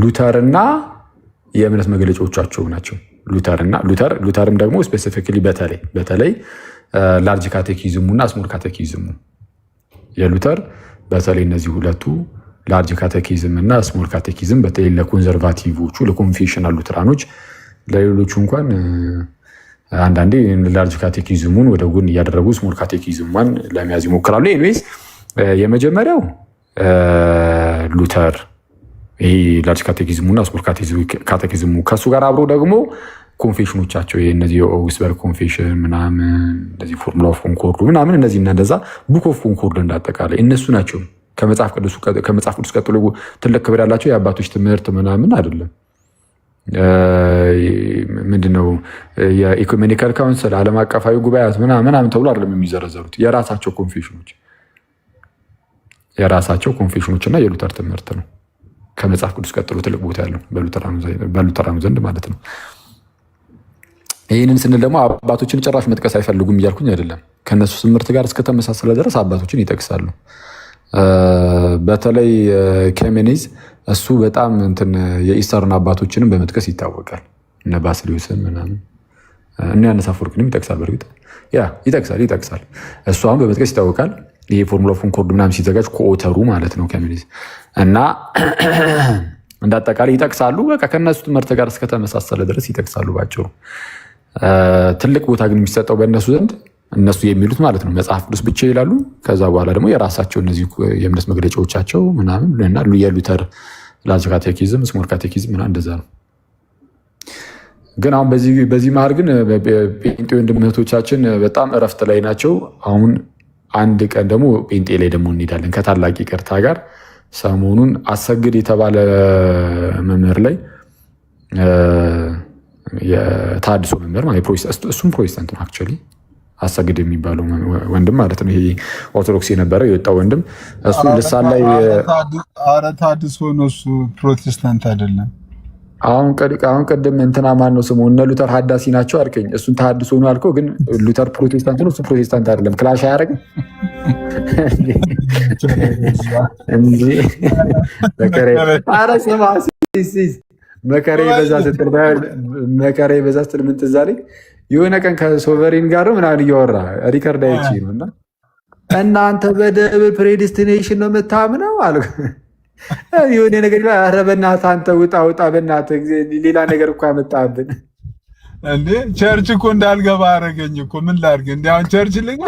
ሉተርና የእምነት መግለጫዎቻቸው ናቸው። ሉተርም ደግሞ ስፔሲፊካሊ በተለይ ላርጅ ካቴኪዝሙ እና ስሞል ካቴኪዝሙ የሉተር በተለይ እነዚህ ሁለቱ ላርጅ ካቴኪዝም እና ስሞል ካቴኪዝም በተለይ ለኮንዘርቫቲቮቹ ለኮንፌሽናል ሉተራኖች፣ ለሌሎቹ እንኳን አንዳንዴ ላርጅ ካቴኪዝሙን ወደ ጎን እያደረጉ ስሞል ካቴኪዝሟን ለመያዝ ይሞክራሉ። ኤኒዌይስ የመጀመሪያው ሉተር ይሄ ላርጅ ካቴኪዝሙ እና ስሞል ካቴኪዝሙ ከእሱ ጋር አብሮ ደግሞ ኮንፌሽኖቻቸው እነዚህ የኦግስበርግ ኮንፌሽን ምናምን እንደዚህ ፎርሙላ ኦፍ ኮንኮርዱ ምናምን እነዚህ እና እንደዛ ቡክ ኦፍ ኮንኮርድ እንዳጠቃላይ እነሱ ናቸው ከመጽሐፍ ቅዱስ ቀጥሎ ትልቅ ክብር ያላቸው የአባቶች ትምህርት ምናምን አይደለም። ምንድነው የኢኩሜኒካል ካውንስል ዓለም አቀፋዊ ጉባኤያት ምናምን ተብሎ አይደለም የሚዘረዘሩት። የራሳቸው ኮንፌሽኖች እና የሉተር ትምህርት ነው ከመጽሐፍ ቅዱስ ቀጥሎ ትልቅ ቦታ ያለው በሉተራኑ ዘንድ ማለት ነው። ይህንን ስንል ደግሞ አባቶችን ጭራሽ መጥቀስ አይፈልጉም እያልኩኝ አይደለም። ከነሱ ትምህርት ጋር እስከተመሳሰለ ድረስ አባቶችን ይጠቅሳሉ። በተለይ ኬሜኔዝ እሱ በጣም የኢስተርን አባቶችንም በመጥቀስ ይታወቃል። እነ ባስልዮስን ምናምን እነ ዮሐንስ አፈወርቅንም ይጠቅሳል። በእርግጥ ይጠቅሳል። እሱ አሁን በመጥቀስ ይታወቃል። ይሄ ፎርሙላ ኦፍ ኮንኮርድ ምናምን ሲዘጋጅ ኮኦተሩ ማለት ነው ኬሜኔዝ እና እንዳጠቃላይ ይጠቅሳሉ። በቃ ከእነሱ ትምህርት ጋር እስከተመሳሰለ ድረስ ይጠቅሳሉ። ባጭሩ ትልቅ ቦታ ግን የሚሰጠው በእነሱ ዘንድ እነሱ የሚሉት ማለት ነው መጽሐፍ ቅዱስ ብቻ ይላሉ። ከዛ በኋላ ደግሞ የራሳቸው እነዚህ የእምነት መግለጫዎቻቸው ምናምን እና የሉተር ላርጅ ካቴኪዝም፣ ስሞል ካቴኪዝም ምናምን እንደዛ ነው። ግን አሁን በዚህ መሀል ግን ጴንጤ ወንድምህቶቻችን በጣም እረፍት ላይ ናቸው። አሁን አንድ ቀን ደግሞ ጴንጤ ላይ ደግሞ እንሄዳለን ከታላቅ ይቅርታ ጋር። ሰሞኑን አሰግድ የተባለ መምህር ላይ የታድሶ መምህር እሱም ፕሮቴስታንት ነው አክቹዋሊ አሰግድ የሚባለው ወንድም ማለት ነው። ይሄ ኦርቶዶክስ የነበረው የወጣው ወንድም እሱ ልሳን ላይ ታድሶ ነው፣ እሱ ፕሮቴስታንት አይደለም። አሁን ቅድም እንትና ማን ነው ስሙ እነ ሉተር ሀዳሲ ናቸው አልከኝ። እሱን ተሐድሶ ነው አልከው፣ ግን ሉተር ፕሮቴስታንት ነው፣ እሱ ፕሮቴስታንት አይደለም። ክላሽ አያደርግም እንጂ መከራ በዛ ስትል ምን ትዝ አለኝ። የሆነ ቀን ከሶቨሬን ጋር ምናምን እያወራ ሪከርድ አይቼ ነው እና እናንተ በደብል ፕሬዲስቲኔሽን ነው የምታምነው አለ። የሆነ ነገር ኧረ በእናትህ አንተ ውጣ በእናትህ ሌላ ነገር እኮ ያመጣብን እንዴ። ቸርች እኮ እንዳልገባ አደረገኝ እኮ ምን ላድርግ? እንዲ አሁን ቸርች ልግባ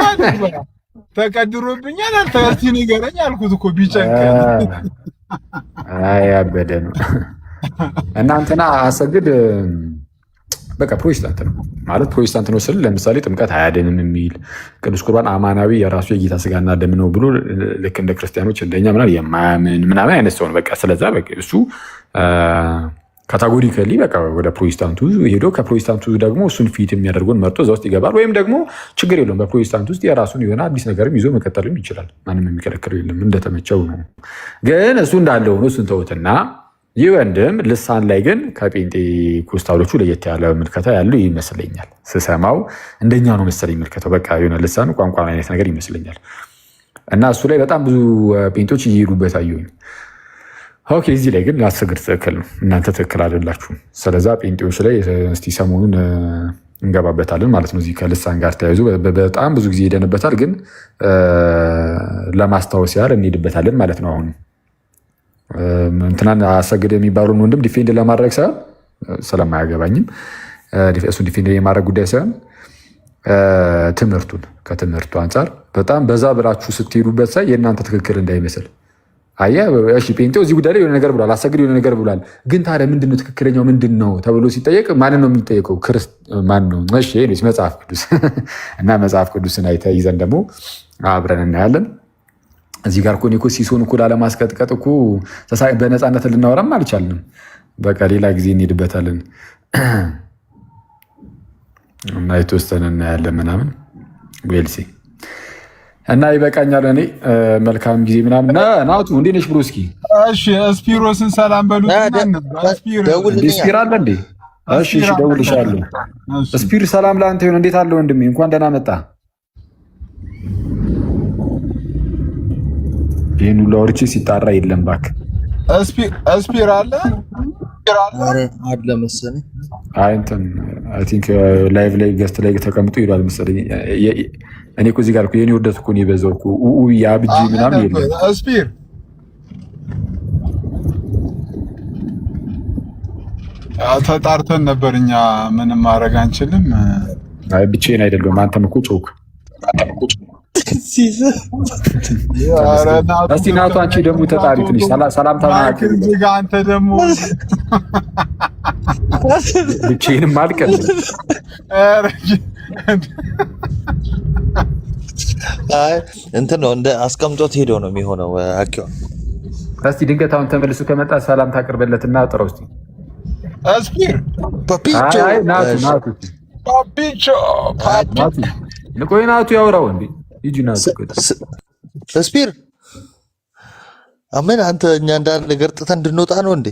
ተቀድሮብኛል። አንተ እስኪ ንገረኝ አልኩት እኮ ቢጨንቀኝ። ያበደ ነው። እናንተና አሰግድ በቃ ፕሮቴስታንት ነው ማለት ፕሮቴስታንት ነው ስል ለምሳሌ ጥምቀት አያድንም የሚል ቅዱስ ቁርባን አማናዊ የራሱ የጌታ ስጋና ደም ነው ብሎ ልክ እንደ ክርስቲያኖች እንደኛ ምናምን የማያምን ምናምን አይነት ሰው ነው። በቃ ስለዛ እሱ ካታጎሪካሊ በቃ ወደ ፕሮቴስታንቱ ሄዶ ከፕሮቴስታንቱ ደግሞ እሱን ፊት የሚያደርገውን መርጦ እዛ ውስጥ ይገባል። ወይም ደግሞ ችግር የለውም በፕሮቴስታንት ውስጥ የራሱን የሆነ አዲስ ነገርም ይዞ መቀጠልም ይችላል። ማንም የሚከለክለው የለም፣ እንደተመቸው ነው። ግን እሱ እንዳለው ነው። እሱን ተውትና ይህ ወንድም ልሳን ላይ ግን ከጴንጤኮስታሎቹ ለየት ያለ ምልከታ ያለው ይመስለኛል። ስሰማው እንደኛ ነው መሰለኝ ምልከታው። በቃ የሆነ ልሳን ቋንቋ አይነት ነገር ይመስለኛል። እና እሱ ላይ በጣም ብዙ ጴንጤዎች እየሄዱበት አየሁኝ። ኦኬ፣ እዚህ ላይ ግን ላሰግድ ትክክል ነው፣ እናንተ ትክክል አይደላችሁም። ስለዛ ጴንጤዎች ላይ እስቲ ሰሞኑን እንገባበታለን ማለት ነው። እዚህ ከልሳን ጋር ተያይዞ በጣም ብዙ ጊዜ ሄደንበታል፣ ግን ለማስታወስ ያህል እንሄድበታለን ማለት ነው። አሁን እንትናን አሰግድ የሚባለውን ወንድም ዲፌንድ ለማድረግ ሳይሆን ስለማያገባኝም እሱን ዲፌንድ የማድረግ ጉዳይ ሳይሆን ከትምህርቱ አንጻር በጣም በዛ ብላችሁ ስትሄዱበት ሳይ የእናንተ ትክክል እንዳይመስል። አየህ፣ እሺ ጴንጤው እዚህ ጉዳይ ላይ የሆነ ነገር ብሏል፣ አሰግድ የሆነ ነገር ብሏል። ግን ታዲያ ምንድን ነው ትክክለኛው ምንድን ነው ተብሎ ሲጠየቅ ማንን ነው የሚጠየቀው? ማን ነው? እሺ መጽሐፍ ቅዱስ እና መጽሐፍ ቅዱስን አይተህ ይዘን ደግሞ አብረን እናያለን። እዚህ ጋር እኮ ሲሶን እኮ ላለማስቀጥቀጥ እኮ በነፃነት ልናወራም አልቻልንም። በቃ ሌላ ጊዜ እንሄድበታለን እና የተወሰነ እናያለን ምናምን ዌልሲ እና ይበቃኛል። እኔ መልካም ጊዜ ምናምን ናቱ እንዴት ነሽ ብሎ እስኪ እሺ፣ ስፒሮስን ሰላም በሉት። ስፒር አለ እንዴ? እሺ ደውልልሻለሁ። ስፒር ሰላም ለአንተ ይሁን። እንዴት አለ ወንድሜ? እንኳን ደህና መጣ። ይህን ሁሉ አውርቼ ሲጣራ የለም እባክህ። ስፒር አለ መሰለኝ። አይ ቲንክ ላይቭ ላይ ገስት ላይ ተቀምጦ ይሏል መሰለኝ። እኔ እኮ እዚህ ጋር እኮ የኔ ውርደት እኮ ነው የበዛው እኮ የአብጂ ምናምን የለም። ስፒር ተጣርተን ነበር እኛ ምንም ማድረግ አንችልም። አይ ብቻዬን አይደለም። አንተም እኮ ጮክ እስቲ ናቱ አንቺ ደግሞ ተጣሪ ትንሽ ሰላምታ አንተ ደግሞ ብቻዬንም አልቀልም። እንትን ነው እንደ አስቀምጦት ሄዶ ነው የሚሆነው። አኪዋ እስቲ ድንገት አሁን ተመልሶ ከመጣ ሰላምታ አቅርበለትና ጥራው እስቲ። አስፒር ፓፒቾ ናቱ ፓፒቾ ንቆይ ናቱ ያወራው እንዴ ሂጂ ናቱ አስፒር አሜን። አንተ እኛ እንዳል ነገር ጥተን እንድንወጣ ነው እንዴ?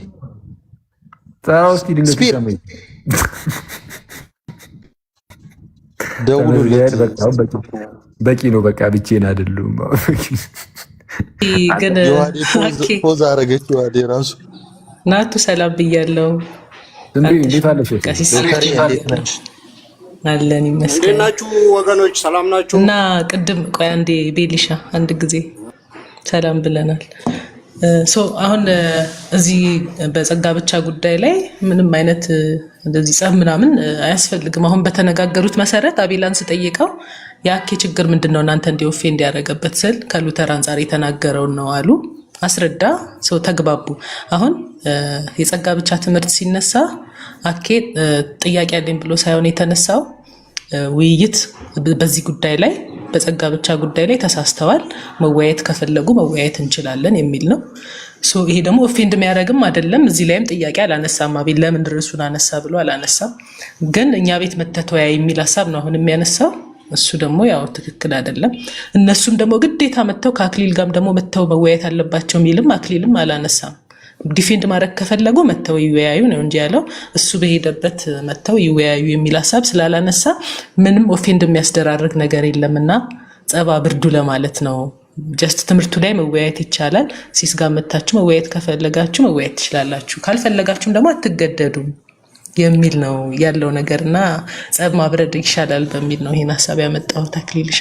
ጥራው እስቲ ድንገት ይሰማኝ ደውሉ። በቂ ነው በቃ ብቻዬን አይደለም። ግን ፖዝ አደረገች ዋዴ ራሱ ናቱ ሰላም ብያለሁ። እንዴት አለሽ? አለን ይመስገን። እንዴት ናችሁ ወገኖች? ሰላም ናችሁ? እና ቅድም ቆይ አንዴ ቤሊሻ አንድ ጊዜ ሰላም ብለናል። አሁን እዚህ በጸጋ ብቻ ጉዳይ ላይ ምንም አይነት እንደዚህ ጸብ ምናምን አያስፈልግም። አሁን በተነጋገሩት መሰረት አቤላን ስጠይቀው የአኬ ችግር ምንድነው እናንተ እንዲወፌ እንዲያደረገበት ስል ከሉተር አንጻር የተናገረውን ነው አሉ። አስረዳ ሰው ተግባቡ። አሁን የጸጋ ብቻ ትምህርት ሲነሳ አኬ ጥያቄ አለኝ ብሎ ሳይሆን የተነሳው ውይይት በዚህ ጉዳይ ላይ በጸጋ ብቻ ጉዳይ ላይ ተሳስተዋል፣ መወያየት ከፈለጉ መወያየት እንችላለን የሚል ነው። ይሄ ደግሞ ኦፌንድ የሚያደርግም አይደለም። እዚህ ላይም ጥያቄ አላነሳም። አቤል ለምን ርዕሱን አነሳ ብሎ አላነሳም። ግን እኛ ቤት መተተወያ የሚል ሀሳብ ነው አሁን የሚያነሳው። እሱ ደግሞ ያው ትክክል አይደለም። እነሱም ደግሞ ግዴታ መተው ከአክሊል ጋርም ደግሞ መተው መወያየት አለባቸው የሚልም አክሊልም አላነሳም። ዲፌንድ ማድረግ ከፈለጉ መተው ይወያዩ ነው እንጂ ያለው እሱ በሄደበት መተው ይወያዩ የሚል ሀሳብ ስላላነሳ ምንም ኦፌንድ የሚያስደራርግ ነገር የለምና ጸባ ብርዱ ለማለት ነው። ጀስት ትምህርቱ ላይ መወያየት ይቻላል። ሲስ ጋር መታችሁ መወያየት ከፈለጋችሁ መወያየት ትችላላችሁ፣ ካልፈለጋችሁም ደግሞ አትገደዱም የሚል ነው ያለው ነገርና ጸብ ማብረድ ይሻላል በሚል ነው ይሄን ሀሳብ ያመጣሁት። አክሊልሻ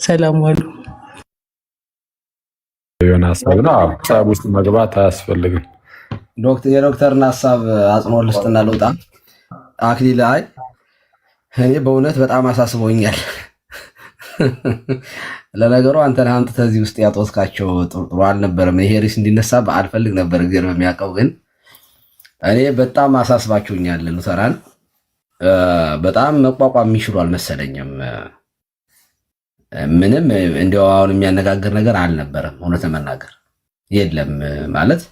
ሰላም ዋሉ። የሆነ ሀሳብ ነው። ጸብ ውስጥ መግባት አያስፈልግም። የዶክተርን ሀሳብ አጽንኦት ልስጥና ልውጣ። አክሊል አይ እኔ በእውነት በጣም አሳስቦኛል። ለነገሩ አንተን አምጥተህ እዚህ ውስጥ ያጦስካቸው ጥሩ አልነበረም። ይሄ ርዕስ እንዲነሳ አልፈልግ ነበር፣ እግዚአብሔር በሚያውቀው ግን እኔ በጣም አሳስባችሁኛል። ሉተራን በጣም መቋቋም የሚችሉ አልመሰለኝም። ምንም እንዲያው አሁን የሚያነጋግር ነገር አልነበረም። እውነት ለመናገር የለም ማለት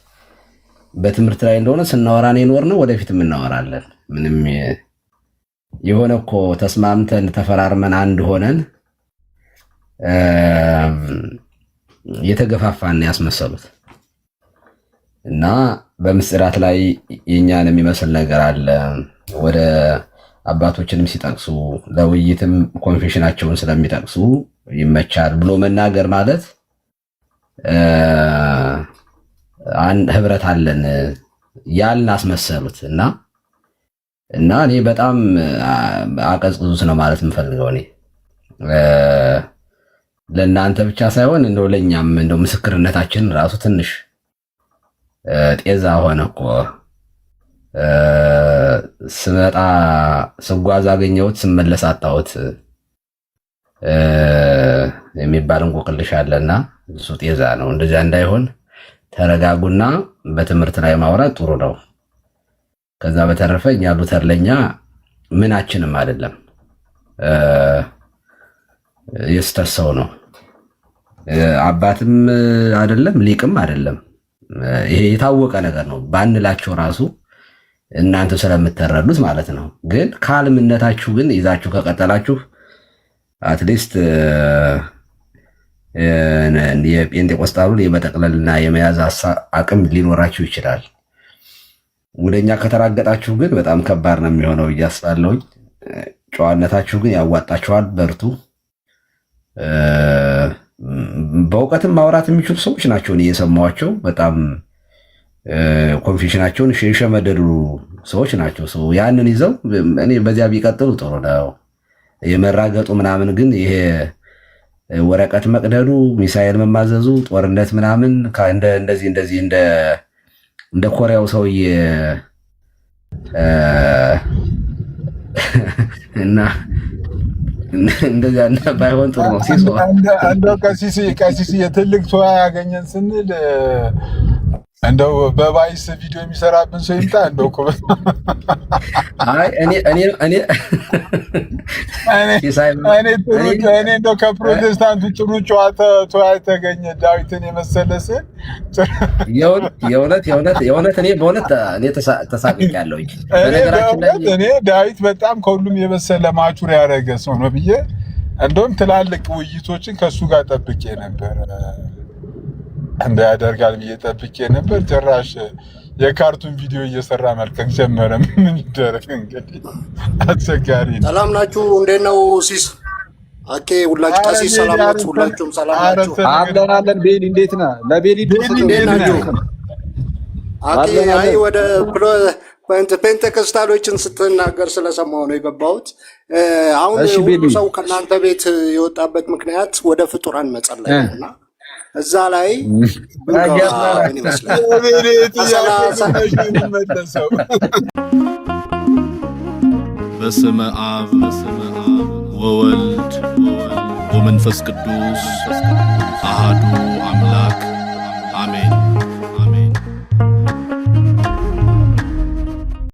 በትምህርት ላይ እንደሆነ ስናወራ ነው የኖርነው፣ ወደፊትም እናወራለን። ምንም የሆነ እኮ ተስማምተን ተፈራርመን አንድ ሆነን የተገፋፋን ያስመሰሉት እና በምስጢራት ላይ የኛን የሚመስል ነገር አለ። ወደ አባቶችንም ሲጠቅሱ ለውይይትም ኮንፌሽናቸውን ስለሚጠቅሱ ይመቻል ብሎ መናገር ማለት አንድ ህብረት አለን ያልን አስመሰሉት እና እኔ በጣም አቀዝቅዙት ነው ማለት የምፈልገው። እኔ ለእናንተ ብቻ ሳይሆን እንደው ለእኛም እንደው ምስክርነታችን ራሱ ትንሽ ጤዛ ሆነ እኮ። ስመጣ ስጓዝ አገኘሁት፣ ስመለስ አጣሁት የሚባል እንቆቅልሽ አለና እሱ ጤዛ ነው። እንደዚያ እንዳይሆን ተረጋጉና በትምህርት ላይ ማውራት ጥሩ ነው። ከዛ በተረፈ እኛ ሉተር ለኛ ምናችንም አይደለም፣ የስተት ሰው ነው። አባትም አይደለም፣ ሊቅም አይደለም። ይሄ የታወቀ ነገር ነው ባንላቸው ራሱ እናንተ ስለምትረዱት ማለት ነው። ግን ካልምነታችሁ ግን ይዛችሁ ከቀጠላችሁ አትሊስት የጴንጤቆስጣሉን የመጠቅለልና የመያዝ አቅም ሊኖራችሁ ይችላል። ወደኛ ከተራገጣችሁ ግን በጣም ከባድ ነው የሚሆነው እያስባለሁኝ። ጨዋነታችሁ ግን ያዋጣችኋል። በርቱ። በእውቀትም ማውራት የሚችሉ ሰዎች ናቸው እየሰማኋቸው። በጣም ኮንፌሽናቸውን የሸመደዱ ሰዎች ናቸው። ያንን ይዘው እኔ በዚያ ቢቀጥሉ ጥሩ ነው። የመራገጡ ምናምን ግን ይሄ ወረቀት መቅደዱ፣ ሚሳኤል መማዘዙ፣ ጦርነት ምናምን እንደዚህ እንደ ኮሪያው ሰውዬ እና እንደዚያ ባይሆን ጥሩ ነው። ሲሶ እንደው ቀሲስ የትልቅ ሰው ያገኘን ስንል እንደው በቫይስ ቪዲዮ የሚሰራብን ሰው ይምጣ። እንደው እኮ አይ እኔ እንደው ከፕሮቴስታንቱ ጥሩ ጨዋታ የተገኘ ዳዊትን የመሰለ ስል የእውነት እኔ በእውነት ተሳቅቄያለሁኝ። በነገራችን ላይ እኔ ዳዊት በጣም ከሁሉም የበሰለ ማቹር ያደረገ ሰው ነው ብዬ እንደውም ትላልቅ ውይይቶችን ከእሱ ጋር ጠብቄ ነበር እንዳያደርጋል ብዬ ጠብቄ ነበር። ጭራሽ የካርቱን ቪዲዮ እየሰራ መልቀቅ ጀመረ። ምን ይደረግ እንግዲህ አስቸጋሪ ነው። ሰላም ናችሁ? እንዴት ነው ሲስ? አኬ ሁላችሁ ቀሲስ ሰላም ናችሁ? ሁላችሁም ሰላም ናችሁ? አለን። ቤሊ እንዴት ነህ? ለቤሊ እንዴት ናችሁ? አኬ አይ ወደ ፔንቴኮስታሎችን ስትናገር ስለሰማሁ ነው የገባሁት። አሁን ሁሉ ሰው ከእናንተ ቤት የወጣበት ምክንያት ወደ ፍጡራን መጸለይ ነውና እዛ ላይ በስመ አብ ወወልድ ወመንፈስ ቅዱስ አሃዱ አምላክ አሜን።